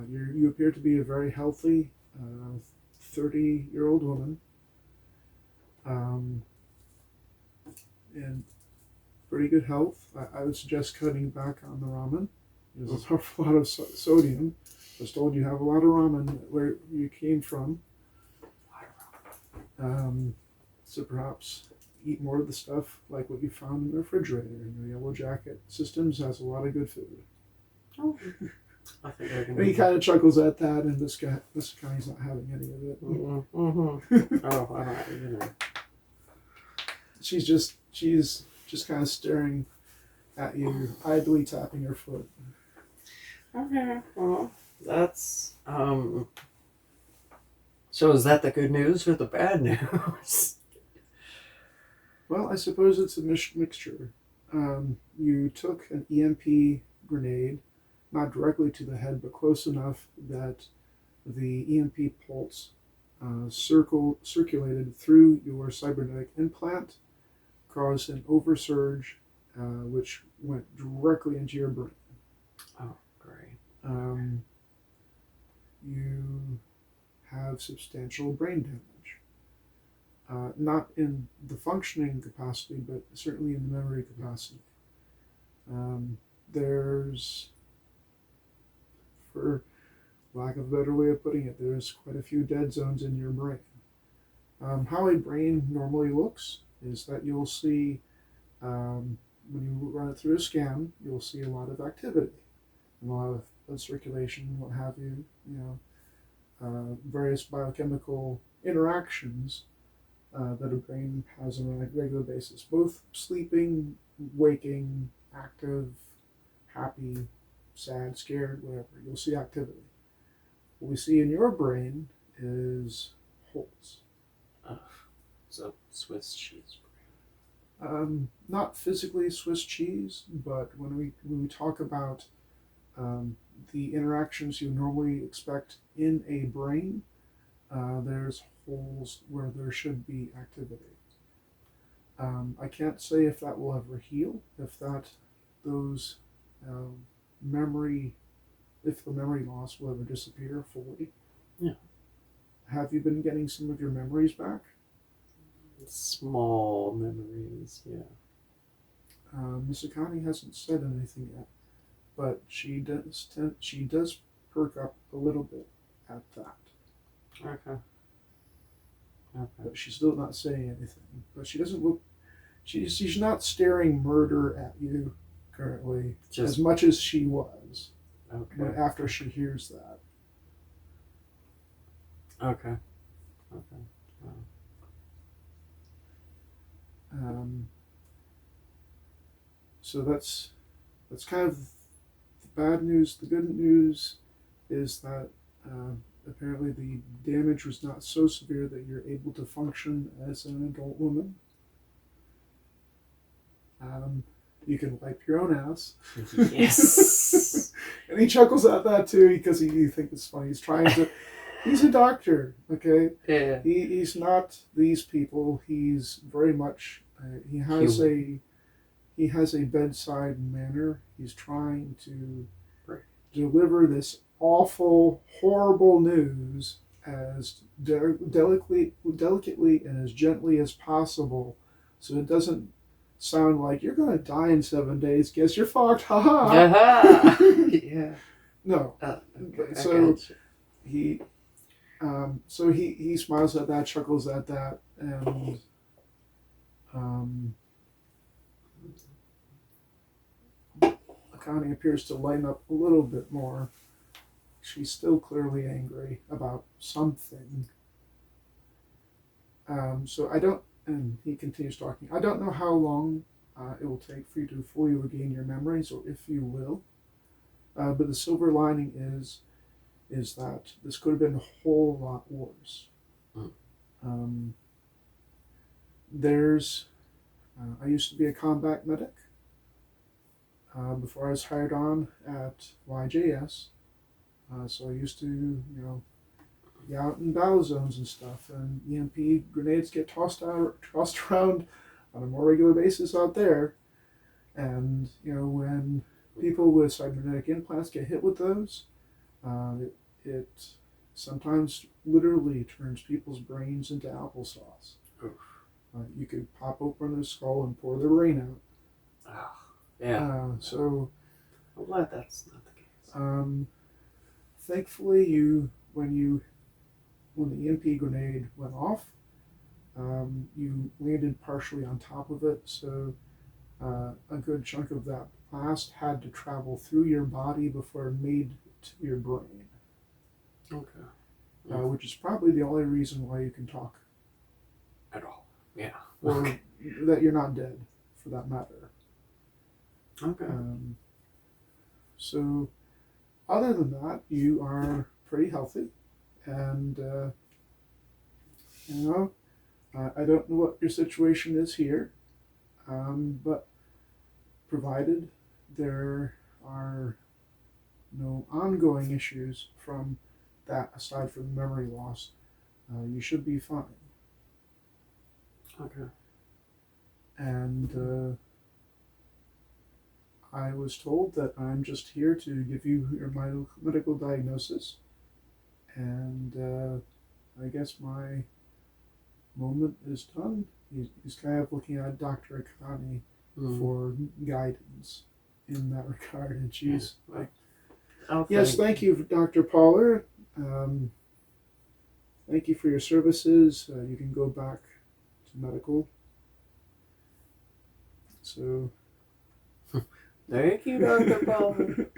you appear to be a very healthy 30-year-old woman. And pretty good health. I would suggest cutting back on the ramen. There's an awful lot of sodium. I was told you have a lot of ramen where you came from. So perhaps eat more of the stuff like what you found in the refrigerator. Yellow Jacket Systems has a lot of good food. Oh. I think I can. And he kind of chuckles at that, and this guy's not having any of it. Oh, all right, She's just kind of staring at you, idly tapping her foot. Okay, well, that's So is that the good news or the bad news? Well, I suppose it's a mixture. You took an EMP grenade, not directly to the head, but close enough that the EMP pulse circulated through your cybernetic implant, caused an oversurge, which went directly into your brain. Oh, great. You have substantial brain damage. Not in the functioning capacity, but certainly in the memory capacity. There's, for lack of a better way of putting it, there's quite a few dead zones in your brain. How a brain normally looks is that you'll see, when you run it through a scan, you'll see a lot of activity, a lot of circulation, what have you, various biochemical interactions that a brain has on a regular basis, both sleeping, waking, active, happy, sad, scared, whatever. You'll see activity. What we see in your brain is holes. So Swiss cheese. Not physically Swiss cheese, but when we talk about the interactions you normally expect in a brain, there's holes where there should be activity. I can't say if that will ever heal, if the memory loss will ever disappear fully. Yeah. Have you been getting some of your memories back? Small memories, yeah. Miss Akani hasn't said anything yet, but she does perk up a little bit at that. Okay. But she's still not saying anything. But she doesn't look. She's not staring murder at you currently as much as she was. Okay. After she hears that. Okay. So that's kind of the bad news. The good news is that apparently the damage was not so severe that you're able to function as an adult woman. You can wipe your own ass. Yes. And he chuckles at that too because he thinks it's funny. He's trying to. He's a doctor, okay? Yeah. He's not these people. He's very much. He has a bedside manner. He's trying to deliver this awful, horrible news as delicately and as gently as possible, so it doesn't sound like you're going to die in 7 days. Guess you're fucked. Ha ha. Yeah. No. Okay, So he smiles at that, chuckles at that, and Akani appears to lighten up a little bit more. She's still clearly angry about something. So I don't, and he continues talking. I don't know how long it will take for you to fully regain your memories, or if you will. But the silver lining is that this could have been a whole lot worse. I used to be a combat medic before I was hired on at YJS. So I used to, be out in battle zones and stuff, and EMP grenades get tossed around on a more regular basis out there. And when people with cybernetic implants get hit with those, it sometimes literally turns people's brains into applesauce. You could pop open their skull and pour their brain out. Yeah. So I'm glad that's not the case. Thankfully, when the EMP grenade went off, you landed partially on top of it, so a good chunk of that blast had to travel through your body before it made to your brain. Okay. Which is probably the only reason why you can talk. At all. Yeah. Or that you're not dead, for that matter. Okay. So, other than that, you are pretty healthy, and I don't know what your situation is here, but provided there are no ongoing issues from that aside from memory loss, you should be fine. Okay. And I was told that I'm just here to give you your medical diagnosis, and I guess my moment is done. He's kind of looking at Dr. Akani for guidance in that regard, and she's like, yes, thank you, Dr. Pollard. Thank you for your services. You can go back to medical. So, thank you, Dr. Pollard.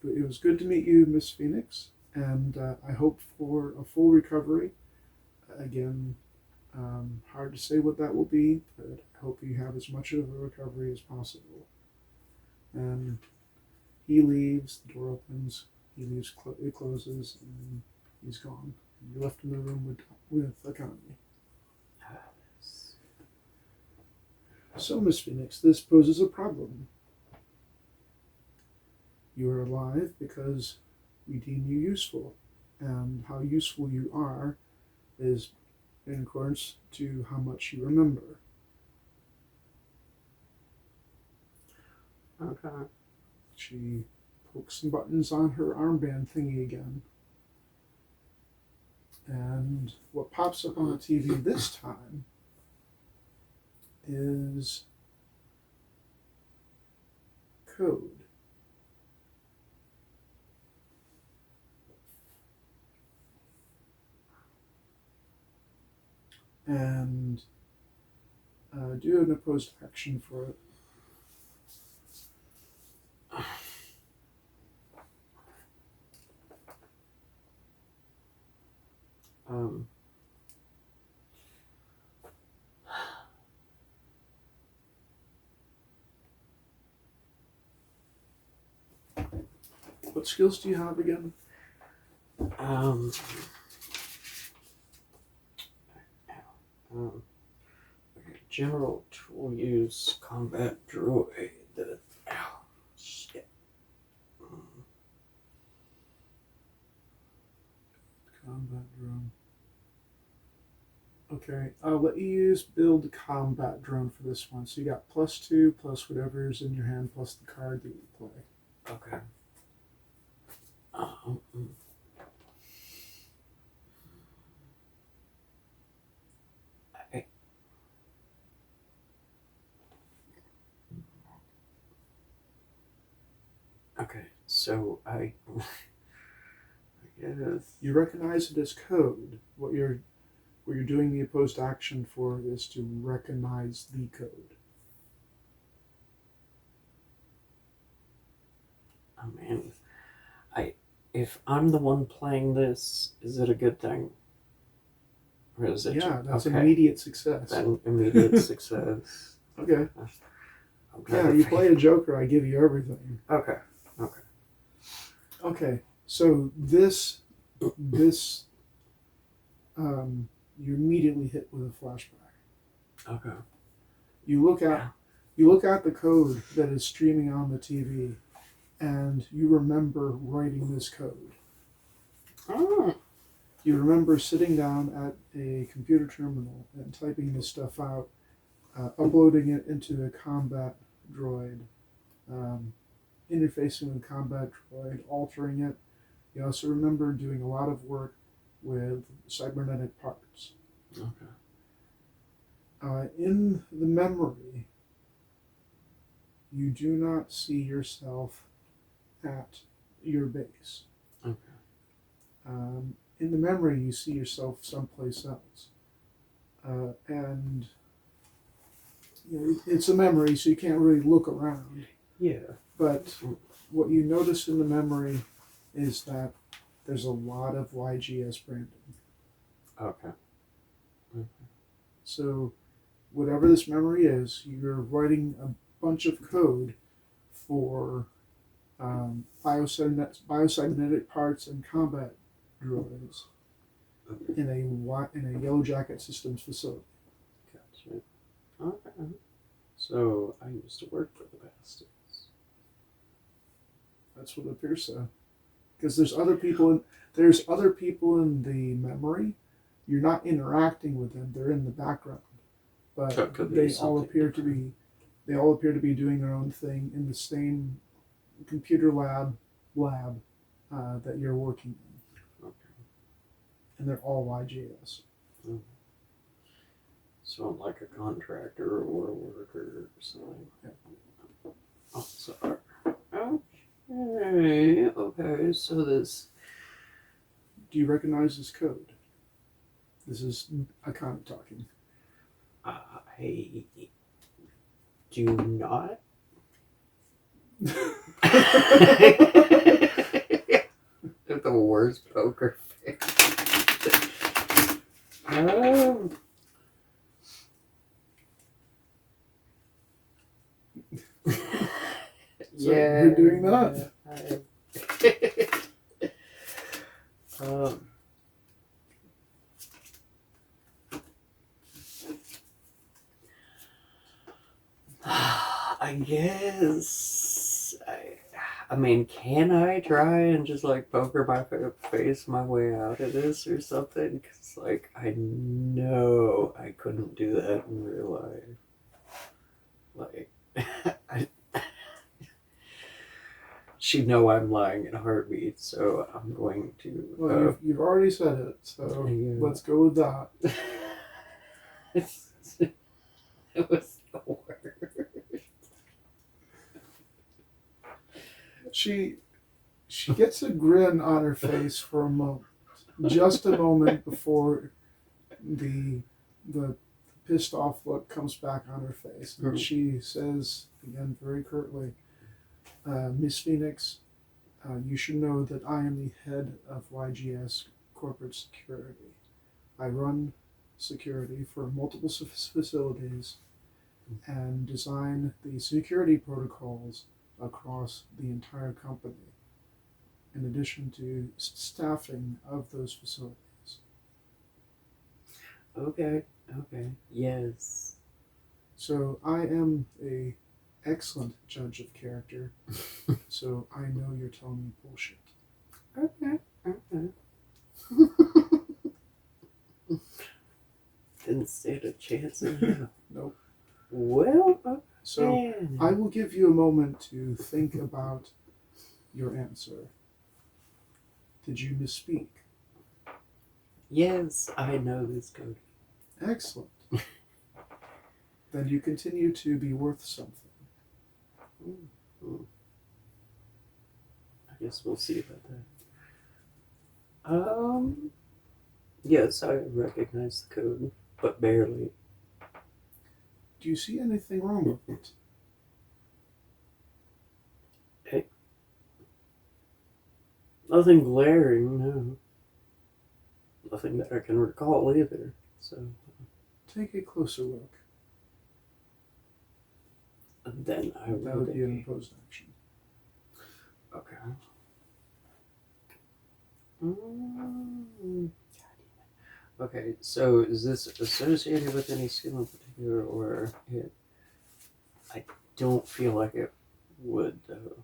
It was good to meet you, Miss Phoenix, and I hope for a full recovery. Again, hard to say what that will be, but I hope you have as much of a recovery as possible. And he leaves, the door opens, he leaves, it closes, and he's gone. And you're left in the room with Akani. So, Miss Phoenix, this poses a problem. You are alive because we deem you useful, and how useful you are is in accordance to how much you remember. Okay. She pokes some buttons on her armband thingy again. And what pops up on the TV this time is code. And do an opposed action for it. What skills do you have again? Okay, general tool use, combat droid. Ow, shit. Combat drone. Okay, I'll let you use build combat drone for this one. So you got +2 plus whatever's in your hand plus the card that you play. Okay. Okay, so I guess You recognize it as code. What you're doing the opposed action for is to recognize the code. oh man, if I'm the one playing this, is it a good thing? Or is it Yeah, that's okay? immediate success. Then immediate success. Okay. I'm Yeah, you play a Joker, I give you everything. Okay. Okay, so this you immediately hit with a flashback. Okay. You look at the code that is streaming on the TV, and you remember writing this code. Oh. You remember sitting down at a computer terminal and typing this stuff out, uploading it into a combat droid, interfacing with a combat droid, altering it. You also remember doing a lot of work with cybernetic parts. Okay. In the memory, you do not see yourself at your base. Okay. In the memory, you see yourself someplace else. And it's a memory, so you can't really look around. Yeah. But what you notice in the memory is that there's a lot of YGS branding. Okay. So whatever this memory is, you're writing a bunch of code for biocybernetic parts and combat droids in a Yellow Jacket Systems facility. Gotcha. Okay. So I used to work for the bastards. That's what it appears so. Because there's other people in the memory. You're not interacting with them; they're in the background, but they all appear to be doing their own thing in the same computer lab that you're working in. Okay. And they're all YGS. Mm. So I'm like a contractor or a worker or something. Yeah. Oh, sorry. Okay, so this... Do you recognize this code? This is Akana talking. I do not. The worst poker face. So you're doing that? I guess. I mean, can I try and just like poker my face my way out of this or something? Because like I know I couldn't do that in real life. Like, she'd know I'm lying in a heartbeat, so I'm going to. Well, you've already said it, so yeah. Let's go with that. It was the worst. She gets a grin on her face for a moment, just a moment before the pissed off look comes back on her face, and she says again very curtly, "Miss Phoenix, you should know that I am the head of YGS Corporate Security. I run security for multiple facilities and design the security protocols across the entire company, in addition to staffing of those facilities." Okay. Yes. So I am a excellent judge of character, so I know you're telling me bullshit. Okay. Didn't stand a chance in hell. Nope. Well, okay. So I will give you a moment to think about your answer. Did you misspeak? Yes, I know this code. Excellent. Then you continue to be worth something. I guess we'll see about that. Yes, I recognize the code, but barely. Do you see anything wrong with it? Hey. Nothing glaring, no. Nothing that I can recall either, so... Take a closer look. And then I That will would be an opposed action. Okay. Mm. Okay, so is this associated with any skill in particular, or it? I don't feel like it would, though.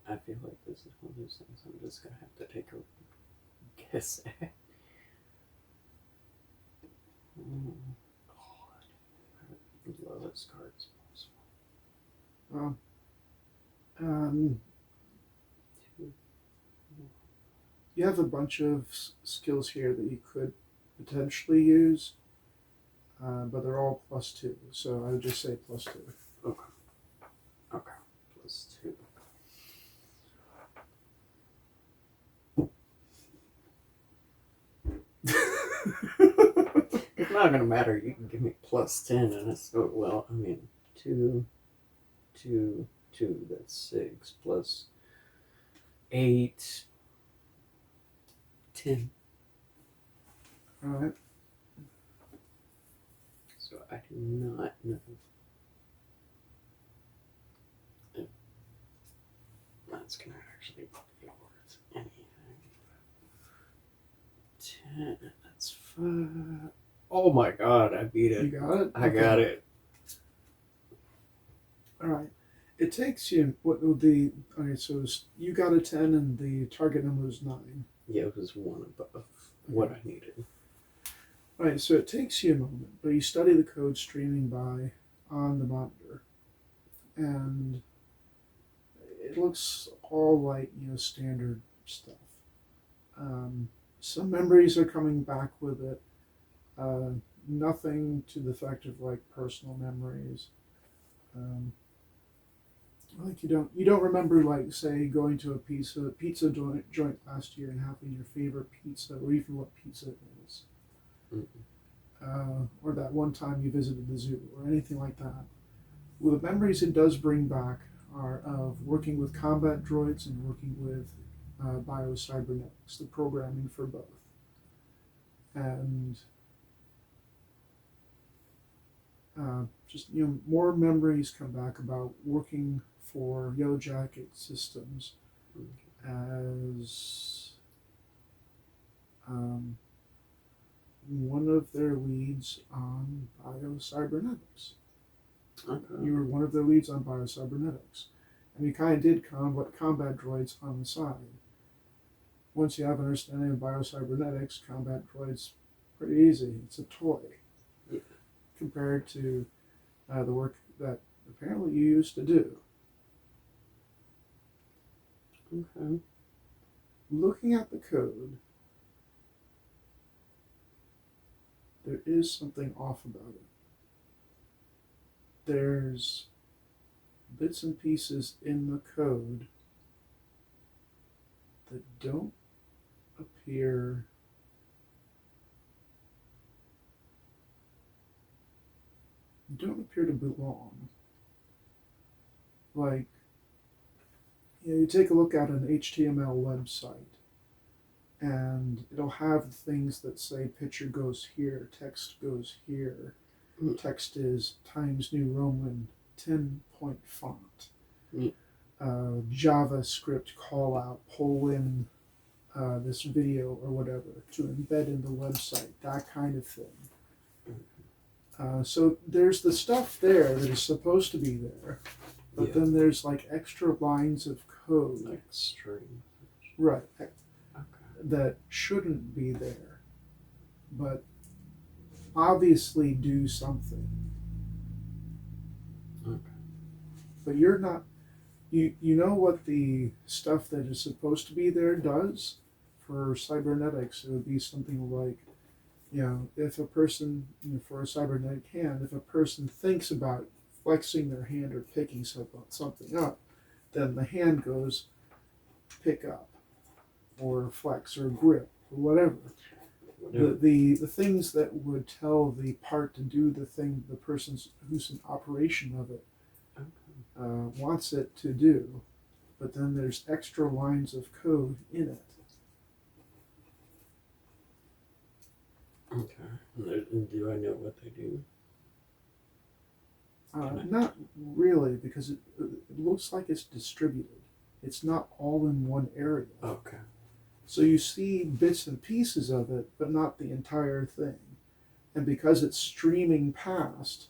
I feel like this is one of those things I'm just gonna have to take a guess at. Lowest cards possible. You have a bunch of skills here that you could potentially use, but they're all +2, so I would just say +2. Okay. +2. It's not gonna matter. You can give me +10, and it's well. I mean, 2, 2, 2. That's 6 +8, 10. All right. So I do not know if that's gonna actually be worth anything. 10. That's 5. Oh my god! I beat it. You got it. I got it. All right. It takes you okay. So you got a 10, and the target number was 9. Yeah, it was 1 above what I needed. All right. So it takes you a moment, but you study the code streaming by on the monitor, and it looks all like standard stuff. Some memories are coming back with it. Nothing to the effect of like personal memories. Like you don't remember, like, say, going to a pizza joint last year and having your favorite pizza, or even what pizza it is. Or that one time you visited the zoo, or anything like that. Well, the memories it does bring back are of working with combat droids and working with biocybernetics, the programming for both. And just more memories come back about working for Yellow Jacket Systems as one of their leads on biocybernetics. Okay. You were one of their leads on biocybernetics, and you kind of did combat droids on the side. Once you have an understanding of biocybernetics, combat droids pretty easy. It's a toy. Yeah. Compared to the work that apparently you used to do. Okay. Looking at the code, there is something off about it. There's bits and pieces in the code that appear don't appear to belong. Like, you take a look at an HTML website, and it'll have things that say picture goes here, text goes here. Text is Times New Roman 10-point font. JavaScript call out, pull in this video or whatever to embed in the website, that kind of thing. So there's the stuff there that is supposed to be there, but then there's like extra lines of code. Extreme. Right. Okay. That shouldn't be there, but obviously do something. Okay. But you're not, you know what the stuff that is supposed to be there does? For cybernetics, it would be something like, if a person, for a cybernetic hand, if a person thinks about flexing their hand or picking something up, then the hand goes pick up or flex or grip or whatever. The things that would tell the part to do the thing the person who's in operation of it wants it to do, but then there's extra lines of code in it. Okay. Do I know what they do? Not really, because it looks like it's distributed. It's not all in one area. Okay. So you see bits and pieces of it, but not the entire thing. And because it's streaming past,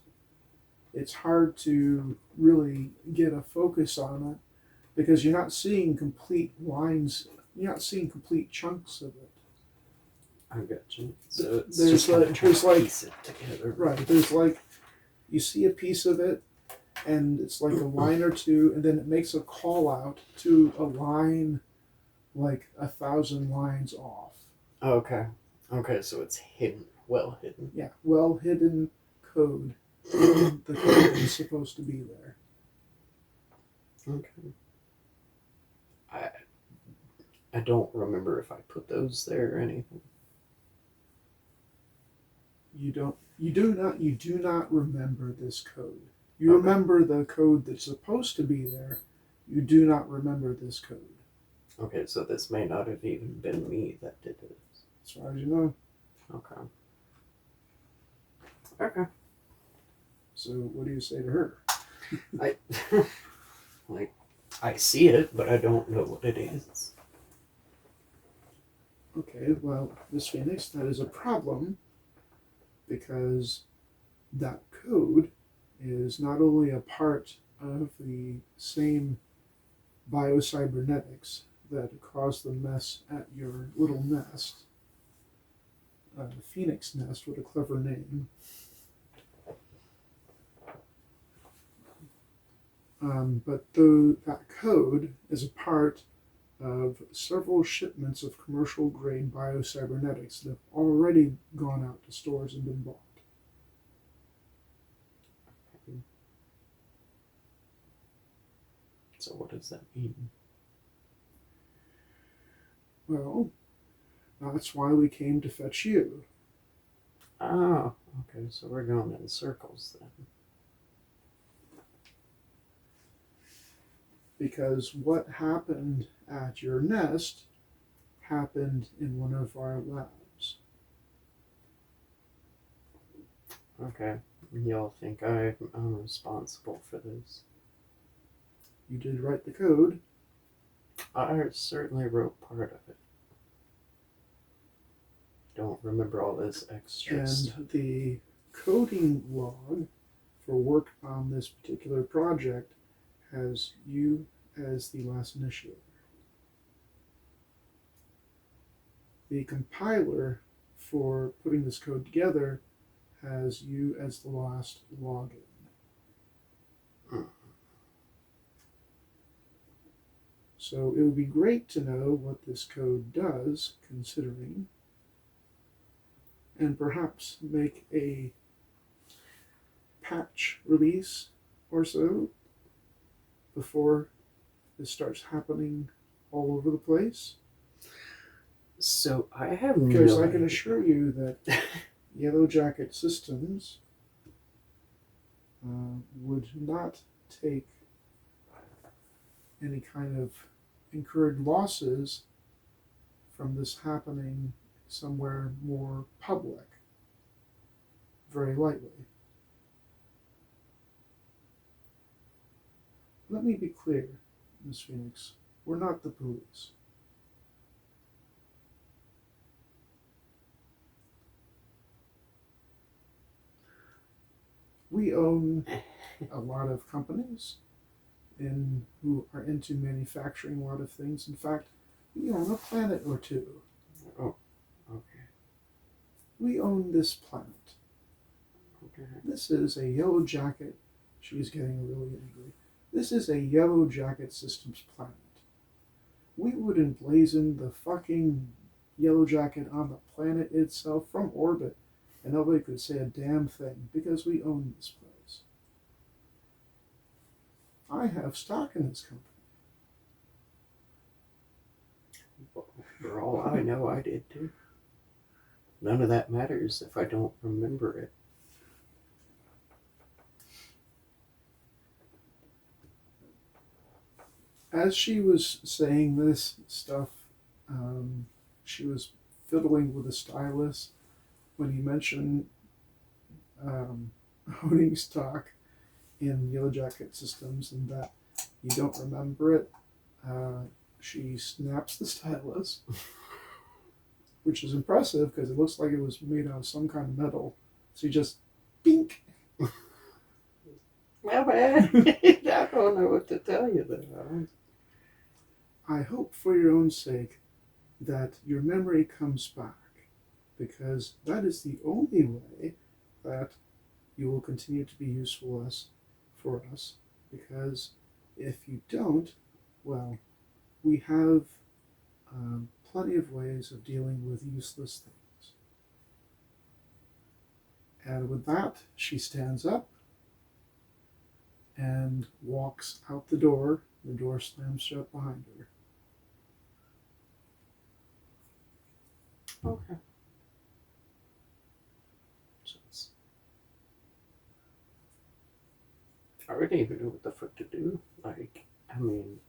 it's hard to really get a focus on it, because you're not seeing complete lines, you're not seeing complete chunks of it. I got you. So it's There's just like, there's like, piece it together. right, there's like, you see a piece of it, and it's like a line or two, and then it makes a call out to a line like 1,000 lines off. Okay. Okay, so it's hidden. Well hidden. Yeah, well hidden code. The code that is supposed to be there. Okay. I don't remember if I put those there or anything. You do not remember this code. You remember the code that's supposed to be there. You do not remember this code. Okay, so this may not have even been me that did it. As far as you know. Okay. Okay. So what do you say to her? I see it, but I don't know what it is. Okay, well, Miss Phoenix, that is a problem, because that code is not only a part of the same biocybernetics that caused the mess at your little nest, Phoenix Nest, what a clever name. But that code is a part of several shipments of commercial grade biocybernetics that have already gone out to stores and been bought. So what does that mean? Well, that's why we came to fetch you. Oh, okay, so we're going in circles then. Because what happened at your nest happened in one of our labs. Okay, y'all think I'm responsible for this? You did write the code. I certainly wrote part of it. Don't remember all this extra stuff. And the coding log for work on this particular project has you as the last initiator. The compiler for putting this code together has you as the last login. So it would be great to know what this code does, considering, and perhaps make a patch release or so before this starts happening all over the place? So I have Because no I can idea. assure you that Yellow Jacket Systems would not take any kind of incurred losses from this happening somewhere more public very lightly. Let me be clear, Miss Phoenix. We're not the police. We own a lot of companies who are into manufacturing a lot of things. In fact, we own a planet or two. Oh, okay. We own this planet. Okay. This is a Yellow Jacket. She's getting really angry. This is a Yellow Jacket Systems planet. We would emblazon the fucking Yellow Jacket on the planet itself from orbit, and nobody could say a damn thing because we own this place. I have stock in this company. Well, for all I know, I did too. None of that matters if I don't remember it. As she was saying this stuff, she was fiddling with a stylus when you mentioned owning stock in Yellow Jacket Systems and that you don't remember it. She snaps the stylus, which is impressive because it looks like it was made out of some kind of metal. So you just bink. My bad. I don't know what to tell you there. I hope for your own sake that your memory comes back, because that is the only way that you will continue to be useful for us. Because if you don't, well, we have plenty of ways of dealing with useless things. And with that, she stands up and walks out the door. The door slams shut behind her. Okay. I already even know what the fuck to do. Like, I mean,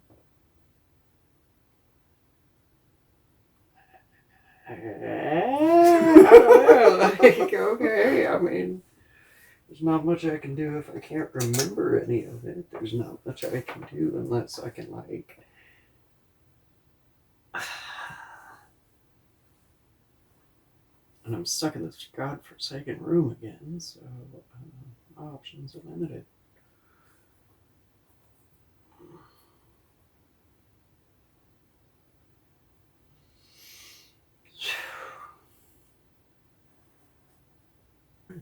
I don't know. Like, okay, I mean, there's not much I can do if I can't remember any of it. There's not much I can do unless I can, like, and I'm stuck in this godforsaken room again, so my options are limited.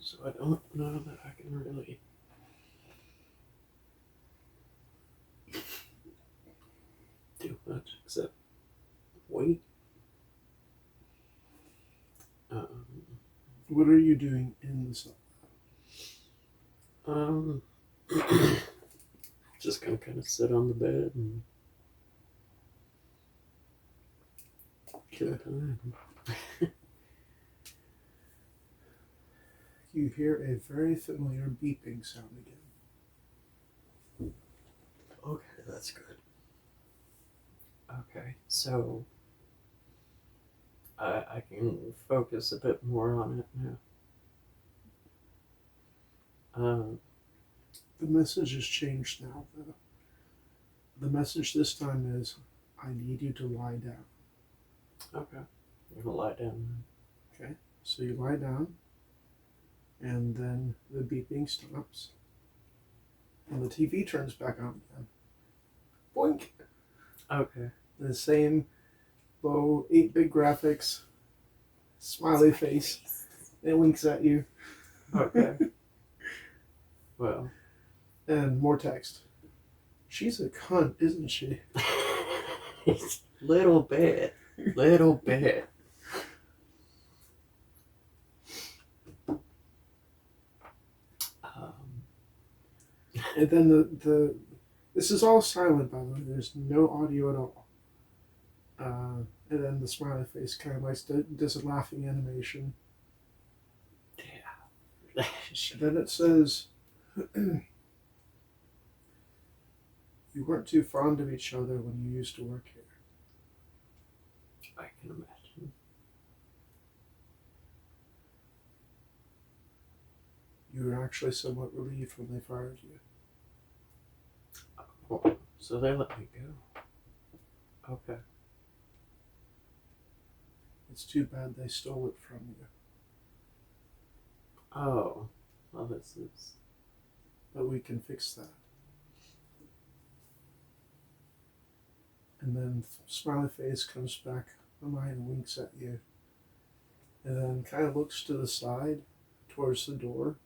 So I don't know that I can really do much except wait. What are you doing in the cell? Just gonna kind of sit on the bed and kill time. You hear a very familiar beeping sound again. Okay, that's good. Okay, so I can focus a bit more on it now. The message has changed now, though. The message this time is, I need you to lie down. Okay, I'm gonna lie down. Okay, so you lie down, and then the beeping stops, and the TV turns back on again. Boink! Okay. The same low 8-bit graphics, smiley face. It winks at you. Okay. Well. And more text. She's a cunt, isn't she? Little bit. Little bit. And then the This is all silent, by the way. There's no audio at all. And then the smiley face kind of like does a laughing animation. Yeah. And then it says, you weren't too fond of each other when you used to work here. I can imagine. You were actually somewhat relieved when they fired you. Oh, so they let me go. Okay. It's too bad they stole it from you. Oh, well, this is. But we can fix that. And then smiley face comes back online and winks at you. And then kind of looks to the side towards the door.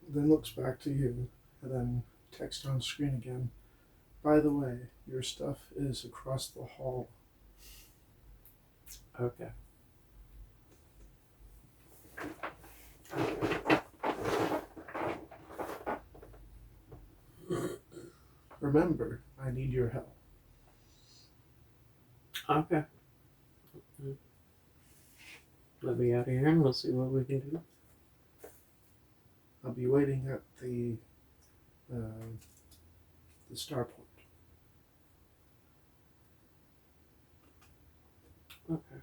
Then looks back to you. And then text on screen again. By the way, your stuff is across the hall. Okay. Remember, I need your help. Okay. Let me out of here and we'll see what we can do. I'll be waiting at the starport. Okay.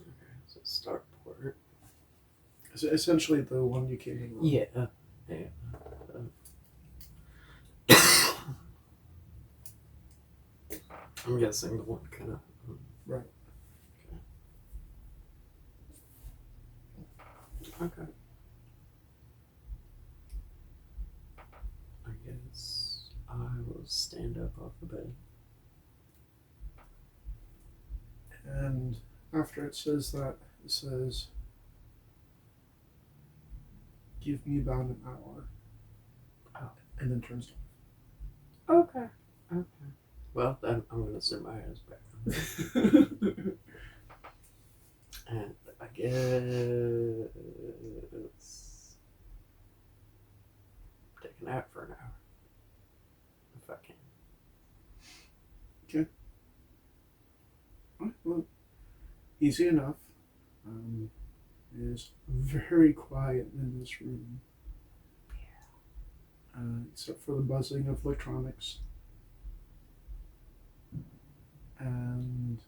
Okay, so start port. Is it essentially the one you came in on? Yeah. Yeah. I'm guessing the one kind of. Right. Okay. I guess I will stand up off the bed. And after it says that, it says, give me about an hour. Oh. And then turns Okay. Okay. Well, then I'm going to sit my ass back. on. And I guess take a nap for an hour. If I can. Well, easy enough. It is very quiet in this room. Except for the buzzing of electronics. And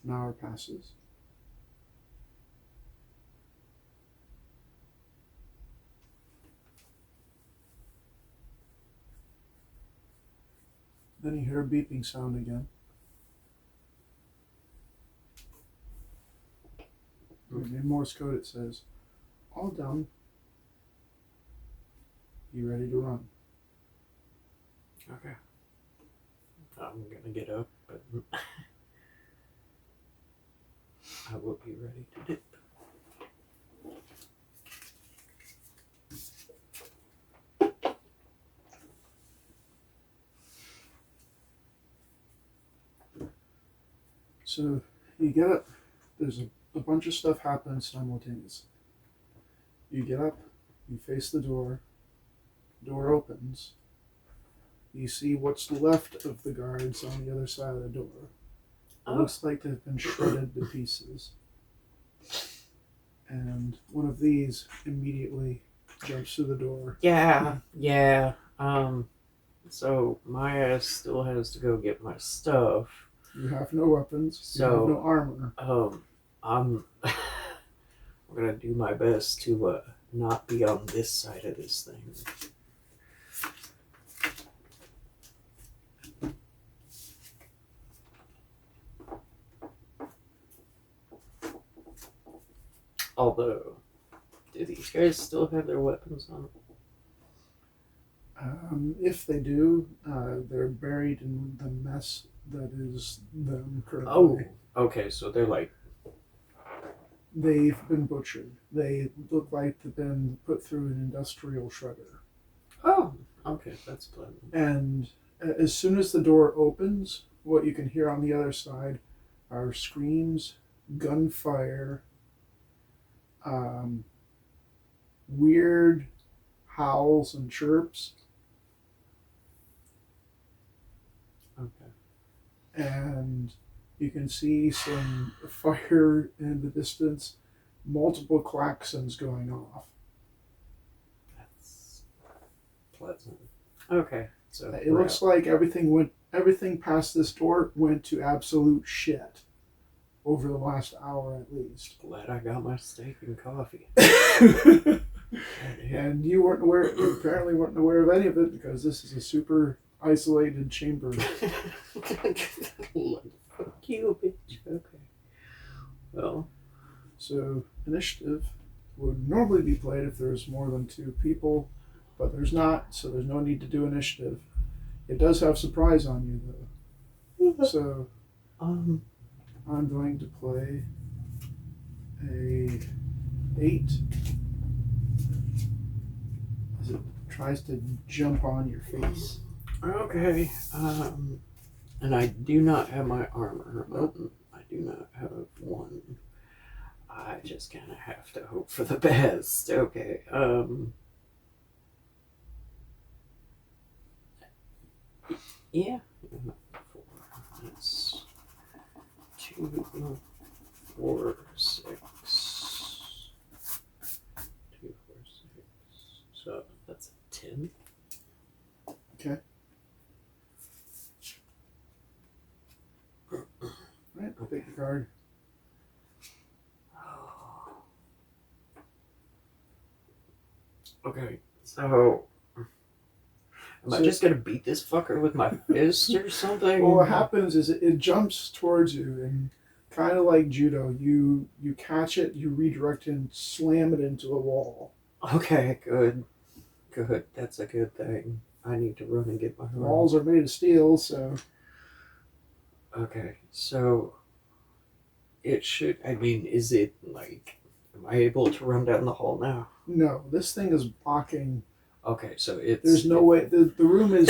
an hour passes. Then you hear a beeping sound again. In Morse code it says, all done. You ready to run? Okay. I'm going to get up, but I will be ready to dip. So you get up, there's a bunch of stuff happens simultaneously. You get up, you face the door opens, you see what's left of the guards on the other side of the door. It looks like they've been shredded to pieces. And one of these immediately jumps through the door. Yeah. So my ass still has to go get my stuff. You have no weapons, you have no armor. I'm gonna do my best to not be on this side of this thing. Although, do these guys still have their weapons on? If they do, they're buried in the mess that is them currently. Oh, okay, so they're like... They've been butchered. They look like they've been put through an industrial shredder. Oh, okay, that's pleasant. And as soon as the door opens, what you can hear on the other side are screams, gunfire, weird howls and chirps. Okay. And you can see some fire in the distance, multiple klaxons going off. That's pleasant. Okay. So It looks like everything past this door went to absolute shit over the last hour at least. Glad I got my steak and coffee. And you apparently weren't aware of any of it because this is a super isolated chamber. Fuck you, bitch. Okay. Well. So initiative would normally be played if there's more than 2 people, but there's not, so there's no need to do initiative. It does have surprise on you though. So I'm going to play a 8 as it tries to jump on your face. Okay. And I do not have my armor. Nope. I do not have one. I just kind of have to hope for the best. Okay. Yeah. 4. That's 2, 4, 6. 2, 4, 6. So that's 10. Okay. Alright, I'll take the card. Okay, so am I just gonna beat this fucker with my fist or something? Well, what happens is it jumps towards you, and kind of like judo, you catch it, you redirect it, and slam it into a wall. Okay, good. That's a good thing. I need to run and get my arm. Walls are made of steel, so... Okay, so it should... I mean, is it like... Am I able to run down the hall now? No, this thing is blocking... Okay, so it's... There's no way... The room is...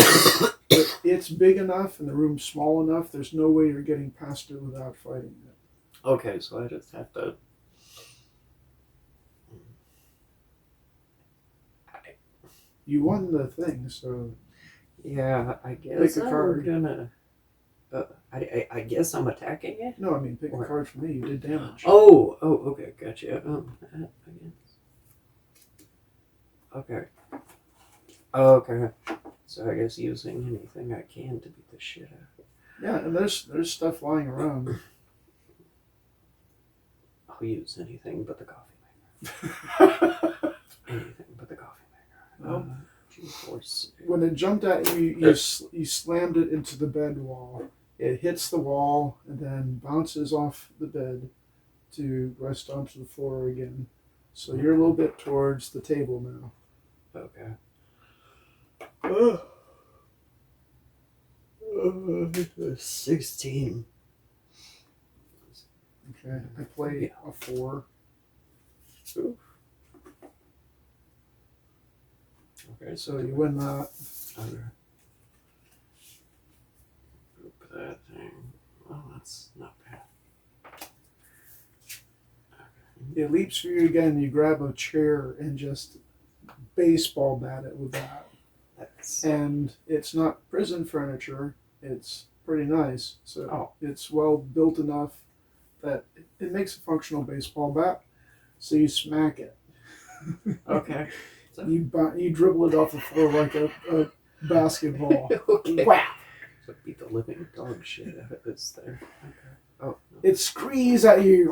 It's big enough and the room's small enough, there's no way you're getting past it without fighting it. Okay, so I just have to... You won the thing, so... Yeah, I guess Pick a card. I'm gonna... I guess I'm attacking it? No, I mean, pick a card for me. You did damage. Oh, okay, gotcha. I guess. Okay. Okay. So I guess using anything I can to beat the shit out of it. Yeah, and there's stuff lying around. I'll use anything but the coffee maker. Anything but the coffee maker. Well, 2, 4, 6. when it jumped at you, you slammed it into the bed wall. It hits the wall and then bounces off the bed to rest onto the floor again. So you're a little bit towards the table now. Okay. 16. Okay, I play a 4. Oof. Okay, So you win that. Okay. Group that thing. Well, that's not bad. Okay. It leaps for you again. You grab a chair and just baseball bat it with that. And it's not prison furniture. It's pretty nice. So it's well built enough that it makes a functional baseball bat. So you smack it. Okay. So. You dribble it off the floor like a basketball. Okay. Wow. So beat the living dog shit out of this there. Okay. Oh. No. It screams at you.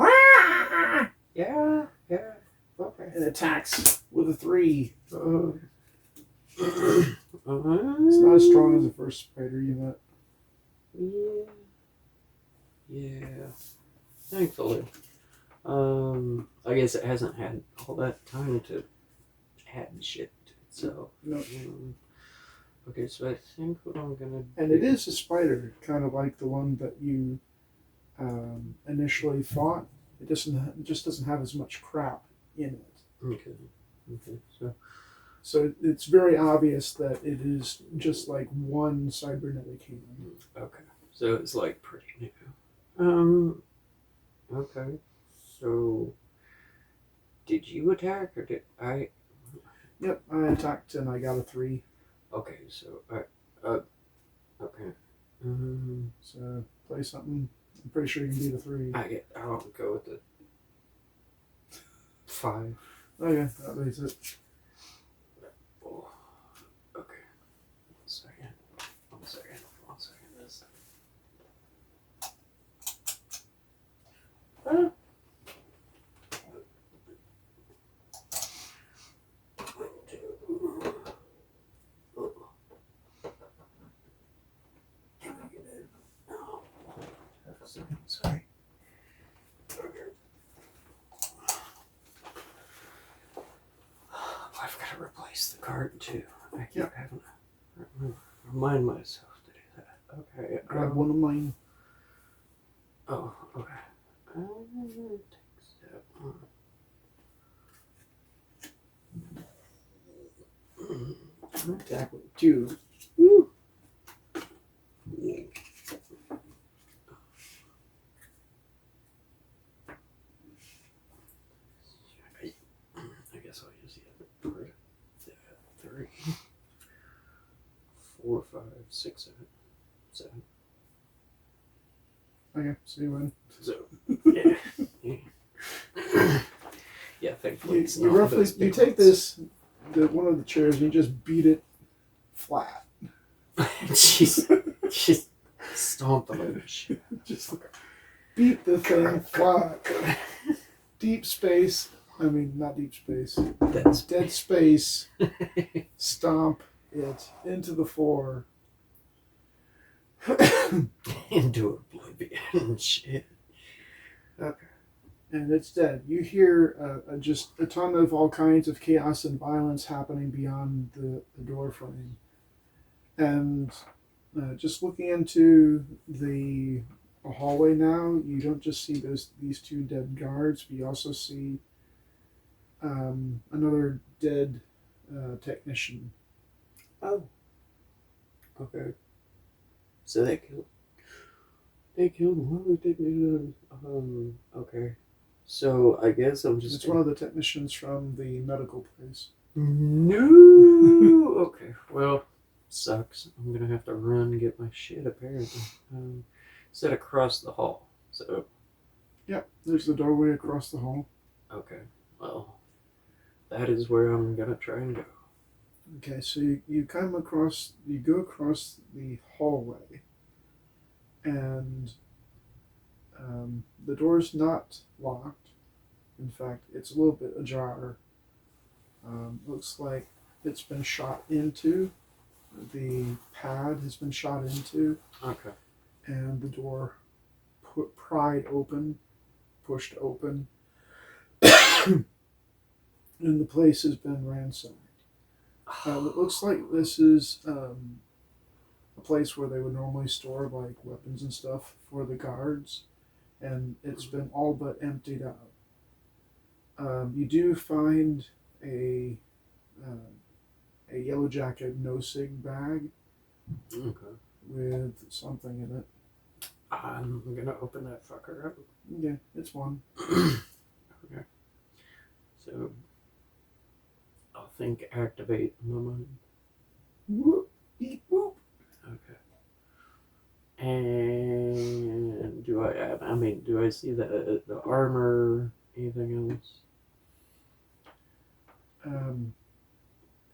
Yeah. Okay. And attacks with a 3. It's not as strong as the first spider you met. Yeah. Thankfully. I guess it hasn't had all that time to add shit to it, so. No. Okay, so I think what I'm gonna do. And it is a spider, kind of like the one that you initially fought. It just doesn't have as much crap in it. Okay, so it's very obvious that it is just like one cybernetic human. Okay, so it's like pretty new. Okay, so did you attack or did I? Yep, I attacked and I got a 3. Okay, so okay. So play something. I'm pretty sure you can beat a 3. I'll go with the 5. Okay, that makes it. Oh, okay. 1 second. 1 second. 1 second. This. Sorry. I've got to replace the card too. I keep having to remind myself to do that. Okay. Grab one of mine. Oh, okay. Take step 1. Attack with 2. Woo! I guess I'll use the other part. 3, 4, 5, 6, 7. Okay, so you win. So, yeah. Yeah, thankfully it's You not roughly those you big take ones. one of the chairs and you just beat it flat. Just stomp the little shit. Just beat the thing flat. Deep space. I mean, not deep space. Dead space. Stomp it into the floor. Into oblivion. Shit. Okay. And it's dead. You hear just a ton of all kinds of chaos and violence happening beyond the door frame. And just looking into the hallway now, you don't just see these 2 dead guards, but you also see another dead technician. Oh. Okay. So they killed one of the technicians. Okay. So I guess I'm just. It's one of the technicians from the medical place. No. Okay. Well, sucks. I'm gonna have to run and get my shit apparently. Set across the hall. So. Yep. There's the doorway across the hall. Okay. Well, that is where I'm gonna try and go. Okay, so you go across the hallway, and the door's not locked. In fact, it's a little bit ajar. Looks like it's been shot into. The pad has been shot into. Okay. And the door pried open, pushed open, and the place has been ransacked. It looks like this is a place where they would normally store like weapons and stuff for the guards, and it's been all but emptied out. You do find a yellow jacket no-sig bag with something in it. I'm gonna open that fucker up. Yeah, it's one. Okay. So I'll think activate my mind. Whoop, beep, whoop. Okay. And do I see the armor? Anything else?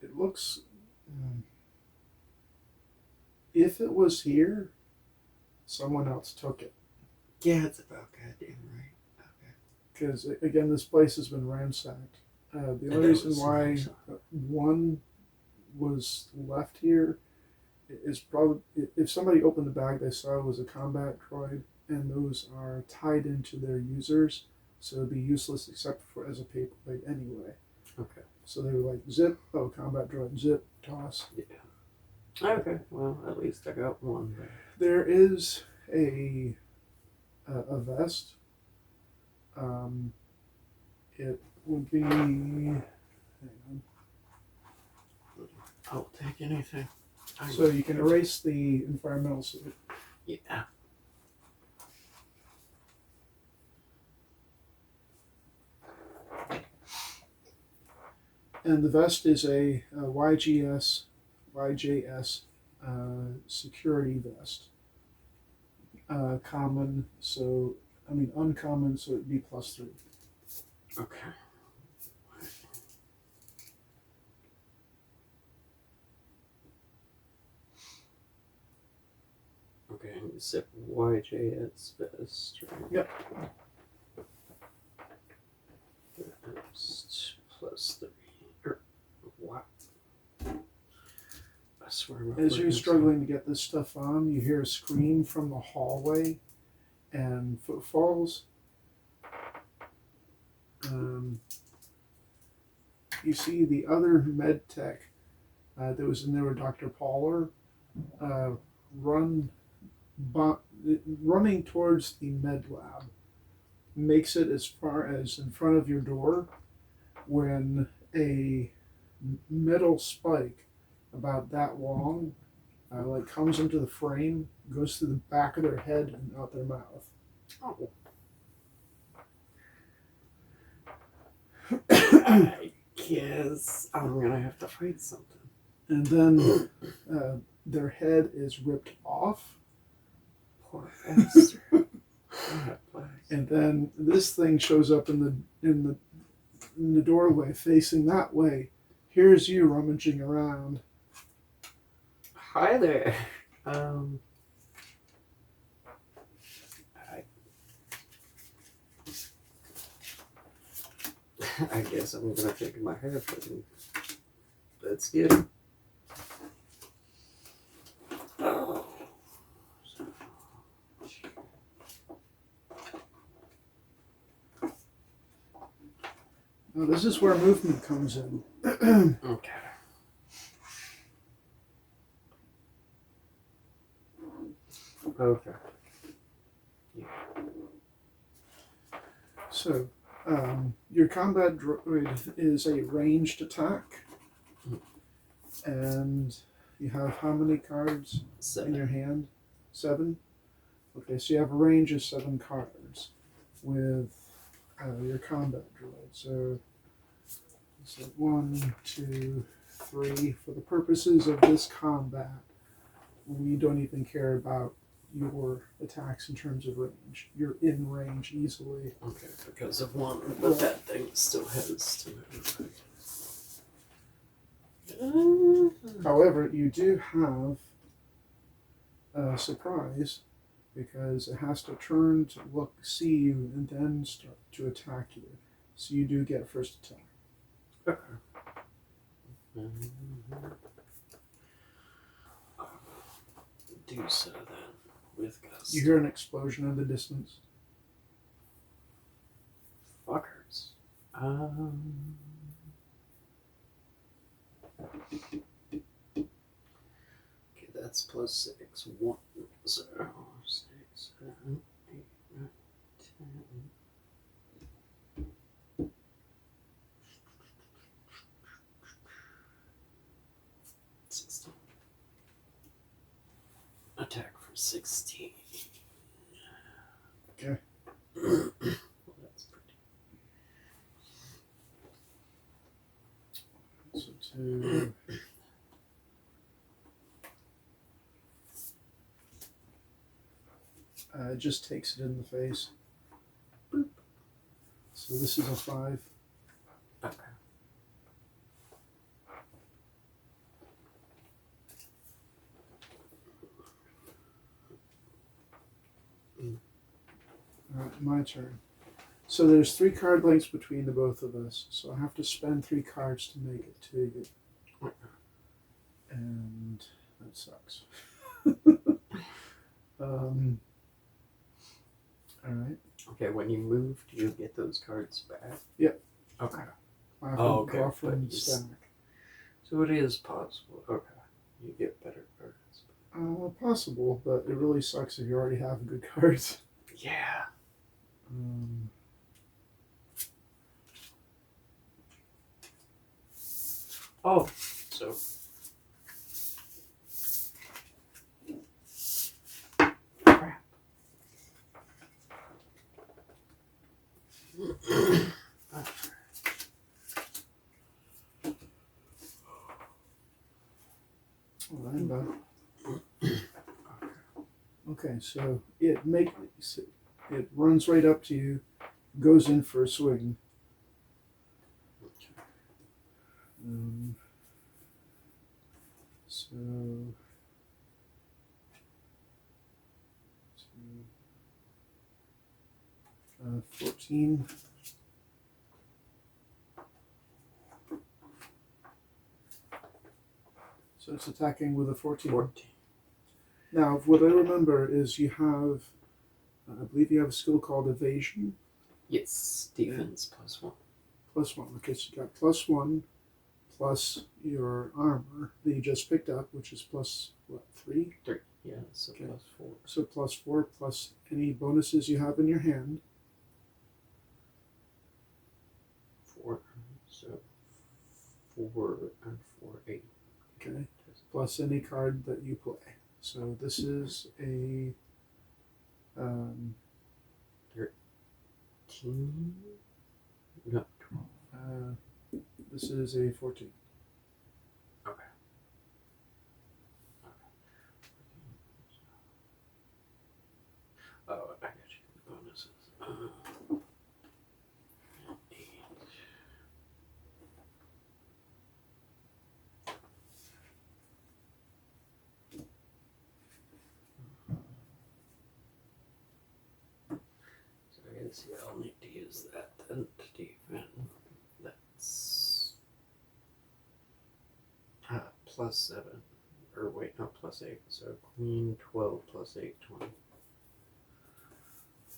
It looks. If it was here, someone else took it. Yeah, it's about goddamn right. Okay. Because again, this place has been ransacked. The only reason why one was left here is probably if somebody opened the bag they saw it was a combat droid, and those are tied into their users, so it'd be useless except for as a paperweight anyway. Okay. So they were like, zip, oh, combat droid, zip, toss. Yeah. Okay. Well, at least I got one. There is a vest. It would be. Hang on. I'll take anything. So you can erase the environmental suit. Yeah. And the vest is a YJS security vest. Common, so uncommon, so it'd be +3. Okay. Okay, and you said YJS vest, right? Yep. Vest +3. Or what? I swear. As you're struggling to get this stuff on, you hear a scream from the hallway and footfalls. You see the other med tech that was in there with Dr. Pauler running towards the med lab. Makes it as far as in front of your door when a metal spike about that long comes into the frame, goes through the back of their head and out their mouth. Oh. I guess I'm gonna have to fight something. And then their head is ripped off. Poor bastard. And then this thing shows up in the doorway, facing that way. Here's you rummaging around. Hi there. I guess I'm gonna take my hair flipping. Let's get it. Oh. Now, this is where movement comes in. Okay. Okay. Yeah. So, your combat droid is a ranged attack. And you have how many cards 7. in your hand? 7? Okay, so you have a range of 7 cards with your combat droid. So 1, 2, 3. For the purposes of this combat, we don't even care about your attacks in terms of range. You're in range easily. Okay, because of 1, but that thing still has to move. However, you do have a surprise because it has to turn to look, see you, and then start to attack you. So you do get first attack. Okay. Do so then, with gust. You hear an explosion in the distance. Fuckers. Okay, that's +6. 1, 0, 6, 7, 8, 9, 10. 16. Attack for 16. Okay. Well, that's pretty. So to it just takes it in the face. Boop. So this is a 5. Okay. Alright, my turn. So there's 3 card lengths between the both of us. So I have to spend 3 cards to make it to you. And that sucks. Alright. Okay, when you move, do you get those cards back? Yep. Okay. I have Oh, to okay, draw from but the you stack. So it is possible. Okay. You get better cards. Possible, but it really sucks if you already have good cards. Yeah. Oh, so. Crap. Okay, so it runs right up to you, goes in for a swing. So 14. So it's attacking with a 14. 14. Now, what I remember is you have, I believe you have a skill called evasion. Yes, defense +1. +1. Okay, so you got +1 plus your armor that you just picked up, which is plus what, 3? 3. Yeah, so Okay. +4. So +4 plus any bonuses you have in your hand. 4. So 4 and 4, 8. Okay. Plus any card that you play. So this is a 13? No, 12. This is a 14. Okay. Oh, I got you. Bonuses. 8. So I guess I'll need to use that then to defend. That's +7. Or wait, no, +8. So queen 12 plus 8, 20.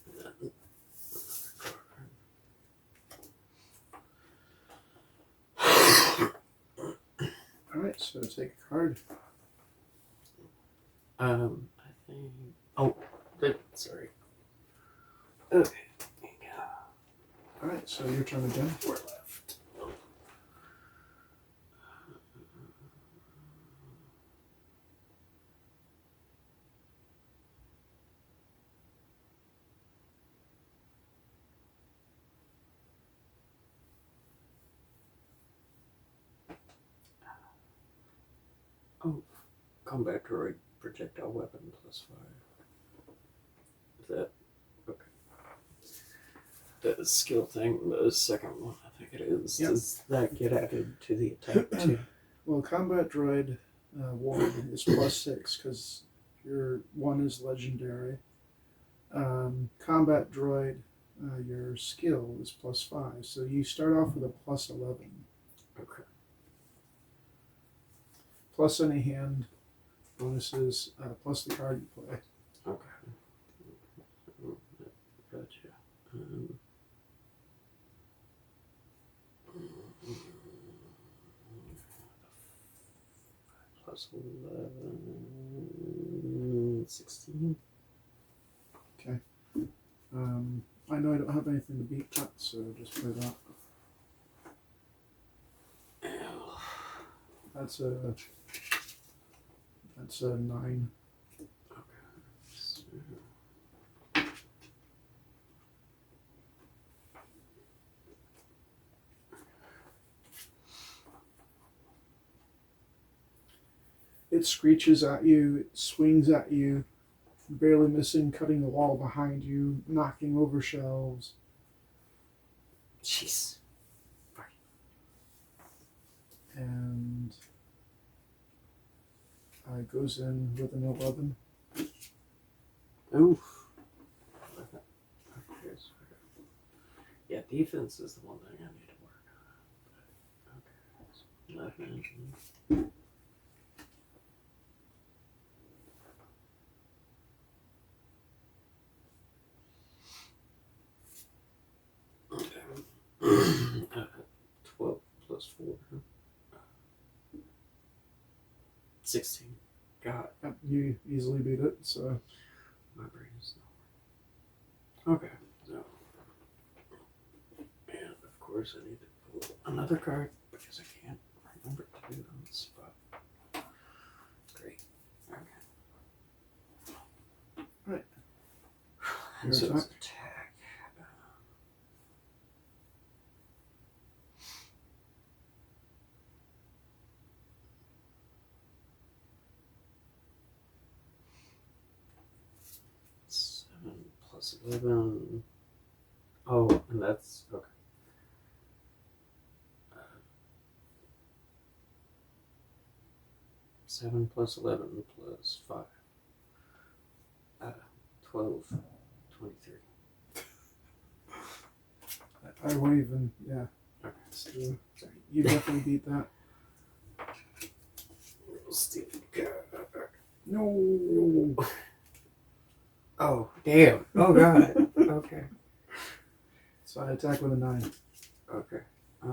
And then Alright, so take a card. I think. Oh, sorry. Okay. Alright, so your turn again. 4 left. Oh, combat droid projectile weapon +5. Is that okay? The skill thing, the second one, I think it is. Yep. Does that get added to the attack too? Well, combat droid 1 is +6 because your 1 is legendary. Combat droid, your skill is +5, so you start off with a +11. Okay. Plus any hand bonuses, plus the card you play. Okay. Gotcha. +11, 16. Okay. I know I don't have anything to beat that, so just play that. That's a 9. Okay. So, It screeches at you, it swings at you, barely missing, cutting the wall behind you, knocking over shelves. jeez. And goes in with an 11. Oof. Okay, so yeah, defense is the one thing I need to work on. Okay, so 11. Okay. 12 plus 4. 16. God, Yep, you easily beat it, so my brain is not working. Okay, so. And of course, I need to pull another card because I can't remember to do it on the spot. Great. Okay. Right. And so it's attack. plus 11. Oh, and that's okay. 7 plus 11 plus 5. 12, 23. I won't even, yeah. Okay. So, you definitely beat that. No. Oh, damn. Oh, God. Okay. So I attack with a 9. Okay. I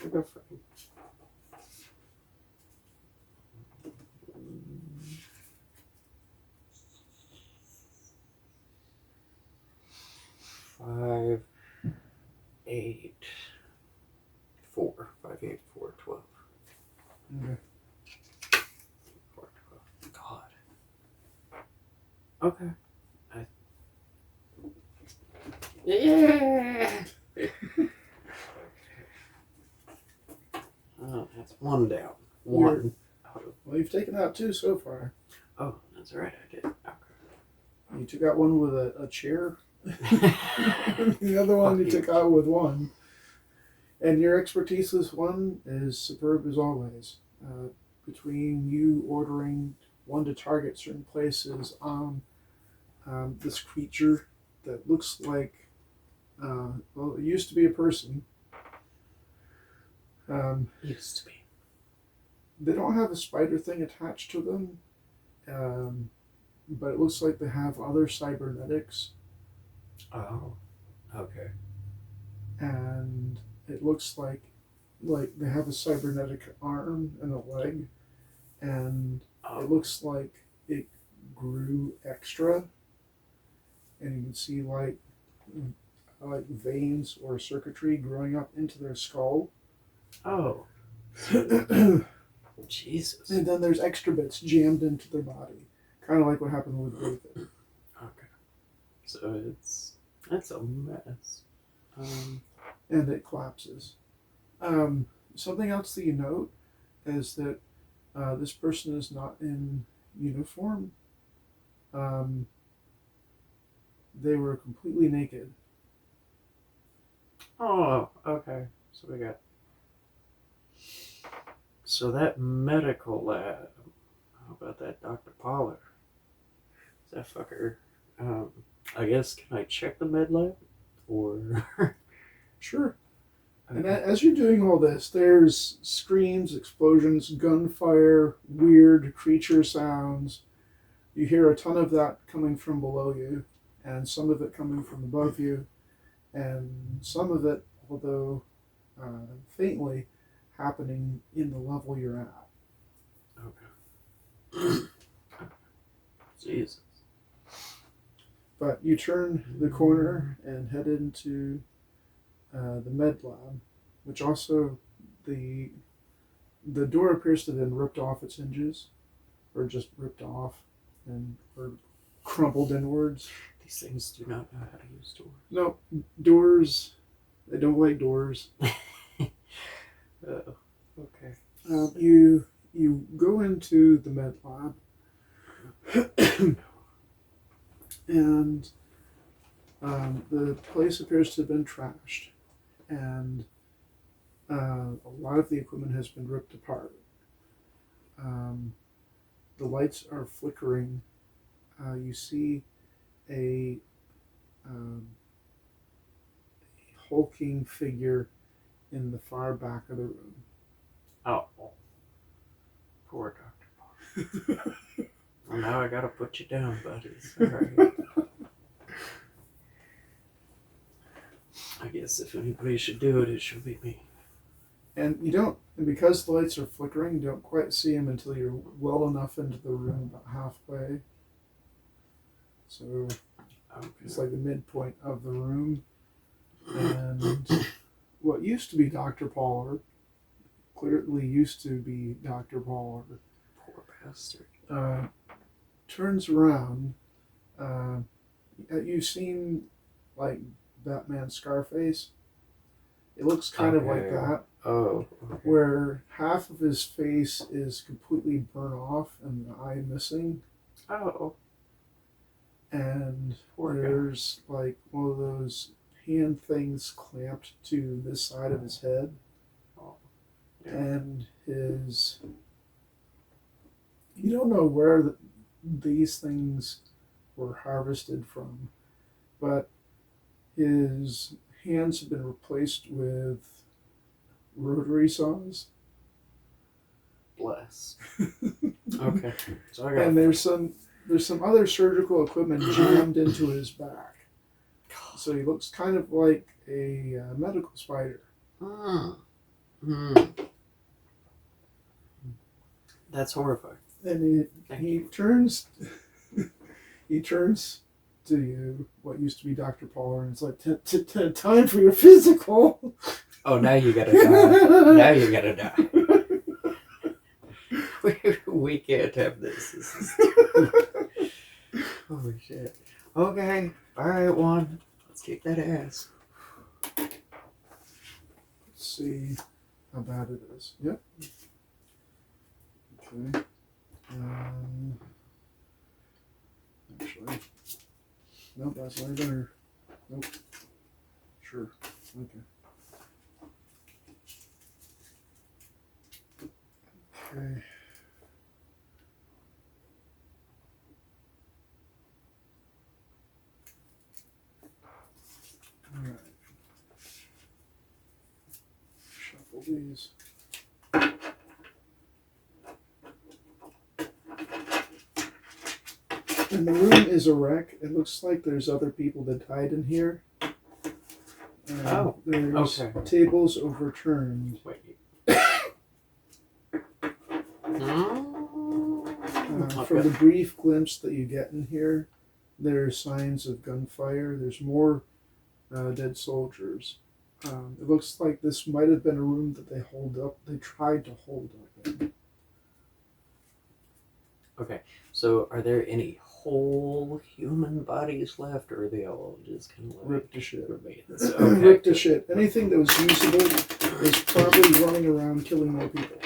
go for it. Five, 8, 4. 5, 8, 4, 12. Okay. 4, 12. God. Okay. Yeah. Oh, that's 1 down. 1. Well, you've taken out 2 so far. Oh, that's right, I did. Okay. You took out one with a chair. The other one you took out with 1. And your expertise with 1 is superb as always. Between you ordering 1 to target certain places on this creature that looks like, well, it used to be a person. Used to be. They don't have a spider thing attached to them, but it looks like they have other cybernetics. Oh, okay. And it looks like they have a cybernetic arm and a leg, and it looks like it grew extra, and you can see like veins or circuitry growing up into their skull. Oh. Jesus. And then there's extra bits jammed into their body, kind of like what happened with David. Okay. So that's a mess. And it collapses. Something else that you note is that this person is not in uniform. They were completely naked. Oh, okay. So we got. So that medical lab. How about that Dr. Pollard? That fucker. I guess, can I check the med lab? Or. Sure. And as you're doing all this, there's screams, explosions, gunfire, weird creature sounds. You hear a ton of that coming from below you, and some of it coming from above you, and some of it, although faintly, happening in the level you're at. Okay. Jesus. But you turn the corner and head into the med lab, which also the door appears to have been ripped off its hinges, or just ripped off and or crumpled inwards. These things do not know how to use doors. No, doors. They don't like doors. Okay. You go into the med lab, and the place appears to have been trashed, and a lot of the equipment has been ripped apart. The lights are flickering. You see a hulking figure in the far back of the room. Oh. Poor Dr. Pollard. Well, now I gotta put you down, buddy. Alright. I guess if anybody should do it, it should be me. And because the lights are flickering, you don't quite see him until you're well enough into the room, about halfway. So it's like the midpoint of the room. And what used to be Dr. Pollard, clearly used to be Dr. Pollard. Poor bastard. Turns around. You've seen, like, Batman's Scarface? It looks kind of like that. Oh. Okay. Where half of his face is completely burnt off and the eye missing. Oh. and Poor guy. there's like one of those hand things clamped to this side of his head, Oh, yeah. and you don't know where these things were harvested from, but his hands have been replaced with rotary saws. Bless. Okay. So I got. And there's some other surgical equipment jammed into his back, so he looks kind of like a medical spider. That's horrifying. And he turns to you, what used to be Dr. Pollard, and it's like, time for your physical. Oh, now you gotta die. Now you gotta die. We can't have this. This is holy shit. Okay. Alright, one. Let's kick that ass. Let's see how bad it is. Yep. Okay. Actually, nope, that's way better. Nope. Sure. Okay. Okay. All right. Shuffle these. And the room is a wreck. It looks like there's other people that died in here. There's tables overturned. Wait. From the brief glimpse that you get in here, there's signs of gunfire. There's more dead soldiers. It looks like this might have been a room that they tried to hold up in. Okay, so are there any whole human bodies left, or are they all just kind of like Ripped to shit. remains? Ripped to shit. Anything that was usable is probably running around killing more people.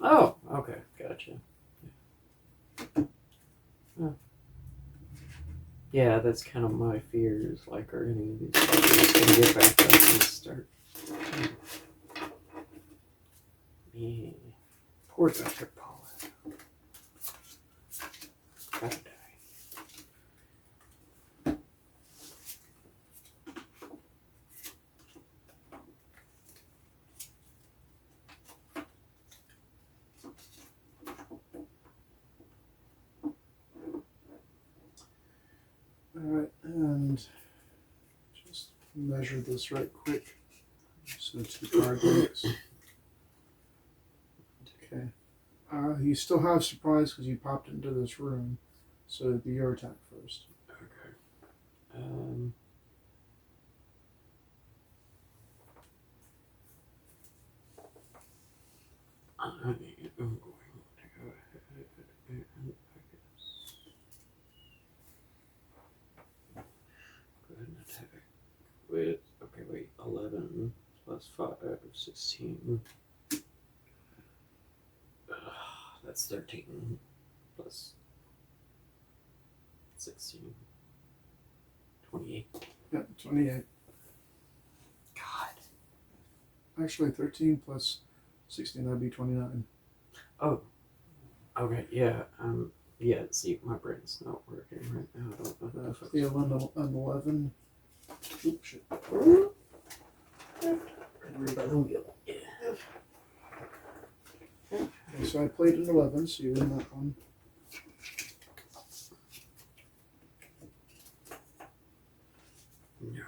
Oh, okay, gotcha. Oh. Yeah, that's kind of my fears. Like, are any of these fuckers gonna get back up and start? Yeah. Poor Dr. Paula. Gotta die. Alright, and just measure this right quick. So 2 card breaks. Okay. You still have surprise because you popped into this room. So it'd be your attack first. Okay. I'm going to go ahead and go ahead and attack with, okay, wait, 11 plus 5, 16. That's 13 plus 16. 28. Yeah, 28. God. Actually, 13 plus 16, that'd be 29. Oh. Okay, yeah. Yeah, see, my brain's not working right now. I don't know what the fuck's The 11. Oops, shit. Okay, so I played an 11, so you win that one. No.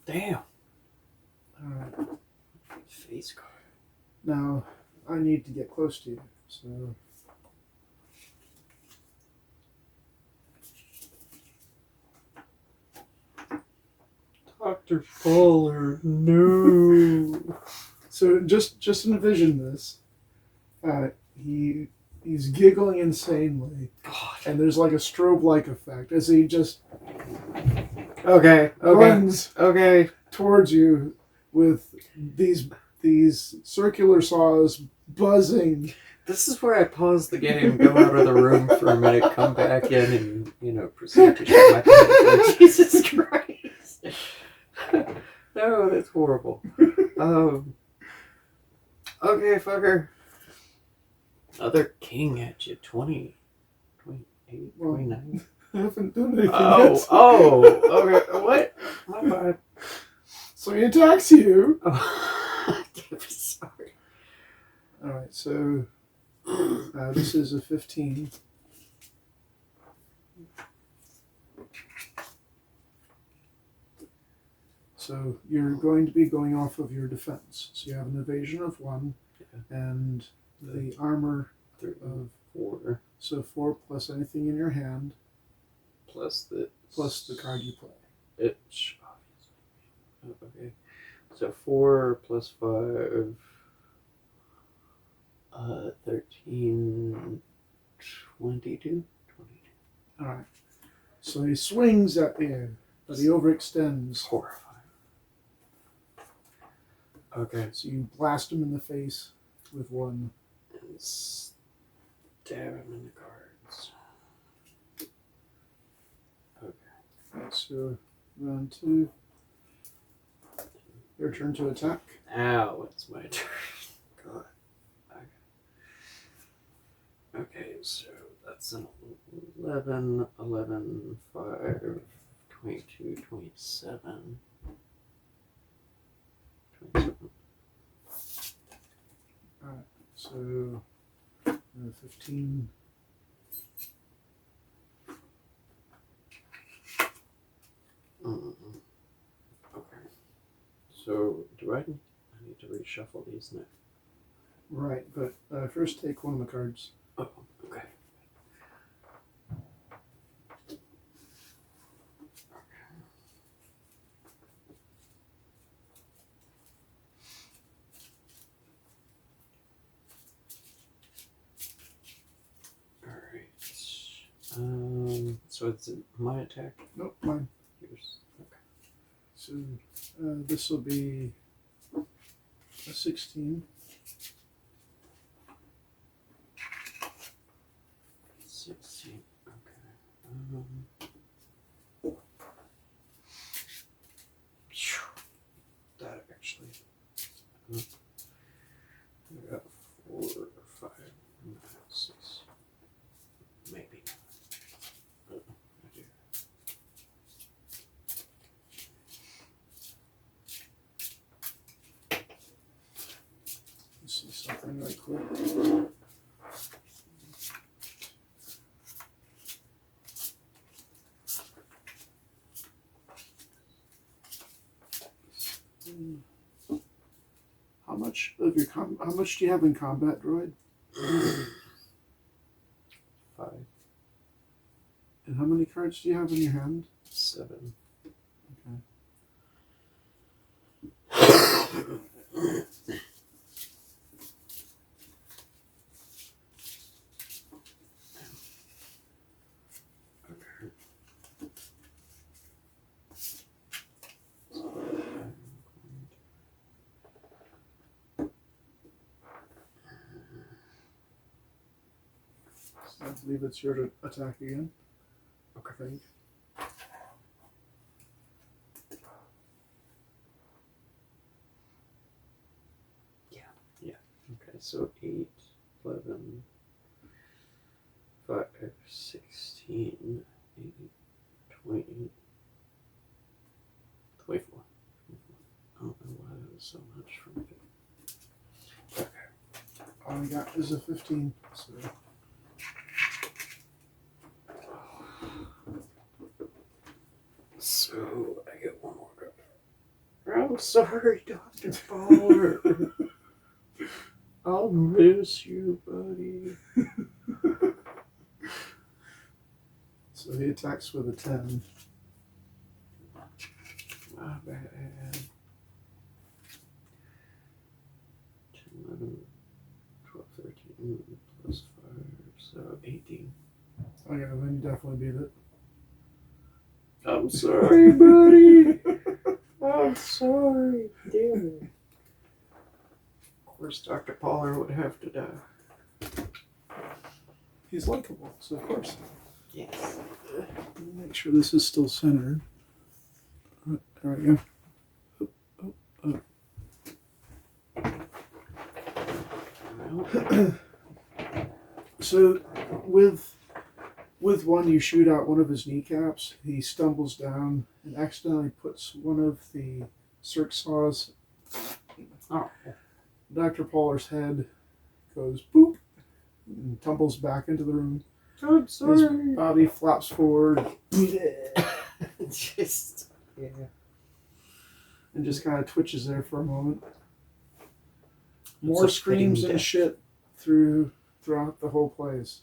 Damn. Alright. Face card. Now, I need to get close to you, so... Dr. Fuller, no. So just envision this. He's giggling insanely, God. and there's like a strobe-like effect as he just Okay. runs Okay. towards you with these these circular saws buzzing. This is where I pause the game, go out of the room for a minute, come back in, and proceed to shut my head. Jesus Christ! No, that's horrible. Okay, fucker. Another king at you. 20, 28, 29. I haven't done anything yet. Okay. What? My bad. So he attacks you. Oh. Sorry. Alright, so this is a 15. So you're going to be going off of your defense. So you have an evasion of 1 and the armor of 4. So 4 plus anything in your hand plus the card you play. It's obviously. Okay. So 4 plus 5. 13, 22. Alright. So he swings at you, but he overextends. Horrifying. Okay. So you blast him in the face with 1. And stab him in the cards. Okay. Right, so round 2. Your turn to attack. Ow, it's my turn. God. Okay, so that's an 11, 11, 5, 22, 27. 27. Alright, so 15. Okay. So, do I need to reshuffle these now? Right, but first take one of the cards. Oh, okay. So it's my attack? Nope, mine. Yours. Okay. So this will be a 16. 16. Okay. That actually. I got 4 or 5, 6. Maybe. I do. Let's see something right quick. How much do you have in combat, droid? 5. And how many cards do you have in your hand? 7. Okay. I believe it's your attack again. Okay. I think. Yeah. Okay, so 8, 11, 5, 16, 8, 20, 24. I don't know why that was so much for me. Okay. All I got is a 15. So. So, I get one more card. I'm sorry, Dr. Fowler. I'll miss you, buddy. So he attacks with a 10. My bad. 10, 11, 12, 13, plus 5, so 18. Oh yeah, then you definitely beat it. I'm sorry, buddy. I'm sorry. Damn it. course, Dr. Pollard would have to die. He's likable, so of course. Yes. Make sure this is still centered. There we go. So, with one, you shoot out one of his kneecaps. He stumbles down and accidentally puts one of the circ saws. Oh. Dr. Pollar's head goes boop and tumbles back into the room. I'm sorry. His body flops forward. Just, yeah. And just kind of twitches there for a moment. More screams and shit throughout the whole place.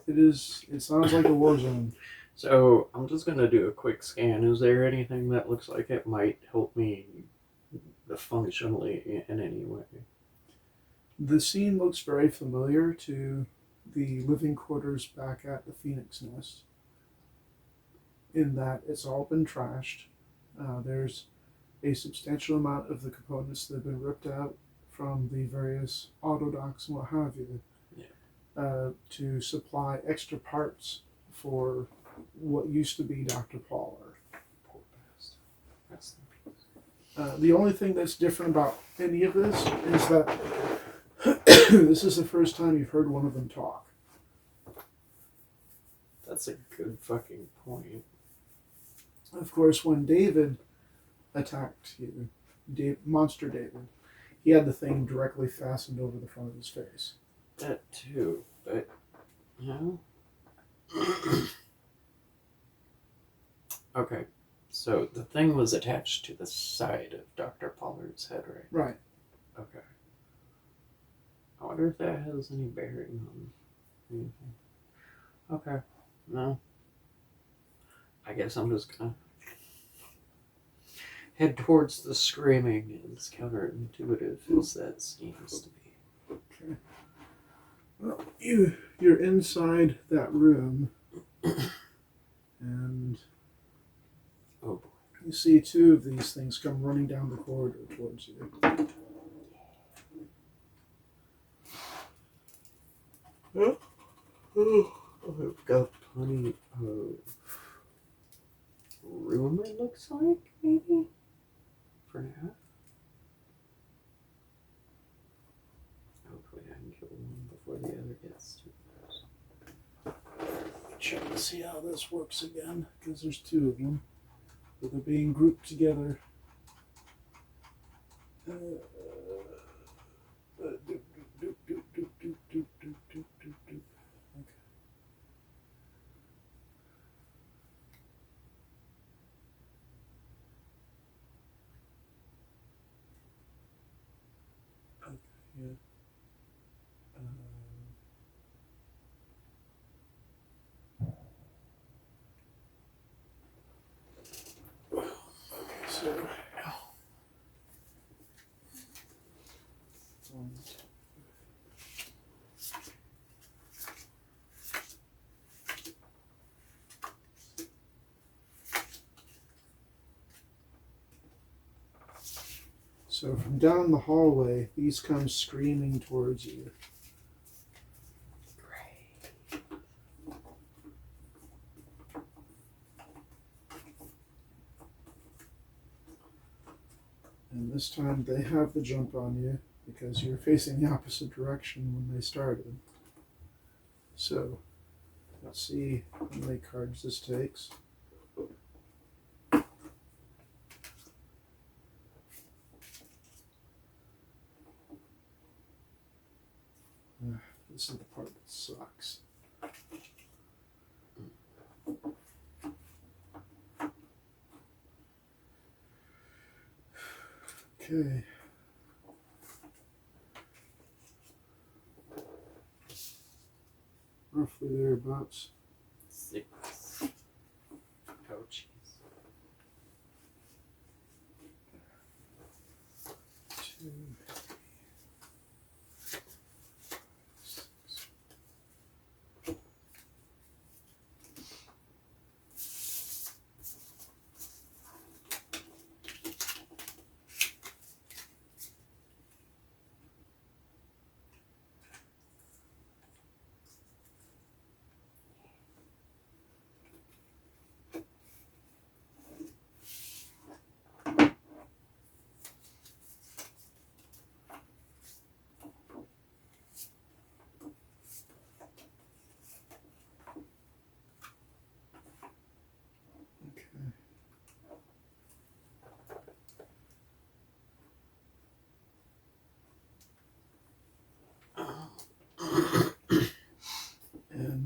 It sounds like a war zone. So I'm just gonna do a quick scan. Is there anything that looks like it might help me functionally in any way? The scene looks very familiar to the living quarters back at the Phoenix Nest, in that it's all been trashed. There's a substantial amount of the components that have been ripped out from the various auto docks and what have you, to supply extra parts for what used to be Dr. Pollard. Poor bastard. The only thing that's different about any of this is that this is the first time you've heard one of them talk. That's a good fucking point. Of course, when David attacked you, Monster David, he had the thing directly fastened over the front of his face. That too, but okay, so the thing was attached to the side of Dr. Pollard's head, right? Right. Okay. I wonder if that has any bearing on anything. Okay. No. I guess I'm just gonna head towards the screaming, as counterintuitive as that seems to be. Okay. Well, you're inside that room, and oh boy. You see two of these things come running down the corridor towards you. I've got plenty of room, it looks like, maybe? For now. Hopefully I can kill one before the other gets too close. Check to see how this works again, because there's two of them. But they're being grouped together. So from down the hallway, these come screaming towards you. Great. And this time they have the jump on you because you're facing the opposite direction when they started. So let's see how many cards this takes. This is the part that sucks. Okay. Roughly thereabouts. 6. Oh, jeez. 2.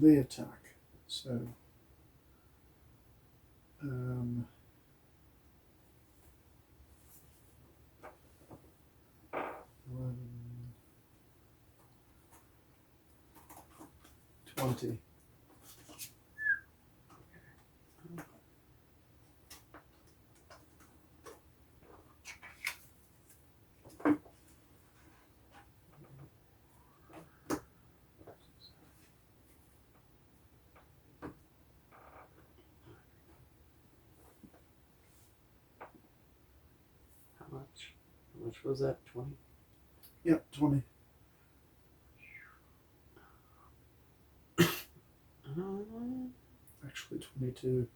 they attack. So, 11, 20. How much was that? 20? Yep, 20. Actually, 22.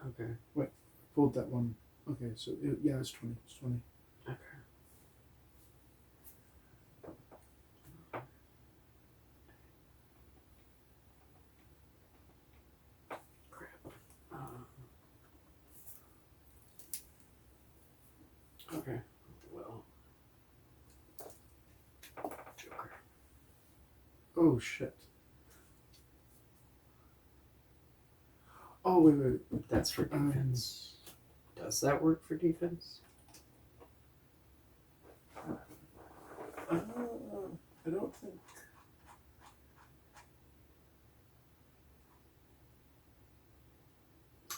Okay. Wait, pulled that one. Okay, so yeah, it's 20. It's 20. Okay. Crap. Okay. Well. Joker. Oh shit. Oh wait. That's for defense. Does that work for defense? I don't think.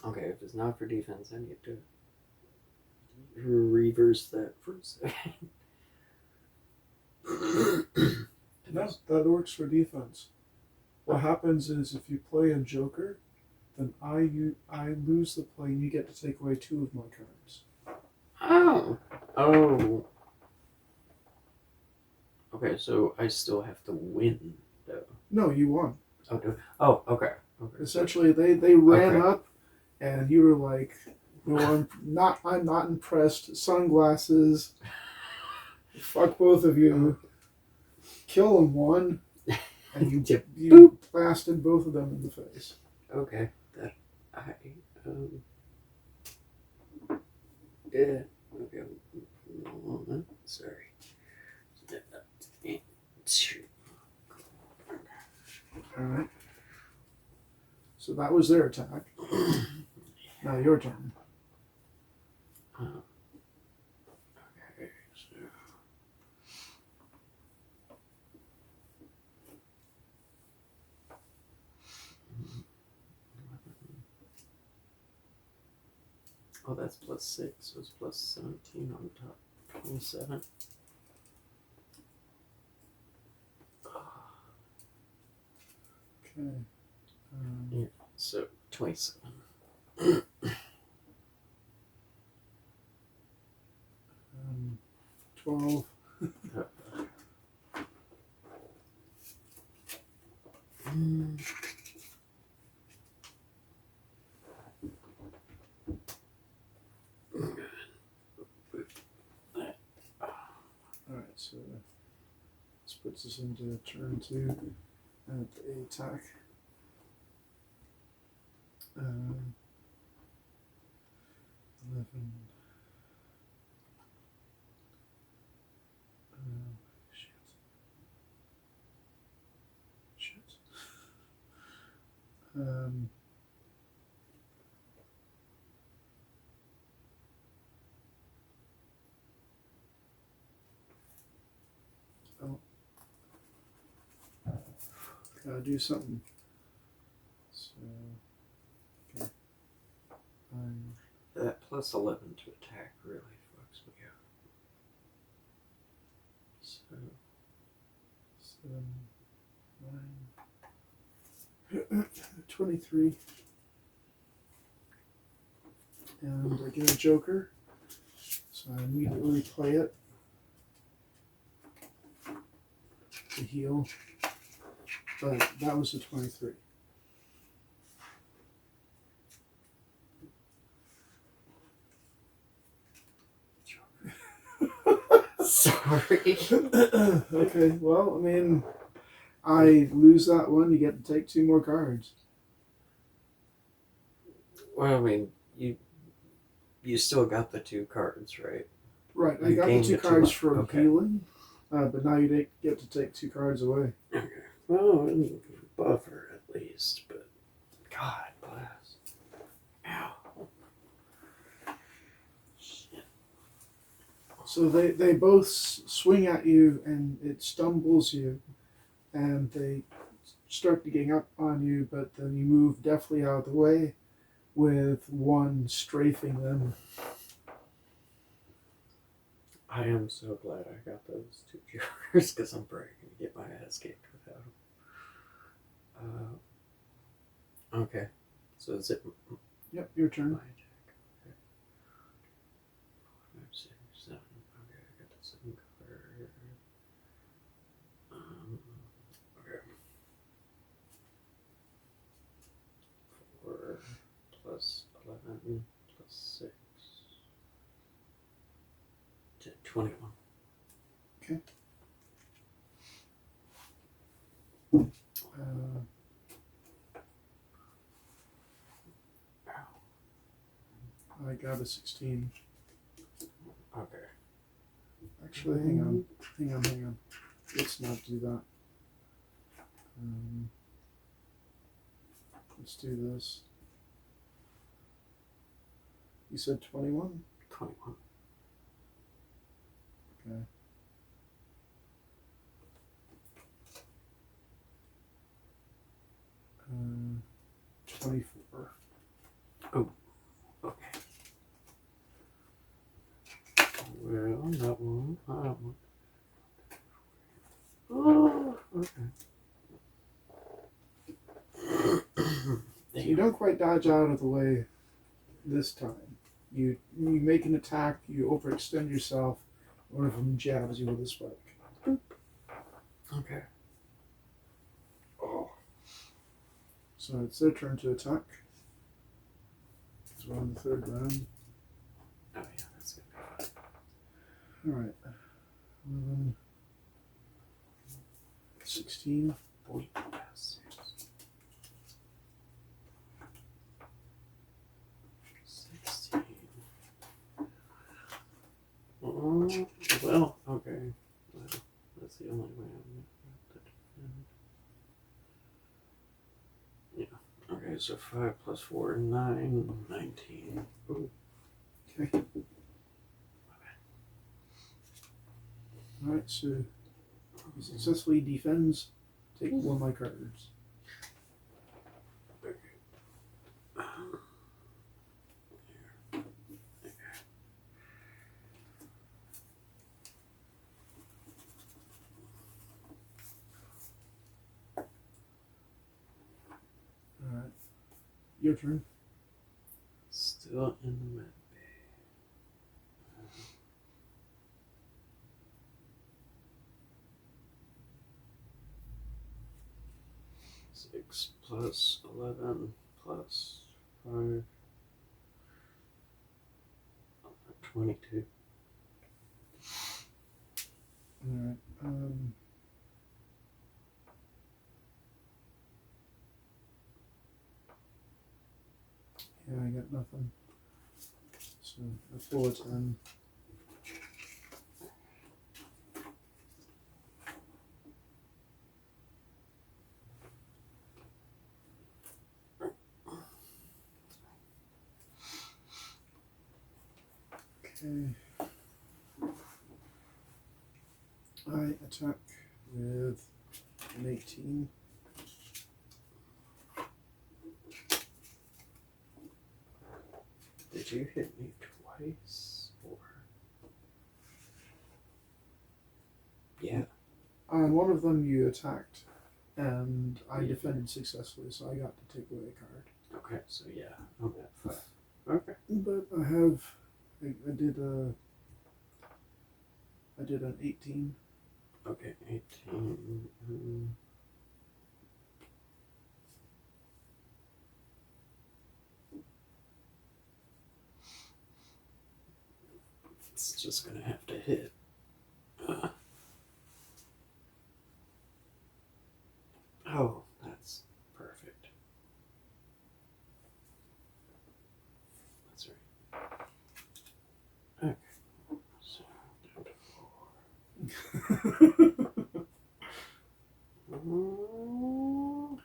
Okay, if it's not for defense, I need to reverse that for a second. No, that works for defense. What happens is if you play a Joker, then I lose the play and you get to take away 2 of my cards. Oh. Okay, so I still have to win, though. No, you won. Oh, okay. Essentially, they ran Okay. up, and you were like, "No, I'm not impressed." Sunglasses. Fuck both of you. Kill them one, and you blasted both of them in the face. Okay, yeah. Okay. Sorry. All right. So that was their attack. Now your turn. Okay, so. Oh, that's plus 6, so it's plus 17 on top. 27. Okay. Yeah, so 27. 12. Alright, so this puts us into turn 2 and the attack. 11. Shit. Gotta do something. So, okay. That plus 11 to attack really fucks me up. So, 7, 9, 23. And I get a Joker. So I immediately play it to heal. But that was a 23. sorry. Okay, well, I mean, I lose that one, you get to take 2 more cards. Well, I mean, you still got the 2 cards, right? Right, I You got the gained 2 the 2 cards up. from Okay. healing, but now you get to take 2 cards away. Okay. Well, above her at least, but God bless. Ow. Shit. So they both swing at you, and it stumbles you, and they start to gang up on you, but then you move deftly out of the way, with one strafing them. I am so glad I got those 2 jokers, because I'm probably going to get my ass kicked without them. Okay. So is it Yep, your turn. my attack? Okay. 5, 6, 7. Okay, I got the 7 card. Okay. 4 plus 11 plus 6. 21. Okay. I got a 16. Okay. Actually, hang on. Let's not do that. Let's do this. You said 21? 21. Okay. Uh, 24. Oh, okay. Well, that one. Oh, okay. So you don't quite dodge out of the way this time. You make an attack, you overextend yourself, one of them jabs you with a spike. Okay. Oh. So it's their turn to attack. So we're on the 3rd round. Oh, yeah, that's good. Alright. 11, 16. 40 plus 16. Well, okay. Well, that's the only way I'm going to defend. Yeah. Okay, so 5 plus 4, 9, 19. Ooh. Okay. Alright, so he successfully defends. Take one of my cards. Alright. Your turn. Still in the med bay. 6 plus 11 plus 5. 22. Alright. Yeah, I got nothing. So a full 10. Okay. I attack with an 18. Did you hit me twice? Or... Yeah. On one of them you attacked, and I defended successfully, so I got to take away a card. Okay, so yeah, I'm at 5. Okay. But I did an 18. Okay, 18. It's just gonna have to hit. Oh, that's perfect. That's right. Okay. So down to 4.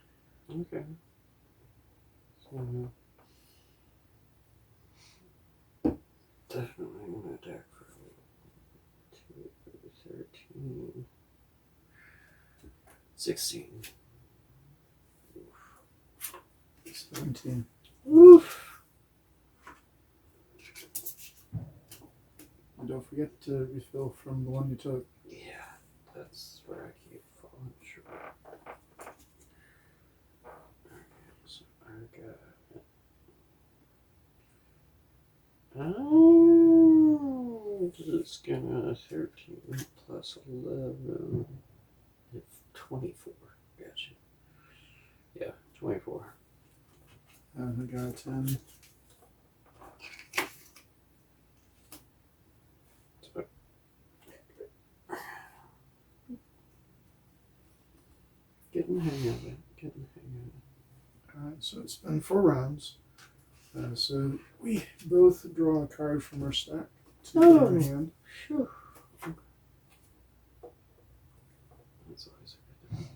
16. 17. Oof. And don't forget to refill from the one you took. Yeah, that's where I keep falling short. Okay, so I got. Oh, it's gonna 13 plus 11. 24. Gotcha. Yeah, 24. And I got 10. So, getting the hang of it. Getting the hang of it. Alright, so it's been 4 rounds. So we both draw a card from our stack to put in our hand. Phew. That's always a good thing.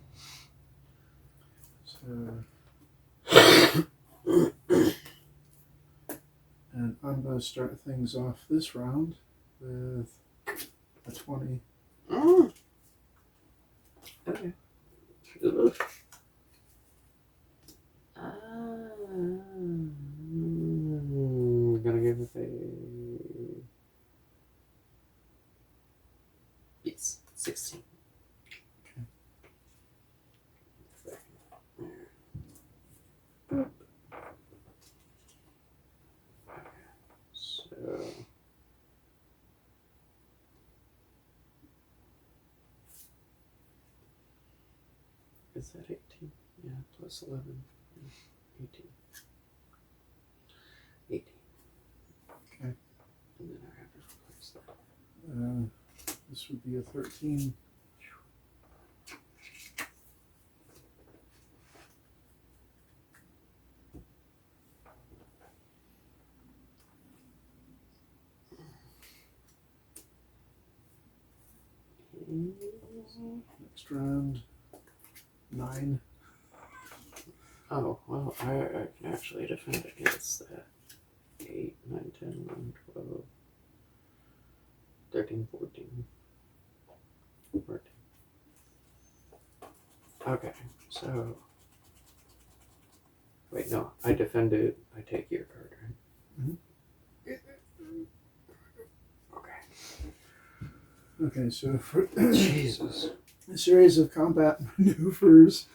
So, and I'm going to start things off this round with a 20. Mm. Okay. Ugh. I'm gonna give it a 16. Okay. Boop. Okay. So is that 18? Yeah, plus 11. 18. 18. Okay. And then I have to replace that. This would be a 13. Next round, 9. Oh, well, I can actually defend against that. 8, 9, 10, 11, 12, 13, 14. 14. Okay, so. Wait, no, I defended. I take your card, right? Mm-hmm. Okay. Okay, so for Jesus. a series of combat maneuvers,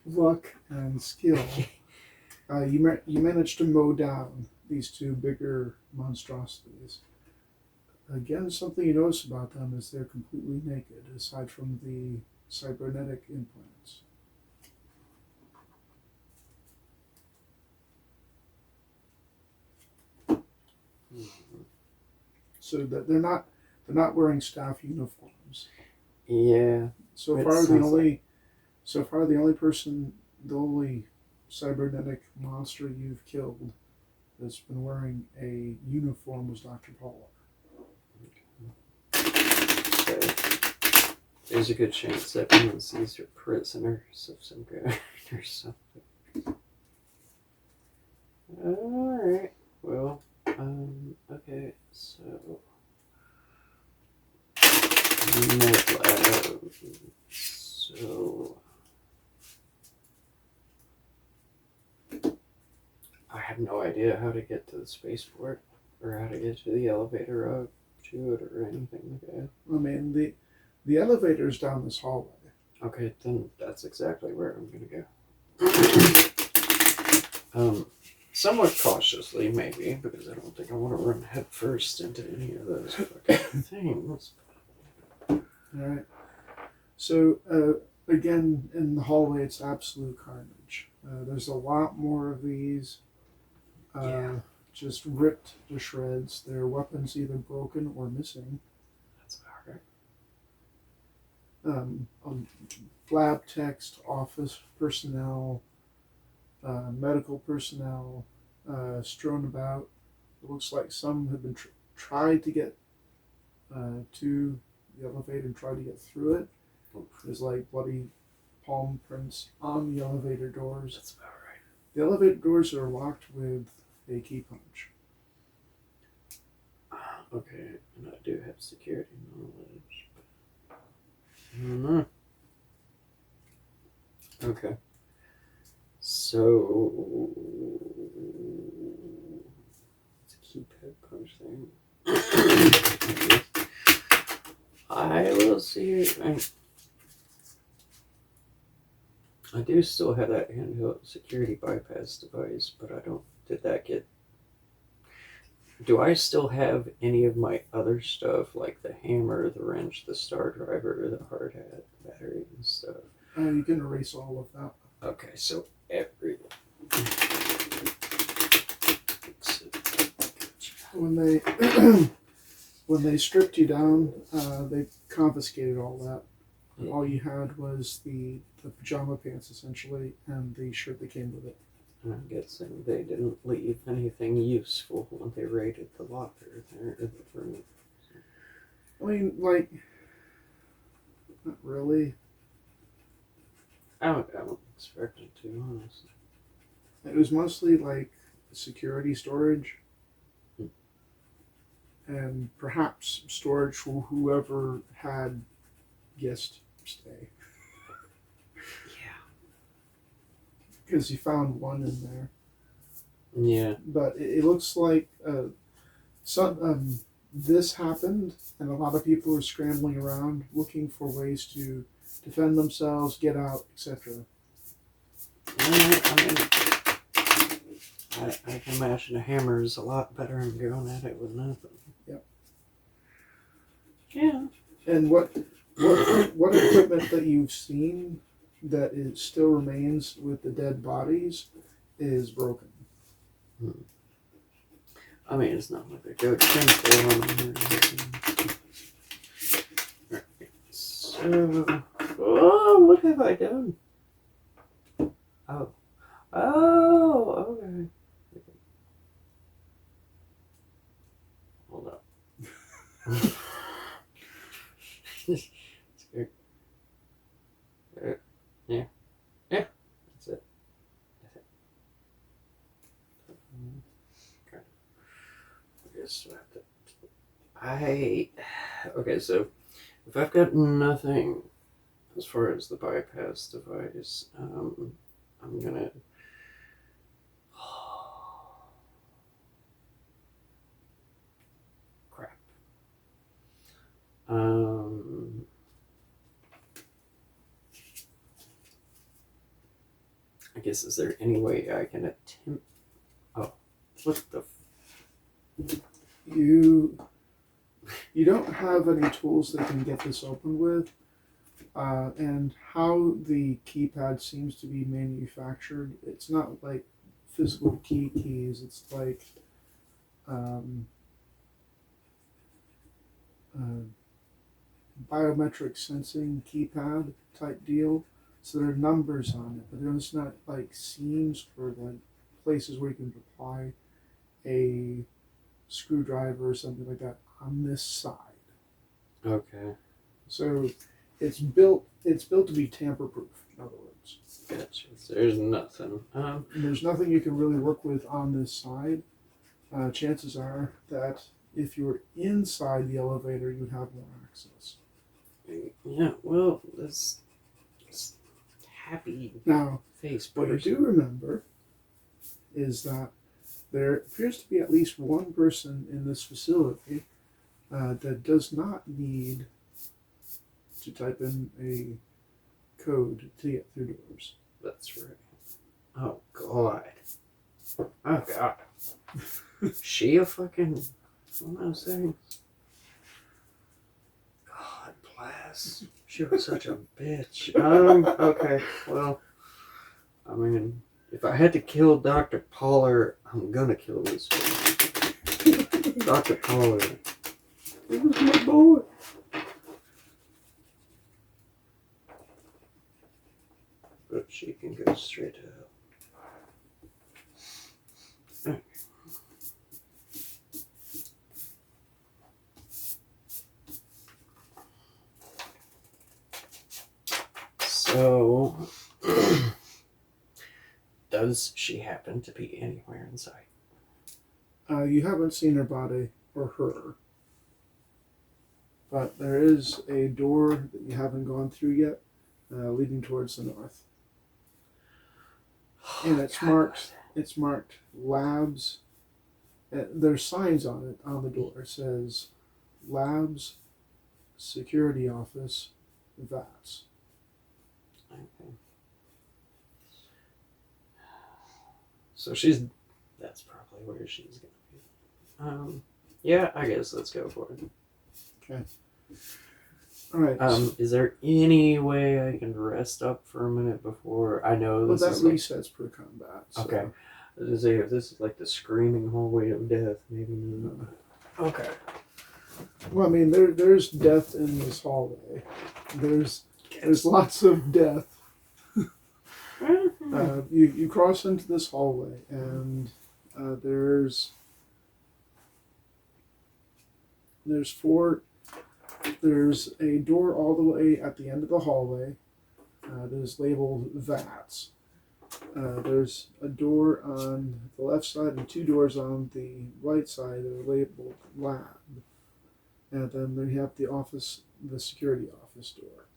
luck, and skill, you managed to mow down these 2 bigger monstrosities. Again, something you notice about them is they're completely naked, aside from the cybernetic implants. So that they're not wearing staff uniforms. Yeah. So far, the only cybernetic monster you've killed that's been wearing a uniform was Dr. Paul. So there's a good chance that one of these are prisoners of some kind or something. Alright. Well, okay, so so I have no idea how to get to the spaceport or how to get to the elevator up to it or anything like that. I mean, the elevator's down this hallway. Okay, then that's exactly where I'm gonna go. Somewhat cautiously, maybe, because I don't think I want to run head first into any of those fucking things. Alright. So, again, in the hallway, it's absolute carnage. There's a lot more of these. Just ripped to shreds. Their weapons either broken or missing. That's about right. Lab techs, office personnel, medical personnel strewn about. It looks like some have been tried to get to the elevator and tried to get through it. There's like bloody palm prints on the elevator doors. That's about right. The elevator doors are locked with a key punch. Okay, and I do have security knowledge, but I don't know. Okay. So it's a keypad punch thing. I will see. I do still have that handheld security bypass device, but I don't. Did that get? Do I still have any of my other stuff, like the hammer, the wrench, the star driver, the hard hat, the battery, and stuff? You can erase all of that. Okay, so every. When they when they stripped you down, they confiscated all that. Yeah. All you had was the pajama pants, essentially, and the shirt that came with it. I'm guessing they didn't leave anything useful when they raided the locker there in the room. I mean, like, not really. I don't expect it to, honestly. It was mostly like security storage. And perhaps storage for whoever had guest stay. Yeah. Because you found one in there. Yeah. But it looks like this happened, and a lot of people were scrambling around looking for ways to defend themselves, get out, etc. I can imagine a hammer is a lot better than going at it with nothing. Yep. Yeah. And what equipment that you've seen that it still remains with the dead bodies is broken. I mean, it's not like a good chemical on them. Right. So, what have I done? Oh, okay. Hold up. It's good. Yeah. That's it. Okay. I guess okay, so if I've got nothing as far as the bypass device, I'm gonna. Crap. I guess, is there any way I can attempt? Oh, what the? You don't have any tools that can get this open with, and how the keypad seems to be manufactured, it's not like physical keys. It's like biometric sensing keypad type deal. So there are numbers on it, but there's not like seams or like places where you can apply a screwdriver or something like that on this side. Okay. So it's built to be tamper proof, in other words. Gotcha. There's nothing. And there's nothing you can really work with on this side. Chances are that if you were inside the elevator, you'd have more access. Yeah, well, this happy Now, face what you person. do remember is that there appears to be at least one person in this facility that does not need to type in a code to get through doors. That's right. Oh, God. Oh, God. She a fucking... What am I saying? God bless. She was such a bitch. Okay, well, I mean, if I had to kill Dr. Poller, I'm gonna kill this one. Dr. Poller. It was my boy. But she can go straight to hell. So, does she happen to be anywhere in sight? You haven't seen her body or her, but there is a door that you haven't gone through yet, leading towards the north. and it's marked labs. There's signs on it on the door. It says labs, security office, VATS. Okay. So that's probably where she's gonna be. Yeah, I guess let's go for it. Okay. All right. Is there any way I can rest up for a minute before I know Well, this that is resets per combat. So. okay. I was gonna say if this is like the screaming hallway of death, maybe not. Okay. Well, I mean, there's death in this hallway. There's lots of death. You cross into this hallway, and there's a door all the way at the end of the hallway that is labeled VATS. There's a door on the left side and two doors on the right side that are labeled lab. And then they have the security office door.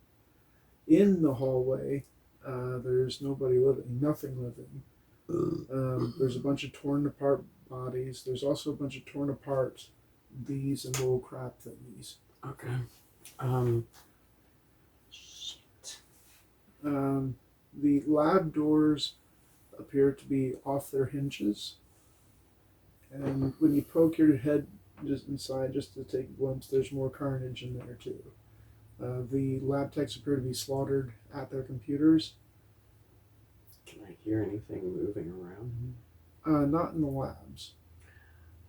In the hallway, there's nobody living, nothing living. There's a bunch of torn apart bodies. There's also a bunch of torn apart bees and little crap thingies. Okay. Shit. The lab doors appear to be off their hinges. And when you poke your head just inside just to take a glimpse, there's more carnage in there too. The lab techs appear to be slaughtered at their computers. Can I hear anything moving around? Not in the labs.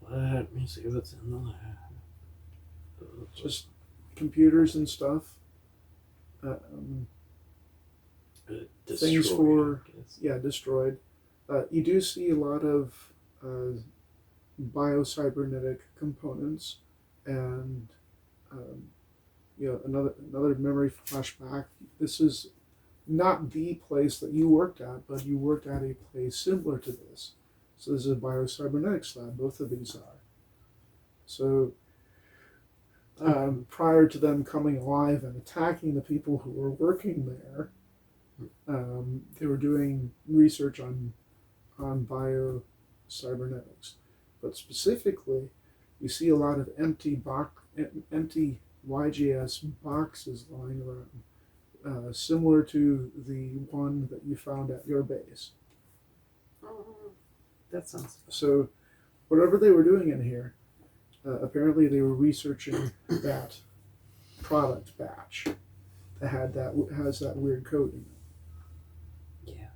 Let me see what's in the lab. Just computers and stuff. Things for destroyed. You do see a lot of biocybernetic components, and another memory flashback. This is not the place that you worked at, but you worked at a place similar to this. So this is a biocybernetics lab. Both of these are. So prior to them coming alive and attacking the people who were working there, they were doing research on biocybernetics. But specifically, you see a lot of empty YGS boxes lying around, similar to the one that you found at your base. That sounds fun. So, whatever they were doing in here, apparently they were researching that product batch that has that weird code in it. Yeah.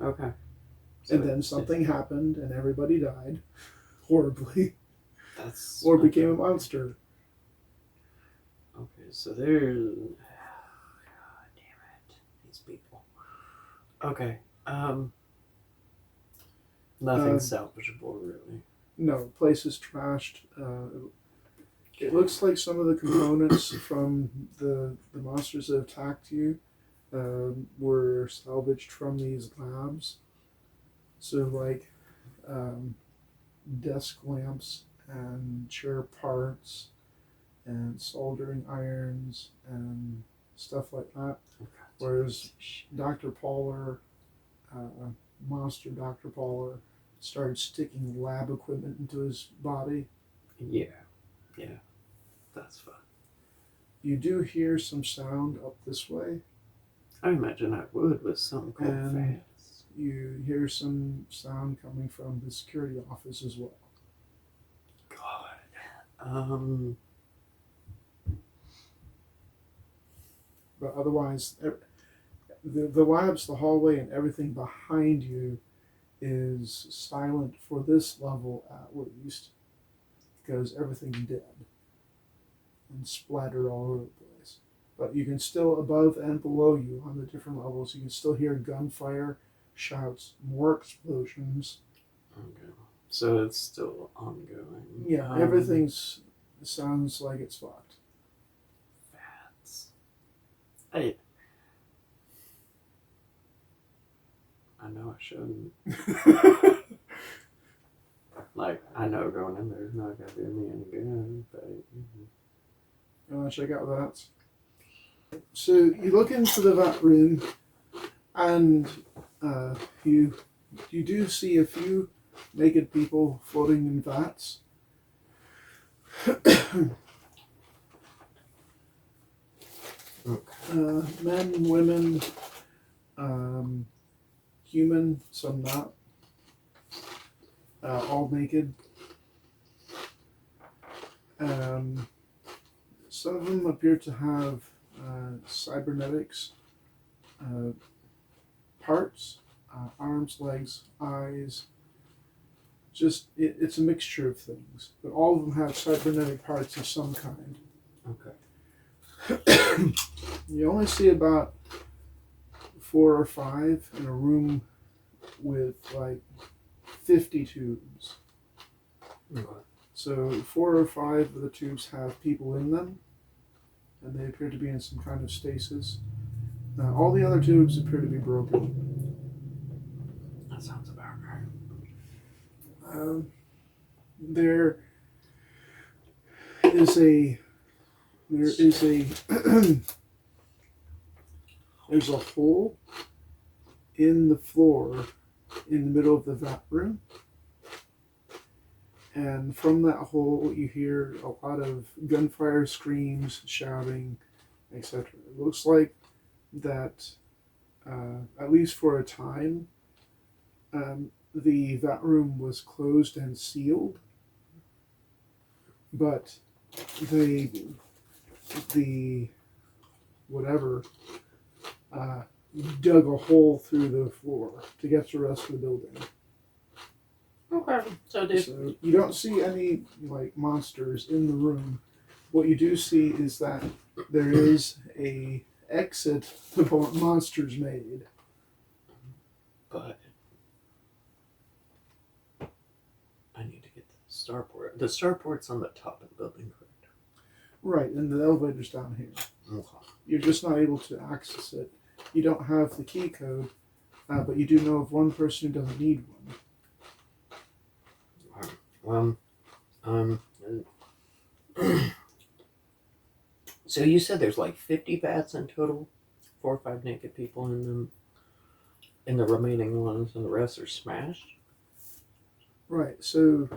Okay. So and then something happened, and everybody died horribly, that's or became a monster. Okay, so there's. Oh, God damn it, these people. Okay. Nothing salvageable, really. No, place is trashed. It looks like some of the components from the monsters that attacked you were salvaged from these labs. So, like desk lamps and chair parts and soldering irons and stuff like that. Whereas Dr. Poller, Monster Dr. Poller, started sticking lab equipment into his body. Yeah, that's fun. You do hear some sound up this way. I imagine I would with something called And fans. you hear some sound coming from the security office as well. God. But otherwise, the labs, the hallway, and everything behind you is silent for this level at least, because everything's dead and splattered all over the place. But you can still, above and below you on the different levels, you can still hear gunfire, shouts, more explosions. Okay. So it's still ongoing. Yeah, everything sounds like it's fucked. Fats. I know I shouldn't. Like, I know going in there is not going to do me any good, but... You want to check out that? So you look into the vat room, and You do see a few naked people floating in vats. Men, women, human, some not, all naked. Some of them appear to have cybernetics parts, arms, legs, eyes. Just it's a mixture of things, but all of them have cybernetic parts of some kind. Okay. You only see about 4 or 5 in a room with like 50 tubes. Okay. So 4 or 5 of the tubes have people in them, and they appear to be in some kind of stasis. All the other tubes appear to be broken. That sounds about right. There is a there's a hole in the floor in the middle of the vat room, and from that hole you hear a lot of gunfire, screams, shouting, etc. It looks like that, at least for a time, the vat room was closed and sealed, but the whatever dug a hole through the floor to get to the rest of the building. Okay, so you don't see any like monsters in the room. What you do see is that there is a exit the monsters made. But I need to get the starport. The starport's on the top of the building, correct? Right, and the elevator's down here. Okay. You're just not able to access it. You don't have the key code, but you do know of one person who doesn't need one. So you said there's like 50 bats in total? 4 or 5 naked people in them, and the remaining ones, and the rest are smashed? Right, so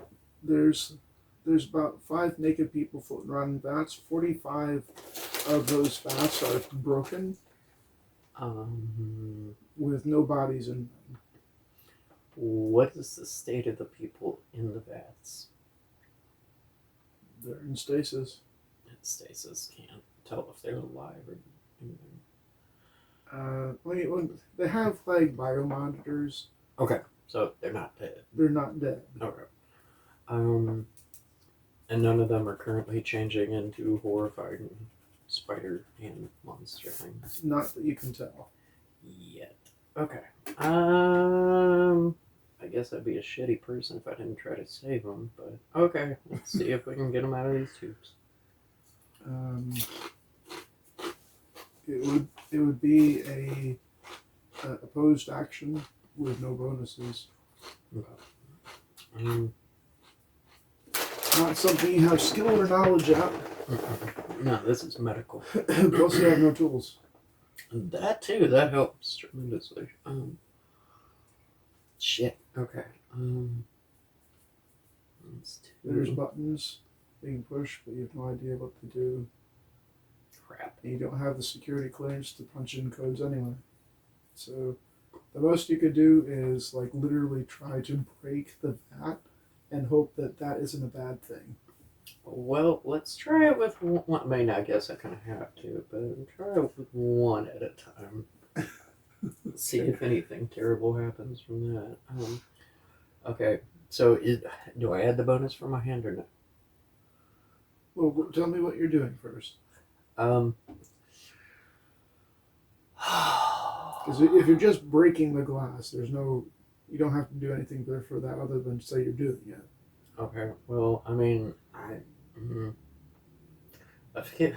there's about 5 naked people floating around in vats. 45 of those vats are broken, with no bodies in them. What is the state of the people in the vats? They're in stasis. Stasis can't tell if they're alive or anything. They have like biomonitors. Okay, so they're not dead. They're not dead. Okay. And none of them are currently changing into horrifying spider and monster things. Not that you can tell. Yet. Okay. I guess I'd be a shitty person if I didn't try to save them, but okay. Let's see if we can get them out of these tubes. It would be a opposed action with no bonuses. Okay. Not something you have skill or knowledge at. No, this is medical. Plus, you have no tools. That too. That helps tremendously. Shit. Okay. There's buttons being pushed, but you have no idea what to do. Crap. And you don't have the security clearance to punch in codes anyway. So the most you could do is like literally try to break the vat and hope that that isn't a bad thing. Well, let's try it with one. I mean, I guess I kind of have to, but try it with one at a time. See if anything terrible happens from that. Okay, so do I add the bonus for my hand or no? Well, tell me what you're doing first. Because if you're just breaking the glass, you don't have to do anything for that other than say you're doing it. Okay, well, I mean, I feel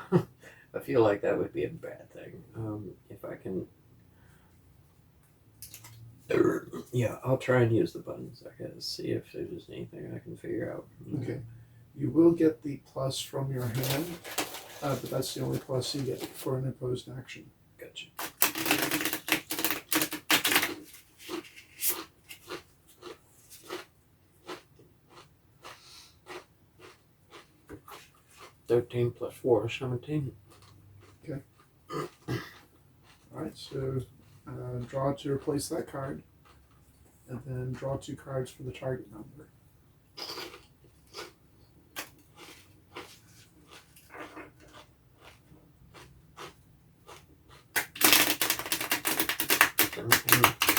like that would be a bad thing. If I can, yeah, I'll try and use the buttons, I guess. See if there's anything I can figure out. Okay, you will get the plus from your hand, but that's the only plus you get for an opposed action. Gotcha. 13 plus 4 is 17. Alright, so draw to replace that card, and then draw 2 cards for the target number.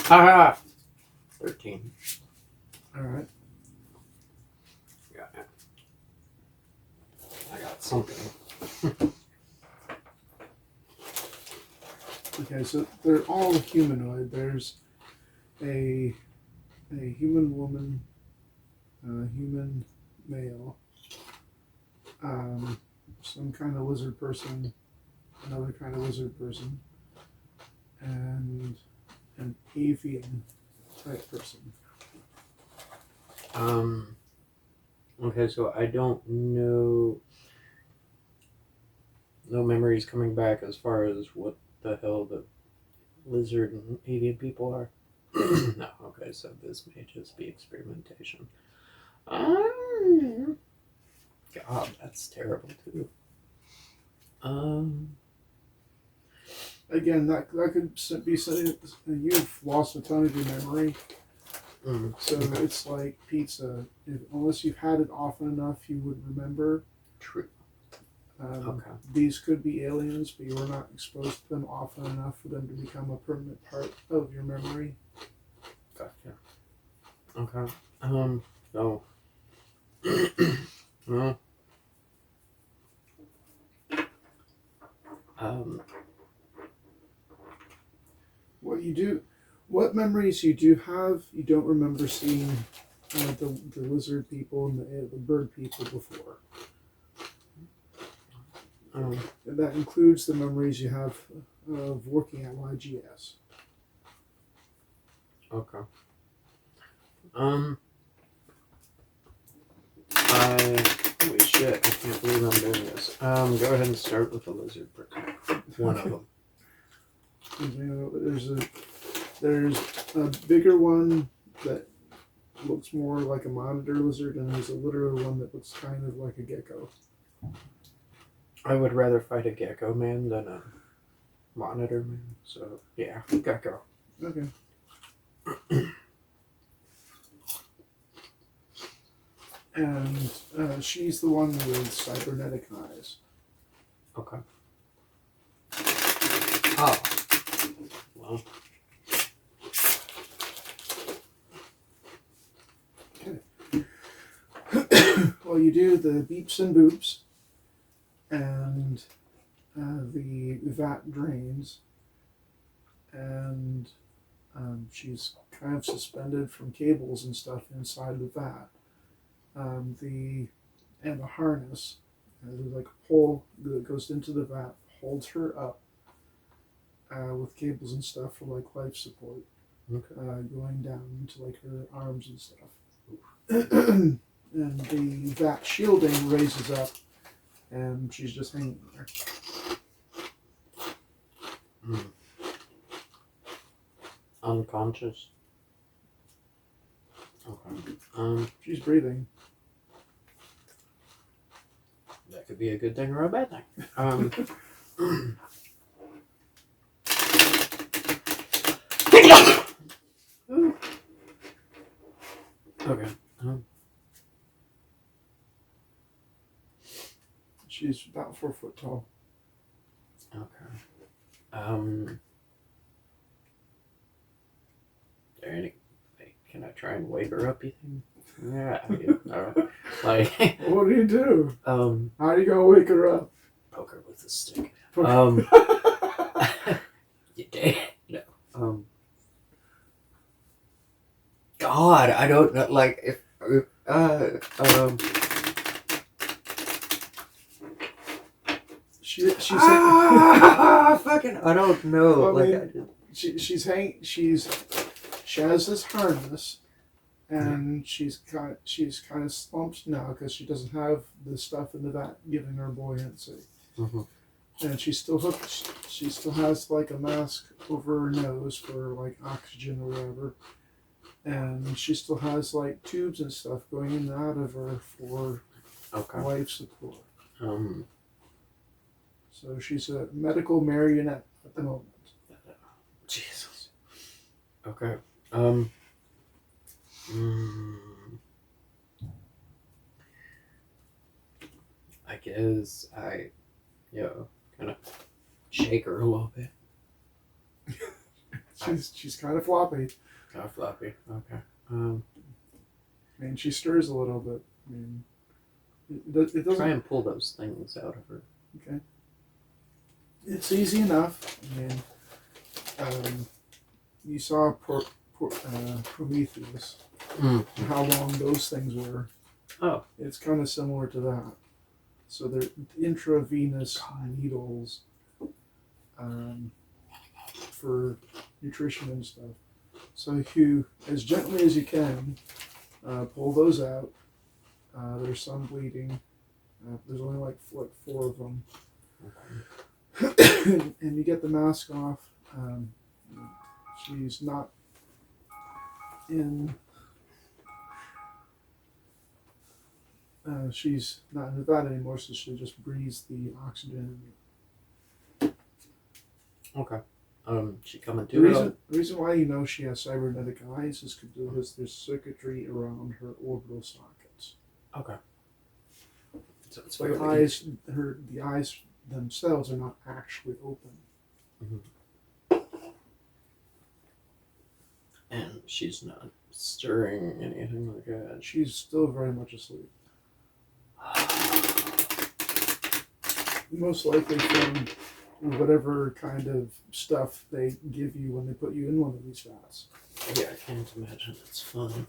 Ah! 13. Alright. Got it. I got something. Okay, so they're all humanoid. There's a human woman, a human male, some kind of lizard person, another kind of lizard person, and an avian type person. Okay, so I don't know. No memories coming back as far as what the hell the lizard and avian people are. No, okay, so this may just be experimentation. God, that's terrible too. Again, that could be something you've lost a ton of your memory. So okay. it's like pizza. Unless you've had it often enough, you would remember. True. Okay. These could be aliens, but you were not exposed to them often enough for them to become a permanent part of your memory. Gotcha. Okay. So. Well. What memories you do have, you don't remember seeing the lizard people and the bird people before. And that includes the memories you have of working at YGS. Okay. Holy shit, I can't believe I'm doing this. Go ahead and start with the lizard person. One of them. There's a bigger one that looks more like a monitor lizard, and there's a literal one that looks kind of like a gecko. I would rather fight a gecko man than a monitor man, so yeah, gecko. Okay. And she's the one with cybernetic eyes. Okay. Oh. Well. Okay. Well, you do the beeps and boops, and the vat drains, and she's kind of suspended from cables and stuff inside the vat. And a harness, there's like a pole that goes into the vat, holds her up with cables and stuff for like life support, going down into like her arms and stuff. And the vat shielding raises up, and she's just hanging there. Unconscious. Okay. She's breathing. That could be a good thing or a bad thing. Okay. She's about 4 foot tall. Okay. Can I try and wake her up, you think? Yeah, like. What do you do? How do you go wake her up? Poke her with a stick. You dare? No. God, I don't know. Like if she's fucking. I don't know. She has this harness, and she's kind of slumped now because she doesn't have the stuff in the vat giving her buoyancy. And she's still hooked. She still has like a mask over her nose for like oxygen or whatever, and she still has like tubes and stuff going in and out of her for life support. So she's a medical marionette at the moment. Jesus. Okay. Mm, I guess I, kind of shake her a little bit. She's kind of floppy. Kind of floppy. Okay. I mean, she stirs a little bit. I mean, it doesn't. Try and pull those things out of her. Okay. It's easy enough. I mean, you saw Prometheus, Mm. how long those things were. Oh. It's kind of similar to that. So they're intravenous needles for nutrition and stuff. So you, as gently as you can, pull those out. There's some bleeding. There's only like 4 of them. Okay. And you get the mask off. She's not in. She's not in that anymore, so she just breathes the oxygen. Okay. She coming The to reason why you know she has cybernetic eyes is because there's circuitry around her orbital sockets. Okay. So it's The fairly eyes, the eyes themselves are not actually open. Mm-hmm. And she's not stirring anything like that. She's still very much asleep. Most likely from whatever kind of stuff they give you when they put you in one of these vats. Yeah, I can't imagine it's fun.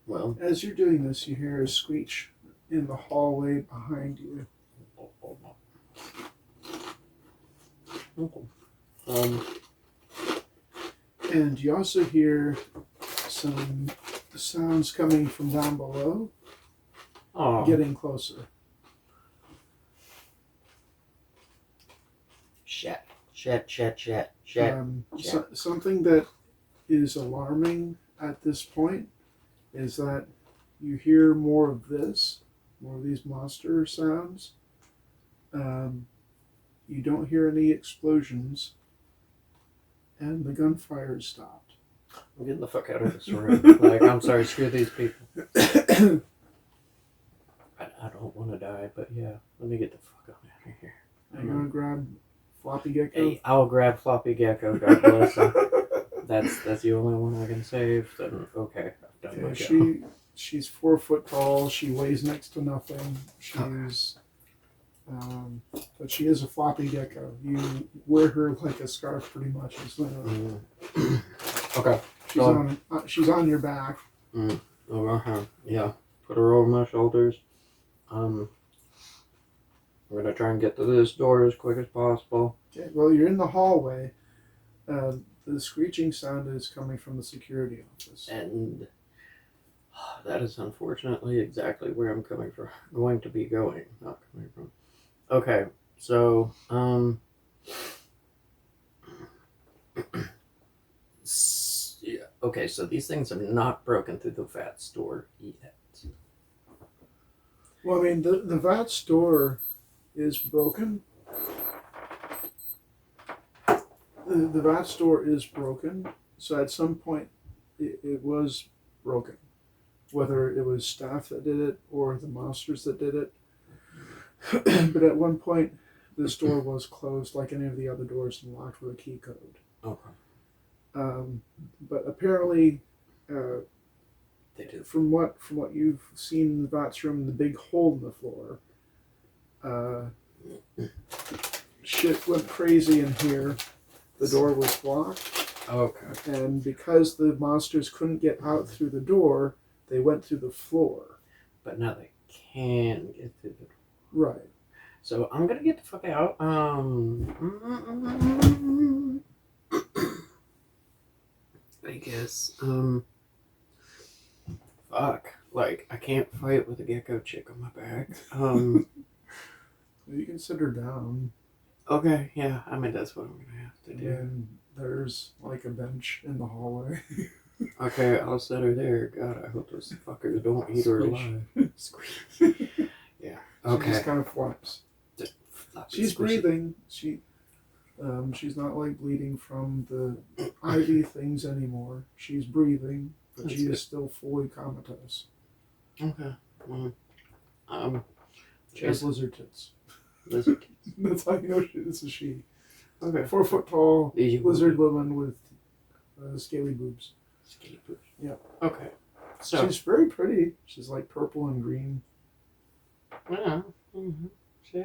Well, as you're doing this, you hear a screech in the hallway behind you. And you also hear some sounds coming from down below, getting closer. Shit. Something that is alarming at this point is that you hear more of these monster sounds. You don't hear any explosions, and the gunfire has stopped. I'm getting the fuck out of this room. Like, I'm sorry, screw these people. I don't want to die, but yeah, let me get the fuck out of here. I'm gonna grab Floppy Gecko. Hey, I'll grab Floppy Gecko. God bless him. That's the only one I can save. Then okay, I've done my job. She's 4 foot tall. She weighs next to nothing. She's, but she is a floppy gecko. You wear her like a scarf, pretty much. Okay. She's on your back. Yeah. Put her over my shoulders. We're gonna try and get to this door as quick as possible. Okay. Well, you're in the hallway. The screeching sound is coming from the security office. And that is unfortunately exactly where I'm coming from. Going to be going, not coming from. Okay, so, yeah, okay, so these things have not broken through the VATS door yet. Well, I mean, the VATS door is broken. The VATS door is broken, so at some point it was broken. Whether it was staff that did it or the monsters that did it. But at one point, this door was closed like any of the other doors and locked with a key code. Okay. But apparently, they did. From what you've seen in the VATS room, the big hole in the floor, shit went crazy in here. The door was blocked. Okay. And because the monsters couldn't get out through the door, they went through the floor. But now they can get through the door. Right. So I'm gonna get the fuck out. I guess. Fuck. Like, I can't fight with a gecko chick on my back. You can sit her down. Okay, yeah, I mean, that's what I'm gonna have to do. And there's like a bench in the hallway. Okay, I'll set her there. God, I hope those fuckers don't eat her alive. Squeeze. Yeah. Okay. She just kind of flaps. She's breathing. She's not like bleeding from the IV things anymore. She's breathing, but That's she good. is still fully comatose. Okay. She has lizard tits. Lizard tits. That's how you know this is she. Okay. 4 foot tall You- lizard woman with scaly boobs. Skinny push. Yeah. Okay. So. She's very pretty. She's like purple and green. Yeah. Mm-hmm. See?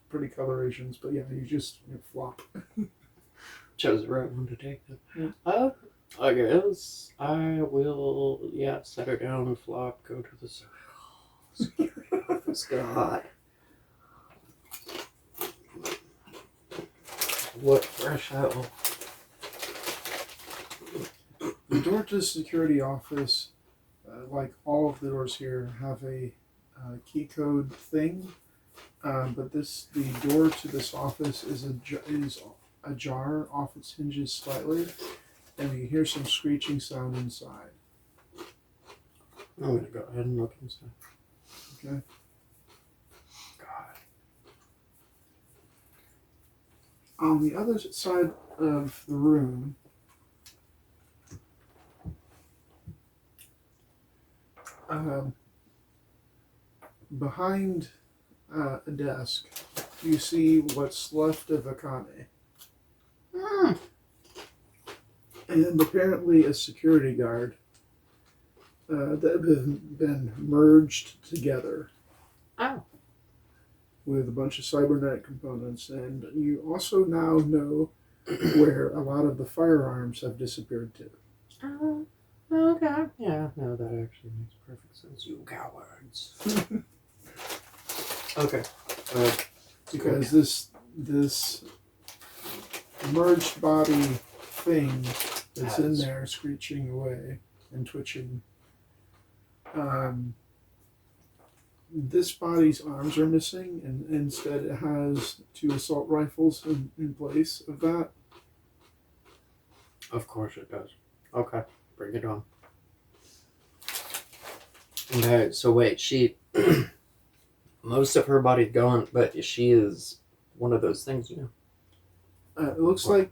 Pretty colorations, but yeah, you flop. Chose the right one to take them. Yeah. I guess I will, set her down and flop, go to the security office. God. What fresh hell. The door to the security office, like all of the doors here, have a key code thing. But the door to this office is ajar off its hinges slightly, and you hear some screeching sound inside. I'm gonna go ahead and look inside. Okay. God. On the other side of the room, behind a desk, you see what's left of Akane. And apparently a security guard that have been merged together. Oh. With a bunch of cybernetic components. And you also now know where a lot of the firearms have disappeared to. Okay. Yeah, no, that actually makes perfect sense. You cowards. Okay. Because this merged body thing that's in there screeching away and twitching. This body's arms are missing, and instead it has 2 assault rifles in place of that. Of course it does. Okay, bring it on. Okay, so wait, she... most of her body's gone, but she is one of those things, you know? It looks like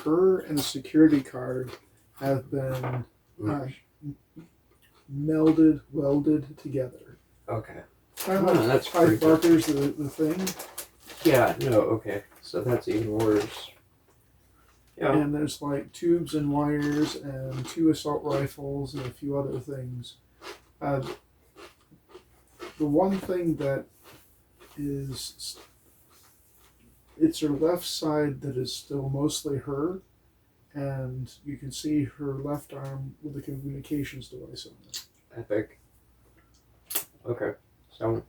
her and the security guard have been welded together. Okay. Kind of like that's Pied creepy. Barker's the thing. Yeah, no, okay. So that's even worse. Yeah. And there's like tubes and wires and 2 assault rifles and a few other things. The one thing that is, it's her left side that is still mostly her, and you can see her left arm with a communications device on it. Epic. Okay. So,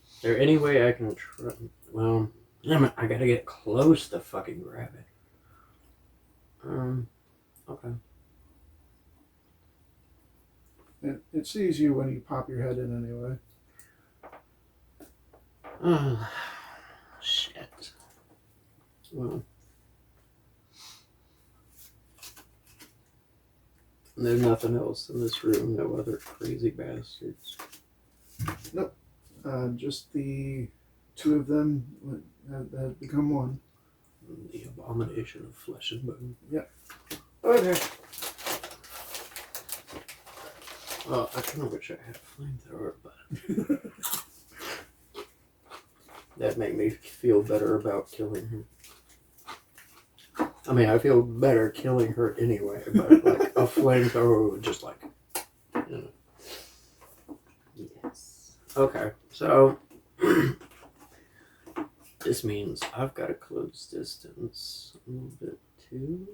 is there any way I can try... Well, I gotta get close to fucking grab it. Okay. It sees you when you pop your head in anyway. Oh, shit. Well. There's nothing else in this room, no other crazy bastards. Nope. Just the 2 of them have become one. The abomination of flesh and bone. Yep. Okay. Well, I kind of wish I had a flamethrower, but that made me feel better about killing her. I mean, I feel better killing her anyway, but like a flamethrower would just like, you know. Yes. Okay, so this means I've got a close distance a little bit too.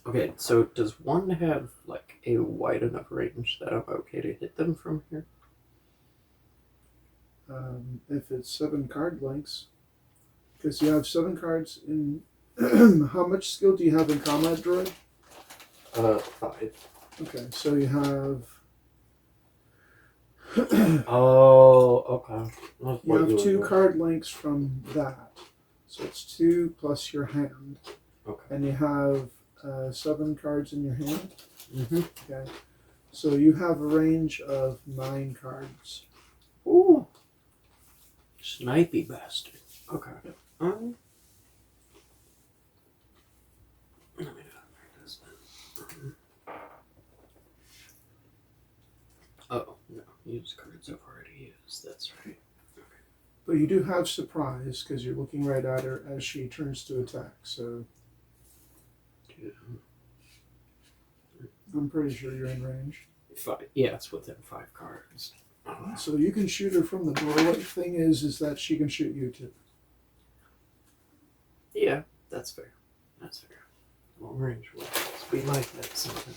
Okay, so does one have like a wide enough range that I'm okay to hit them from here? If it's 7 card lengths, because you have 7 cards in. How much skill do you have in combat droid? 5. Okay, so you have. Oh, Okay. That's You what have you two would- card links from that. So it's 2 plus your hand. Okay. And you have 7 cards in your hand. Mm-hmm. Okay. So you have a range of 9 cards. Ooh. Snipey bastard. Okay. Let me not this. Oh, no. Use cards I've already used. That's right. But you do have surprise because you're looking right at her as she turns to attack. So Two. I'm pretty sure you're in range. 5. Yeah, it's within 5 cards. So you can shoot her from the doorway. Thing is that she can shoot you too. Yeah, that's fair. That's fair. Long range weapons. We like that something.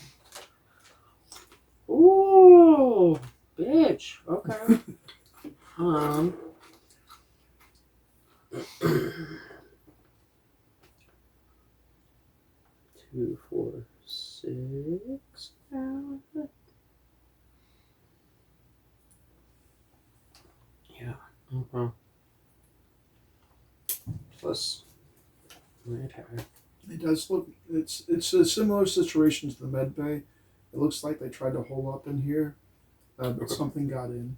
Ooh, bitch. Okay. Two, 4, 6. Yeah. Okay. Plus my attack. It does look. It's a similar situation to the med bay. It looks like they tried to hole up in here, but Okay. something got in.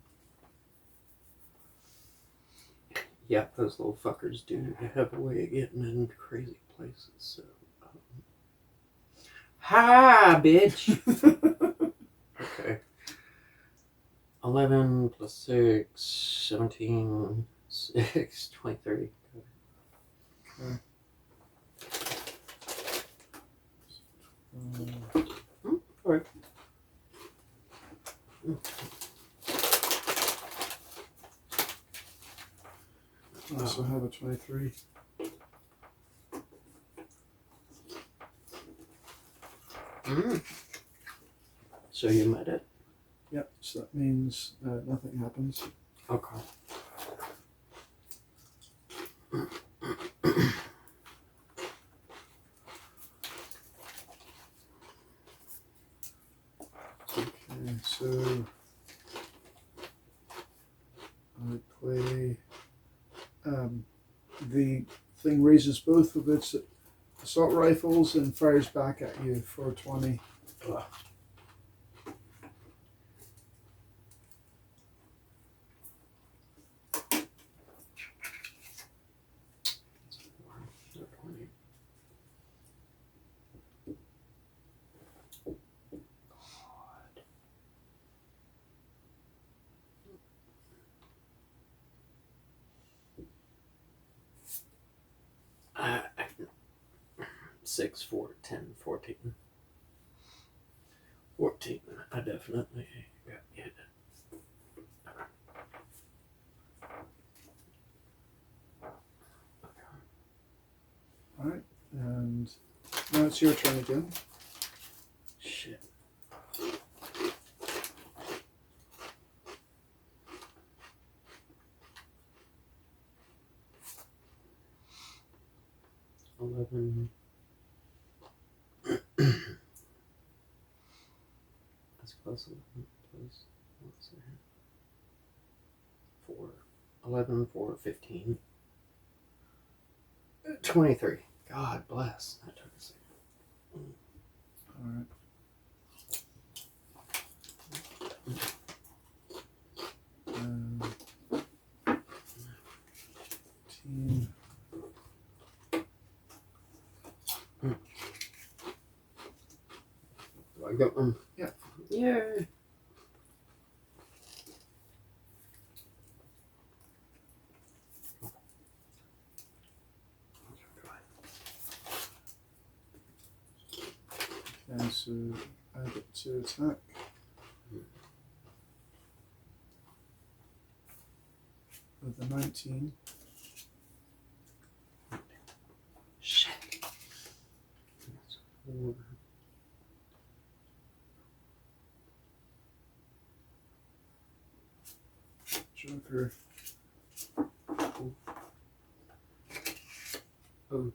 Yeah, those little fuckers do have a way of getting in crazy places. So, ha, bitch. Okay. 11 plus 6, 17, 6, 23. Okay. Alright. I also have a 23. So you met it? Yep. So that means nothing happens. Okay. Okay. So I play. The thing raises both of its assault rifles and fires back at you for 20. Ugh. God. 6, 4, 10, 14. 14. I definitely got hit. Alright, and now it's your turn again. Shit. $11. That's plus 11 plus what's that? 4. 11, 4, 15. 23. God bless. That took a second. Alright. Team. Do I get one? Yeah. Yay. Okay, so I get to attack. With the 19. Shit. That's 4. Joker. Oh. Oh,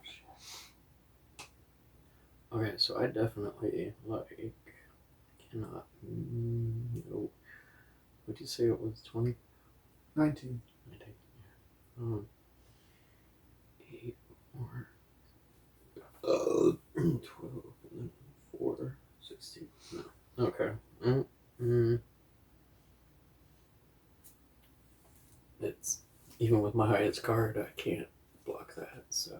shit. Okay, so so I definitely, like, cannot, no. What'd you say it was, 20? 19. 19, yeah. 8 more. 12, and then 4, 16. No. Okay. It's, even with my highest card, I can't block that, so.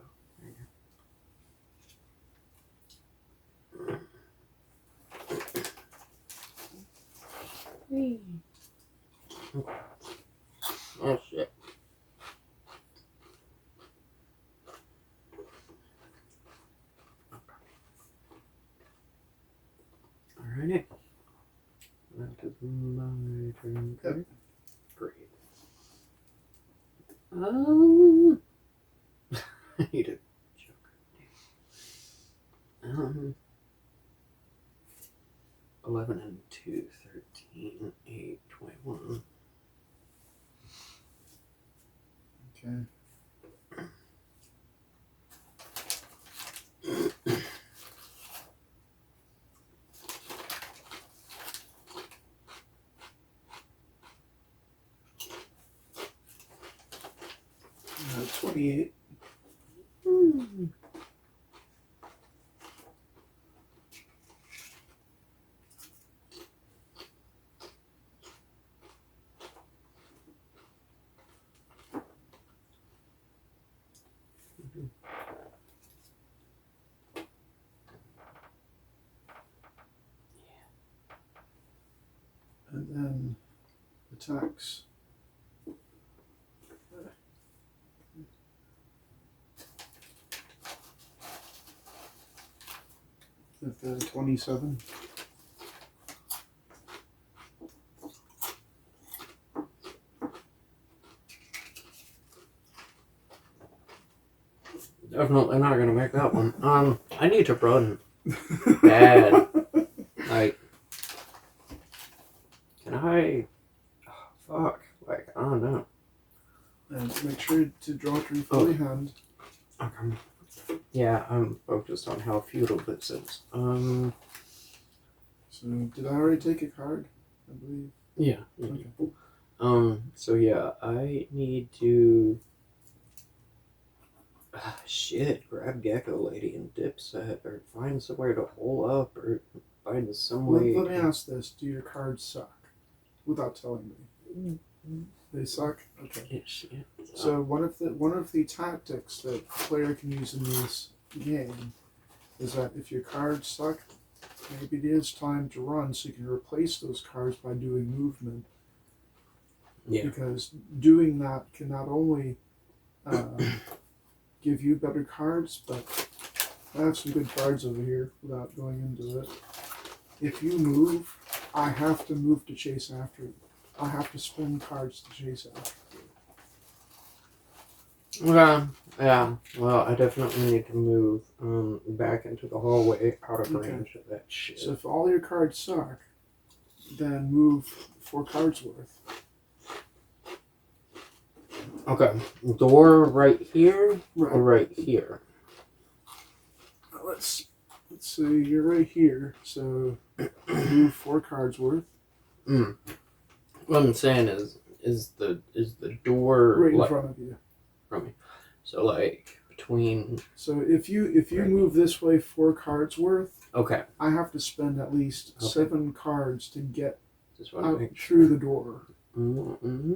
Oh shit. Alrighty. That is my turn. Yep. Great. I need a joker. 11 and 2, 13, 8, 21. Okay. Uh, 28. And then attacks. With the 27. Definitely not gonna make that one. I need to run bad. Like, can I? Oh, fuck. Like, I don't know. And make sure to draw it from fully hand. Okay. Yeah, I'm focused on how futile this is. So did I already take a card? I believe. Yeah. Okay. So yeah, I need to. Shit, grab Gecko Lady and Dipset, or find somewhere to hole up, or find some way. Let me ask this: do your cards suck? Without telling me. They suck. Okay. Yeah, shit. So one of the tactics that a player can use in this game is that if your cards suck, maybe it is time to run, so you can replace those cards by doing movement. Yeah. Because doing that can not only give you better cards, but I have some good cards over here without going into it. If you move, I have to move to chase after you. I have to spend cards to chase after you. Yeah. Well, I definitely need to move back into the hallway, out of range of that shit. So if all your cards suck, then move 4 cards worth. Okay. Door right here Right. or right here? Let's see. You're right here, so move 4 cards worth. What I'm saying is the door Right in like, front of you. from me? So like between. So if you right. Move this way 4 cards worth, okay, I have to spend at least 7 cards to get out through the door. Mm-hmm.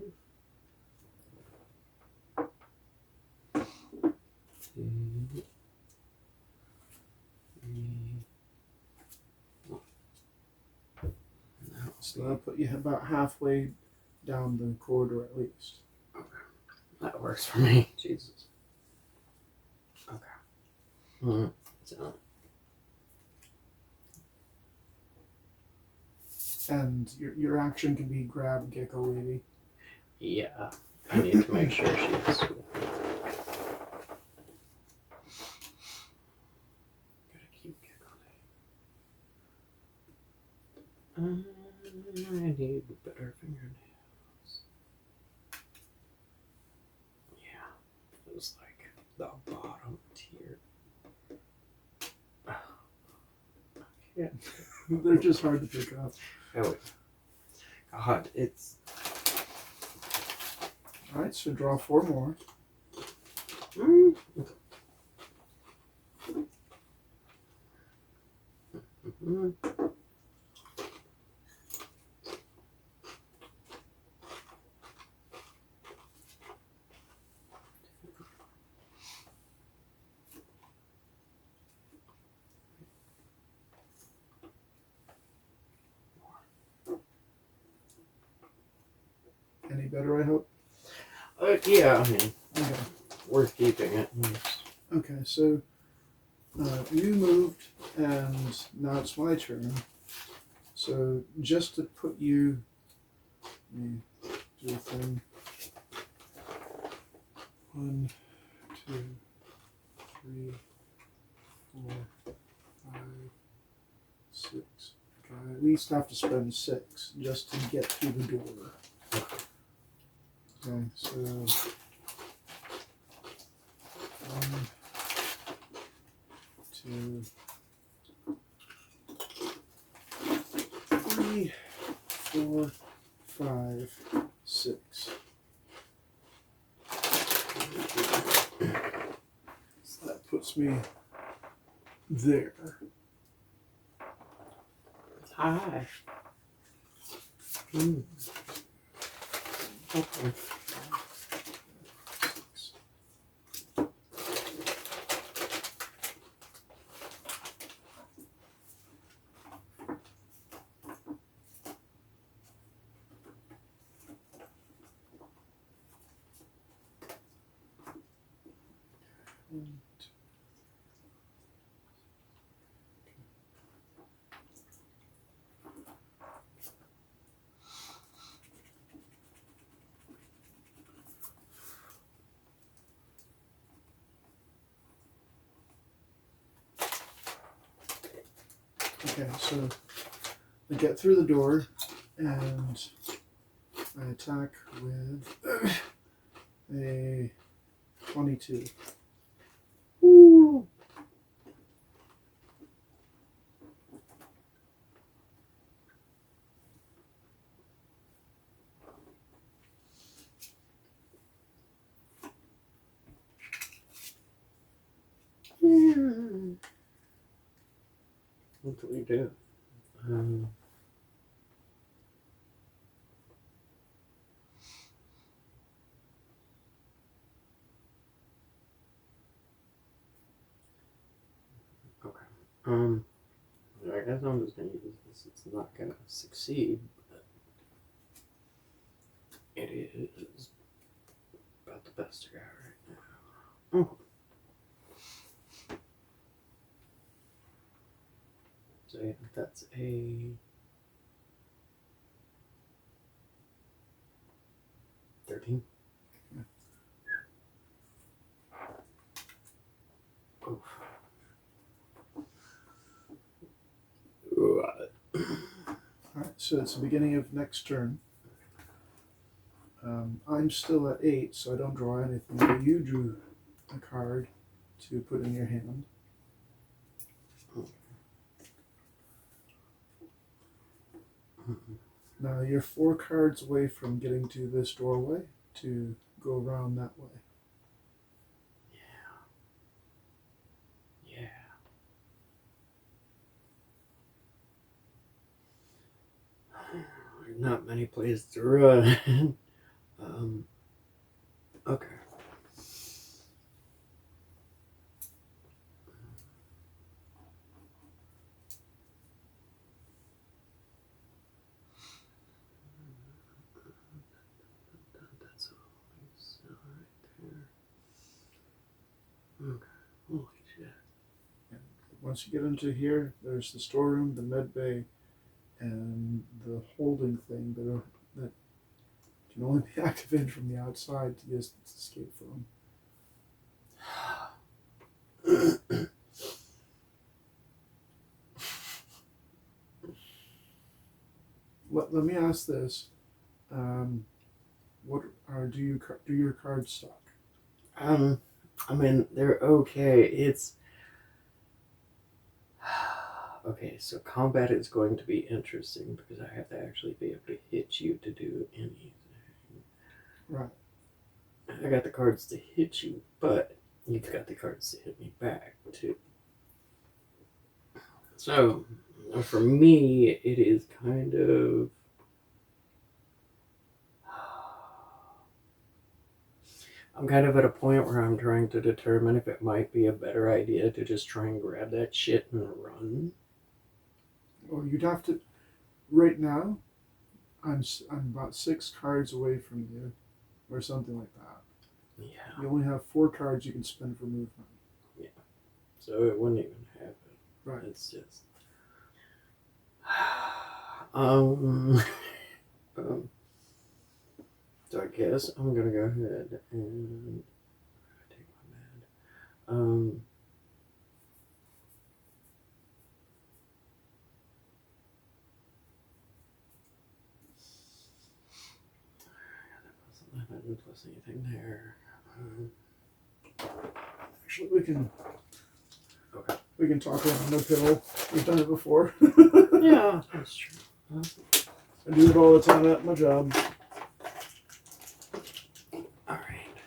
So that'll put you about halfway down the corridor at least. Okay. That works for me. Jesus. Okay. So. And your action can be grab Gecko Lady. Yeah. I need to make sure she's. Gotta keep Gecko Lady. I need better fingernails. Yeah, it was like the bottom tier. can't. They're just hard to pick up. Oh, wait. God, it's... Alright, so draw 4 more. Mm. Mm. Any better, I hope? Yeah, I mean, Okay. worth keeping it. Okay, so you moved, and now it's my turn. So just to put you, let me do a thing. 1, 2, 3, 4, 5, 6. I at least have to spend 6 just to get through the door. Okay, so 1, 2, 3, 4, 5, 6. So that puts me there. Hi. Mm. Okay. Okay, so I get through the door and I attack with a 22. Ooh. What do we do? Okay. I guess I'm just gonna use this. It's not gonna succeed, but it is about the best I got right now. Oh. So yeah, that's a 13. Oof. Alright, so it's the beginning of next turn. I'm still at 8, so I don't draw anything. But you drew a card to put in your hand. Now you're 4 cards away from getting to this doorway to go around that way. Yeah. There's not many places to run. Okay. That's all right there. Okay. Holy shit. Once you get into here, there's the storeroom, the med bay, and the holding thing that can only be activated from the outside to just escape from. Let me ask this: what do your cards stock? I mean, they're okay. It's Okay, so combat is going to be interesting because I have to actually be able to hit you to do anything. Right. I got the cards to hit you, but you've got the cards to hit me back, too. So, for me, it is kind of... I'm kind of at a point where I'm trying to determine if it might be a better idea to just try and grab that shit and run. Or you'd have to. Right now, I'm about 6 cards away from you, or something like that. Yeah. You only have 4 cards you can spend for movement. Yeah. So it wouldn't even happen. Right. It's just... um, so I guess I'm gonna go ahead and take my med. I didn't plus anything there. Actually, we can. Okay. We can talk around the pillow. We've done it before. Yeah, that's true. I do it all the time at my job. All right.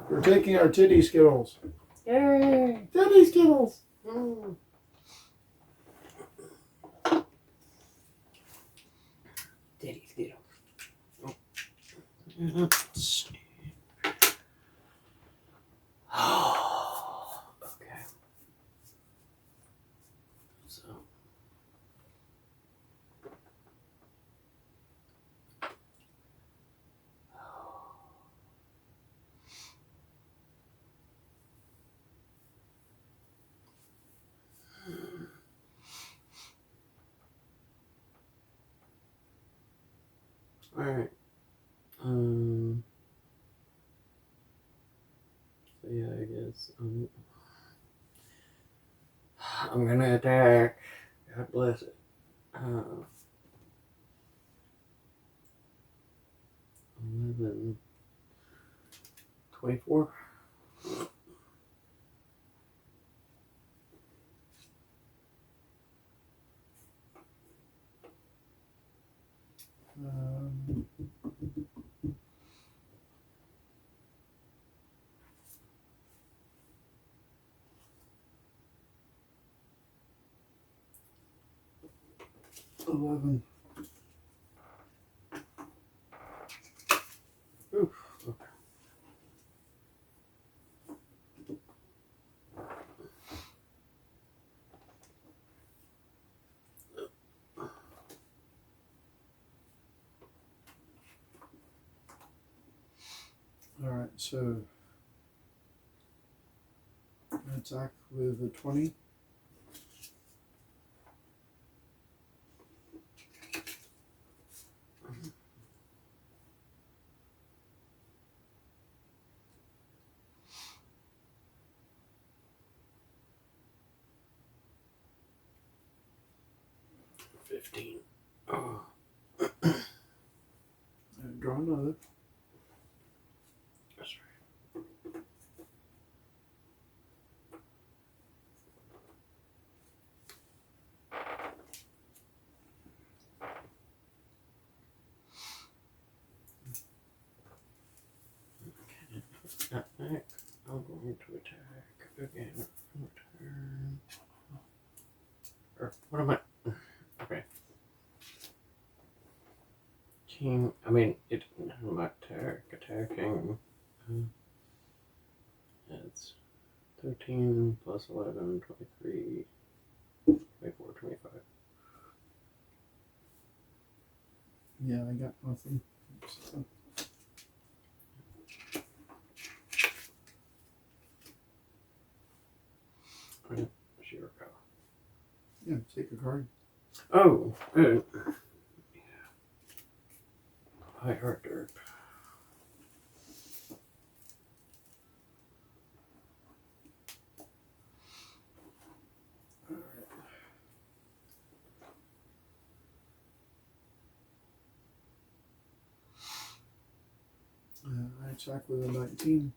We're taking our titty skittles. Yay! Titty skittles. Mm. Titty skittles. Let's see. Okay. So. All right. So yeah, I guess I'm gonna attack. God bless it. 11, 24. Um, $11. Oof. Okay. All right, so attack with a 20. Oh. And draw another. That's right. Attack. I'm going to attack again. Return. Or what am I? Okay. Team. I mean, I'm attacking. It's 13 plus 11, 23, 24, 25. Yeah, I got nothing. So, Zarrakan. yeah, take a card. Oh, yeah. I heart dirt. All right. I attack with a 19.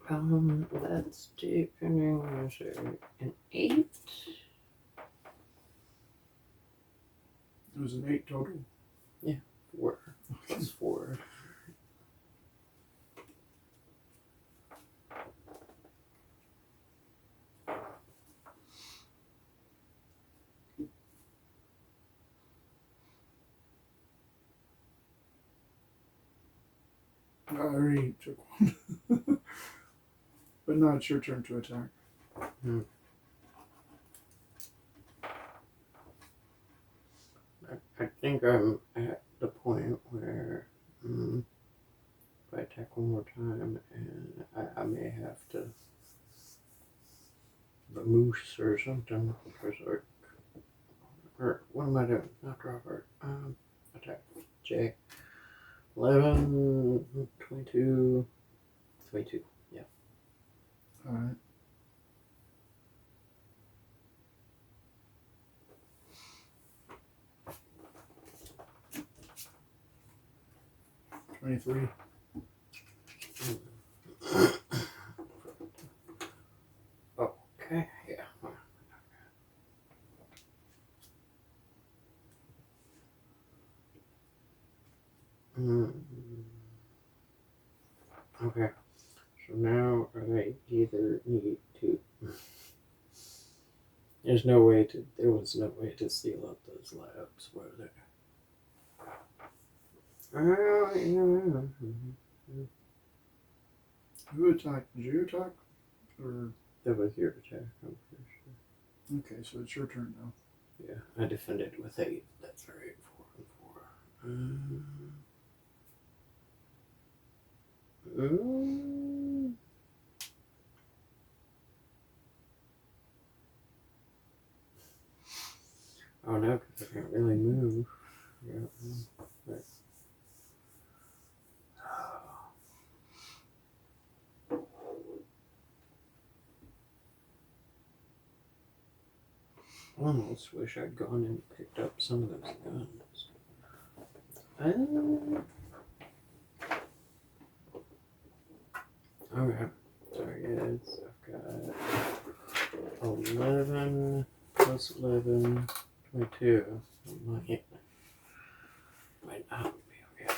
That's deepening. An 8. It was an 8 total. 4 plus 4. I already took one. But now it's your turn to attack. I think I'm at the point where if I attack one more time, and I may have to the moose or something. Or what am I doing? Not Robert. Attack. J. 11, 22, 22. Yeah. Alright. $23. Okay, yeah. Okay, so now I either need to. There was no way to seal up those labs, were there? Who attacked? Did you attack? Or That was your attack, I'm pretty sure. okay, so it's your turn now. Yeah, I defended with 8. That's right, 4 and 4. Oh no, because I can't really move. Yeah. Right. I almost wish I'd gone and picked up some of those guns. Okay, so yes, I've got 11 plus 11, 22. Might not be okay.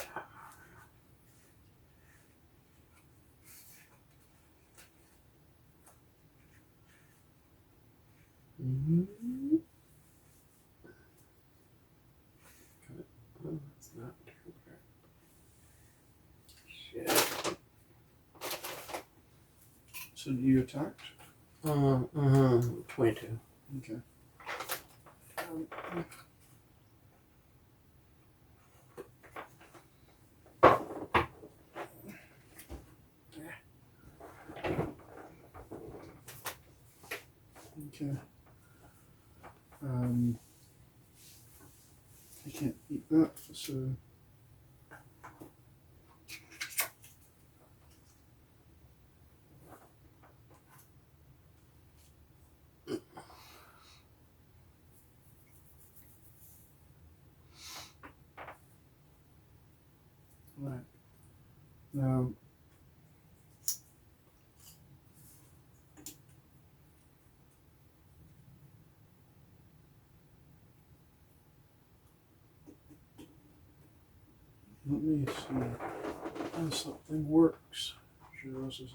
Oh, that's not too bad. Shit. So you attacked? 22. Okay. Okay. I can't eat that, so right. Now let me see how something works. Zeros is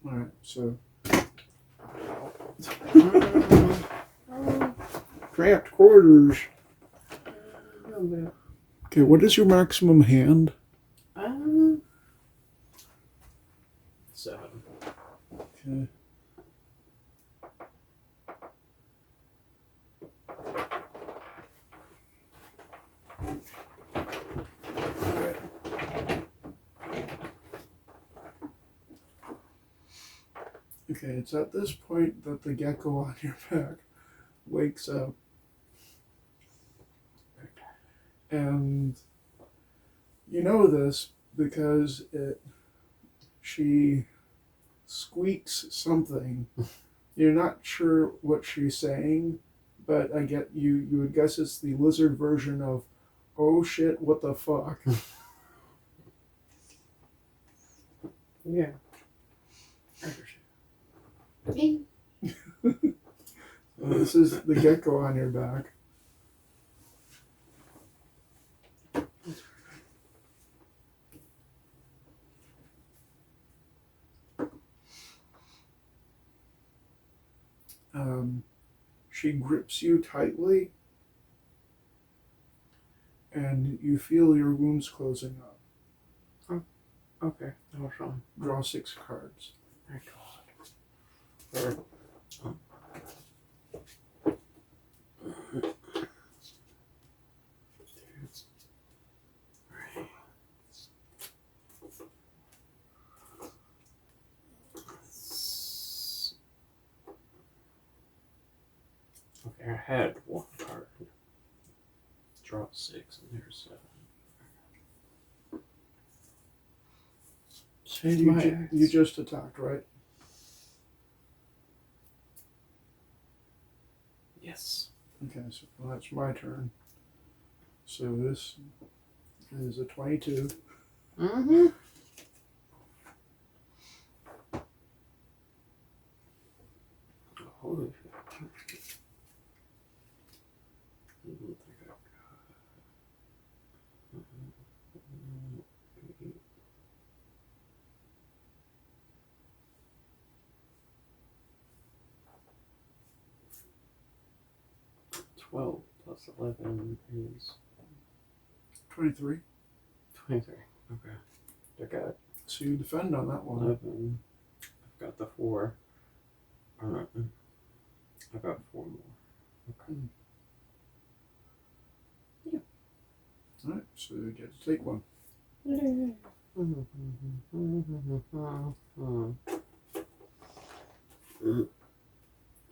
all right. So cramped quarters. Okay, what is your maximum hand? 7. Okay. Okay, it's at this point that the gecko on your back wakes up. And you know this because she squeaks something. You're not sure what she's saying, but I get you would guess it's the lizard version of "Oh shit, what the fuck." Yeah. This is the gecko on your back. She grips you tightly, and you feel your wounds closing up. Okay, no problem. Draw 6 cards. Thank God. Okay, I had 1 card. Draw 6, and there's 7. Change my axe. You just attacked, right? Yes. Okay, so that's my turn. So this is a 22. Mm-hmm. Holy shit. I don't think I got 12 plus 11 is 23. 23. Okay. I got So you defend on that one. 11. I've got the 4. Alright. I've got 4 more. Okay. Yeah. Alright, so you get to take one.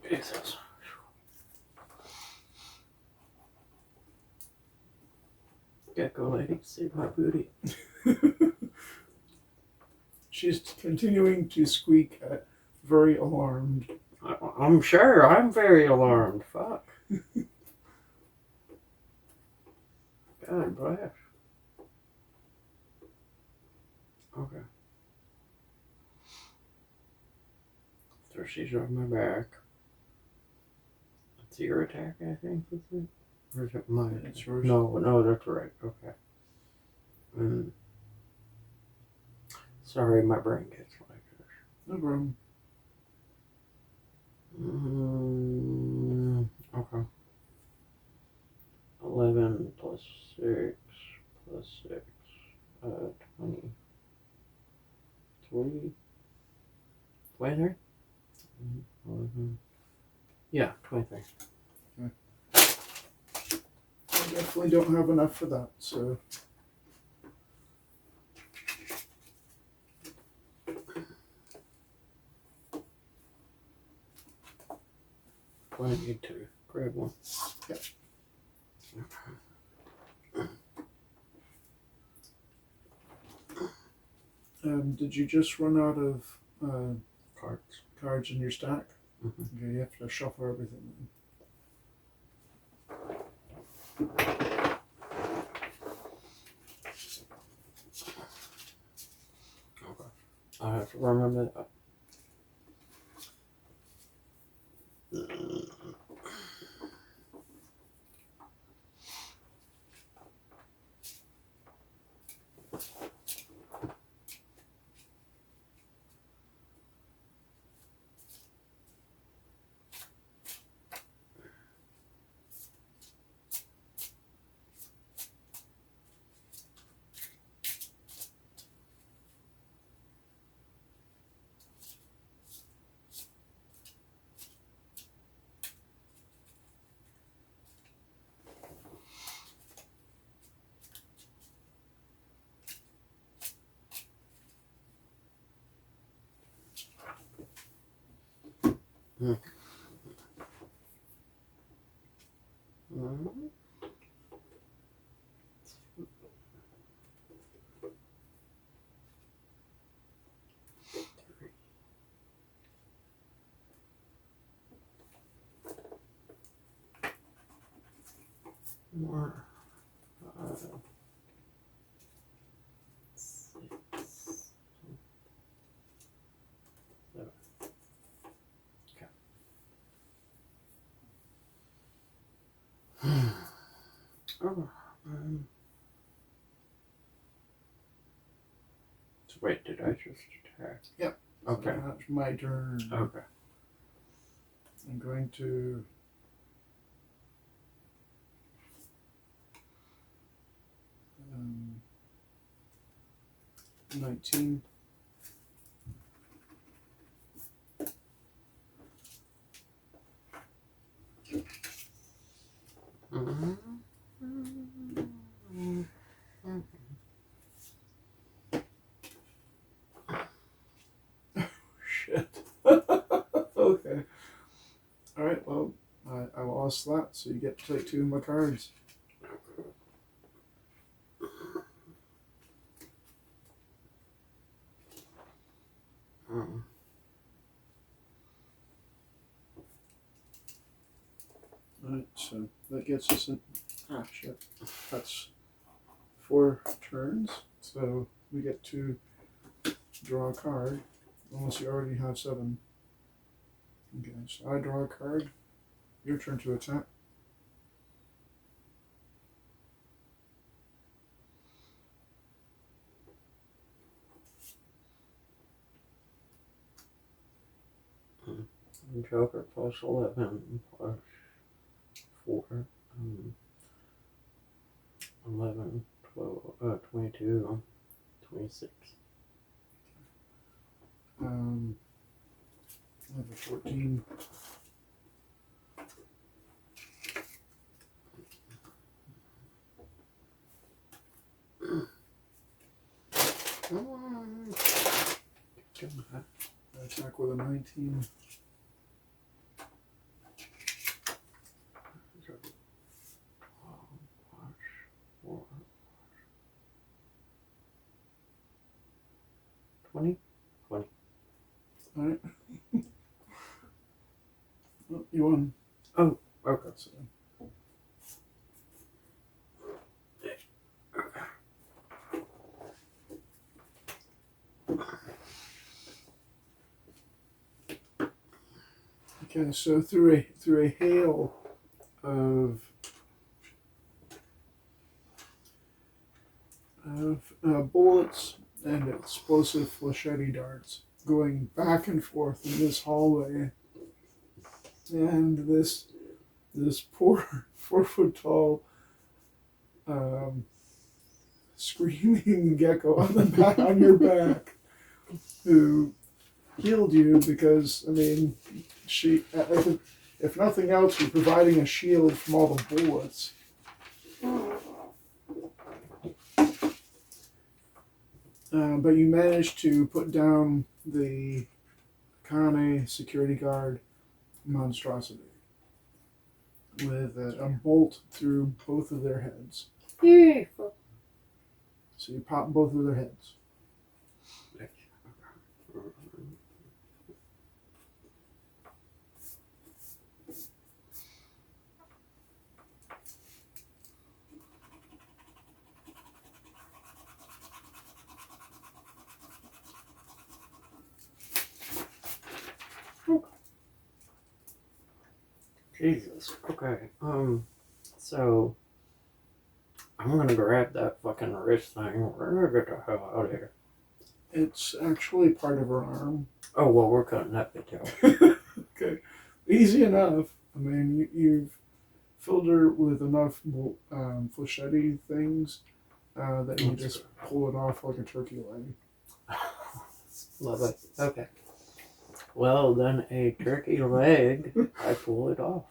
Jesus. Gecko lady, save my booty. She's continuing to squeak, very alarmed. I'm sure I'm very alarmed. Fuck. God bless. Okay. So she's on my back. It's your attack, I think, is it? Or is it mine? It's yours. No, that's right. Okay. Sorry, my brain gets like this. No problem. Okay. 11 plus 6 plus 6. 23. 23? 11. Yeah, 23. Okay. I definitely don't have enough for that, so. I need to grab one. Yep. Did you just run out of cards in your stack? Mm-hmm. Okay, you have to shuffle everything then. Okay. I have to remember that. Mm. Mm. More. 6. 7. Okay. Oh, so wait, did I just attack? Yep. Okay. So that's my turn. Okay. I'm going to 19. Shit. Okay. Alright, well, I lost that, so you get to take 2 of my cards. Alright, so that gets us in. Ah, shit. That's 4 turns, so we get to draw a card, unless you already have 7. Okay, so I draw a card. Your turn to attack. Joker plus 11 plus 4. 11, 12, 22, 26. I have a 14. I attack with a 19. Alright. Well, you won. Oh, okay. So, okay, so through a hail of bullets and explosive flechette darts going back and forth in this hallway, and this poor 4 foot tall screaming gecko on the back on your back, who healed you because, I mean, she, if nothing else, you're providing a shield from all the bullets. But you managed to put down the Kane security guard monstrosity with a bolt through both of their heads. Yeah. So you pop both of their heads. Jesus. Okay. So I'm gonna grab that fucking wrist thing. We're gonna get the hell out of here. It's actually part of her arm. Oh well, we're cutting that bit out. Okay, easy enough. I mean, you've filled her with enough flechette things that you just pull it off like a turkey leg. Love it. Okay. Well, then a turkey leg, I pull it off.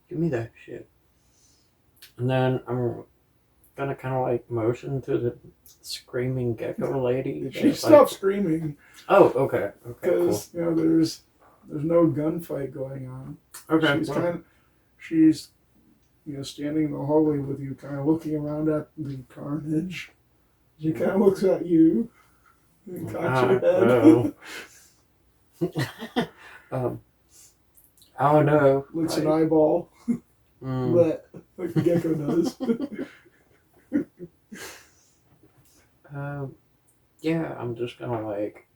Give me that shit. And then I'm gonna kind of like motion to the screaming gecko lady. She stopped screaming. Oh, okay. Okay, cool. Because, you know, there's There's no gunfight going on. Okay. She's standing in the hallway with you, kind of looking around at the carnage. She kind of looks at you and cocks your head. I don't know. Licks an eyeball. But like the gecko does. Yeah, I'm just gonna like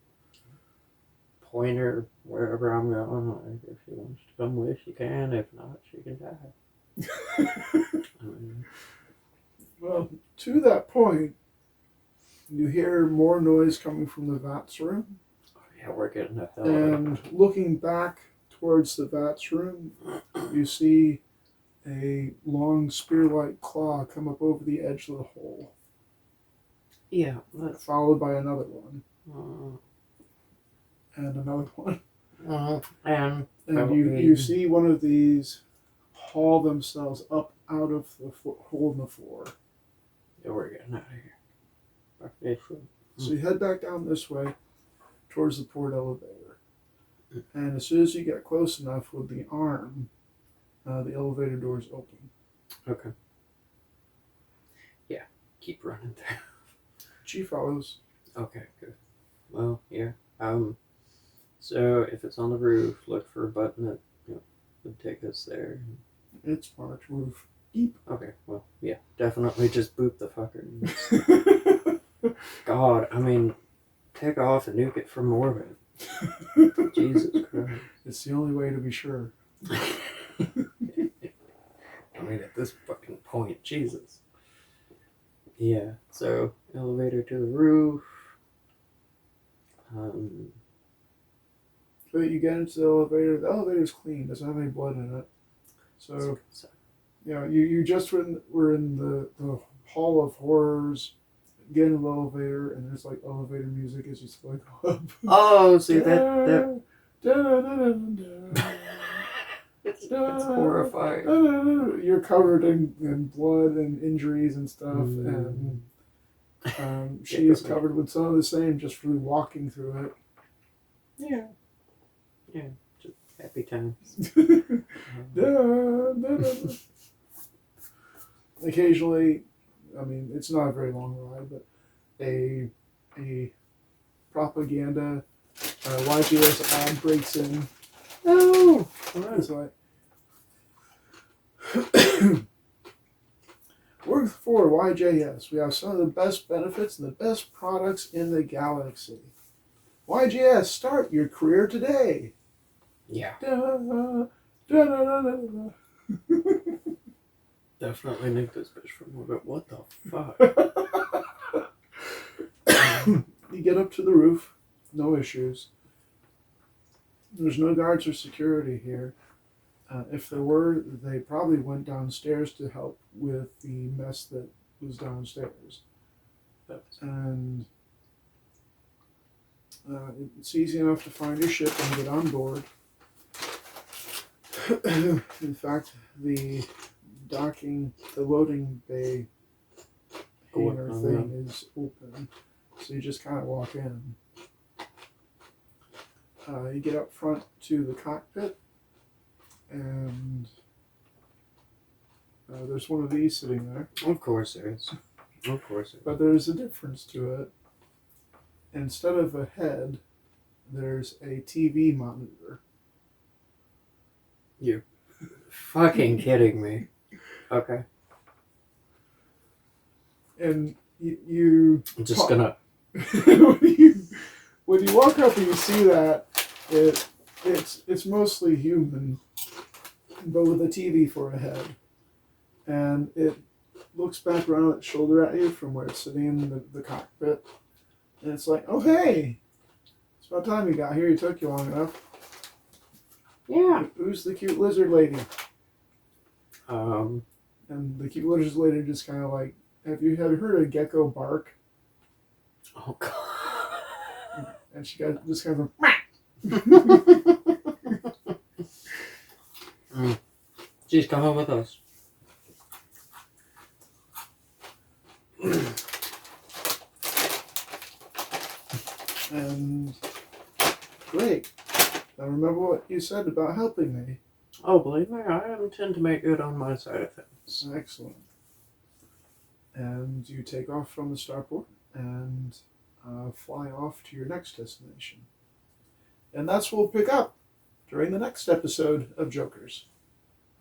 point her wherever I'm going. Like, if she wants to come with, she can. If not, she can die. Well, to that point, you hear more noise coming from the VATS room. Oh, yeah, we're getting the hell And looking back towards the VATS room, you see a long spear-like claw come up over the edge of the hole. Yeah. Followed by another one. And another one. And you see one of these haul themselves up out of the hole in the floor. Yeah, we're getting out of here. So you head back down this way towards the port elevator. And as soon as you get close enough with the arm, the elevator doors open. Okay. Yeah, keep running there. She follows. Okay, good. Well, yeah. So if it's on the roof, look for a button that would take us there. It's marked roof deep. Okay, well, yeah, definitely just boot the fucker. God, I mean, take off and nuke it from orbit. Jesus Christ. It's the only way to be sure. I mean, at this fucking point, Jesus. Yeah, so elevator to the roof. So you get into the elevator. The elevator's clean. Doesn't have any blood in it. So, you just were in the Hall of Horrors. Get in the elevator, and there's like elevator music as you go up. Oh, see that. It's horrifying. You're covered in blood and injuries and stuff, and she is covered with some of the same just from walking through it. Yeah, just happy times. Occasionally, I mean, it's not a very long ride, but a propaganda YGS ad breaks in. Oh, It's like, work for YJS. We have some of the best benefits and the best products in the galaxy. YJS, start your career today. Yeah. Definitely nuke this bitch from orbit. What the fuck? You get up to the roof, no issues. There's no guards or security here. If there were, they probably went downstairs to help with the mess that was downstairs. And it's easy enough to find your ship and get on board. In fact, the loading bay hangar thing is open. So you just kind of walk in. You get up front to the cockpit, and there's one of these sitting there. Of course there is. But there's a difference to it. Instead of a head, there's a TV monitor. You're fucking kidding me. Okay. And you I'm just gonna... when you walk up and you see that, it's mostly human, but with a TV for a head. And it looks back around its shoulder at you from where it's sitting in the cockpit. And it's like, oh hey, it's about time you got here. You took you long enough. Yeah. Who's the cute lizard lady? And the cute lizard lady just kind of like, have you heard a gecko bark? Oh god. And she got just kind of She's coming with us. And great. Now remember what you said about helping me. Oh, believe me, I intend to make good on my side of things. Excellent. And you take off from the starport and fly off to your next destination. And that's what we'll pick up during the next episode of Jokers.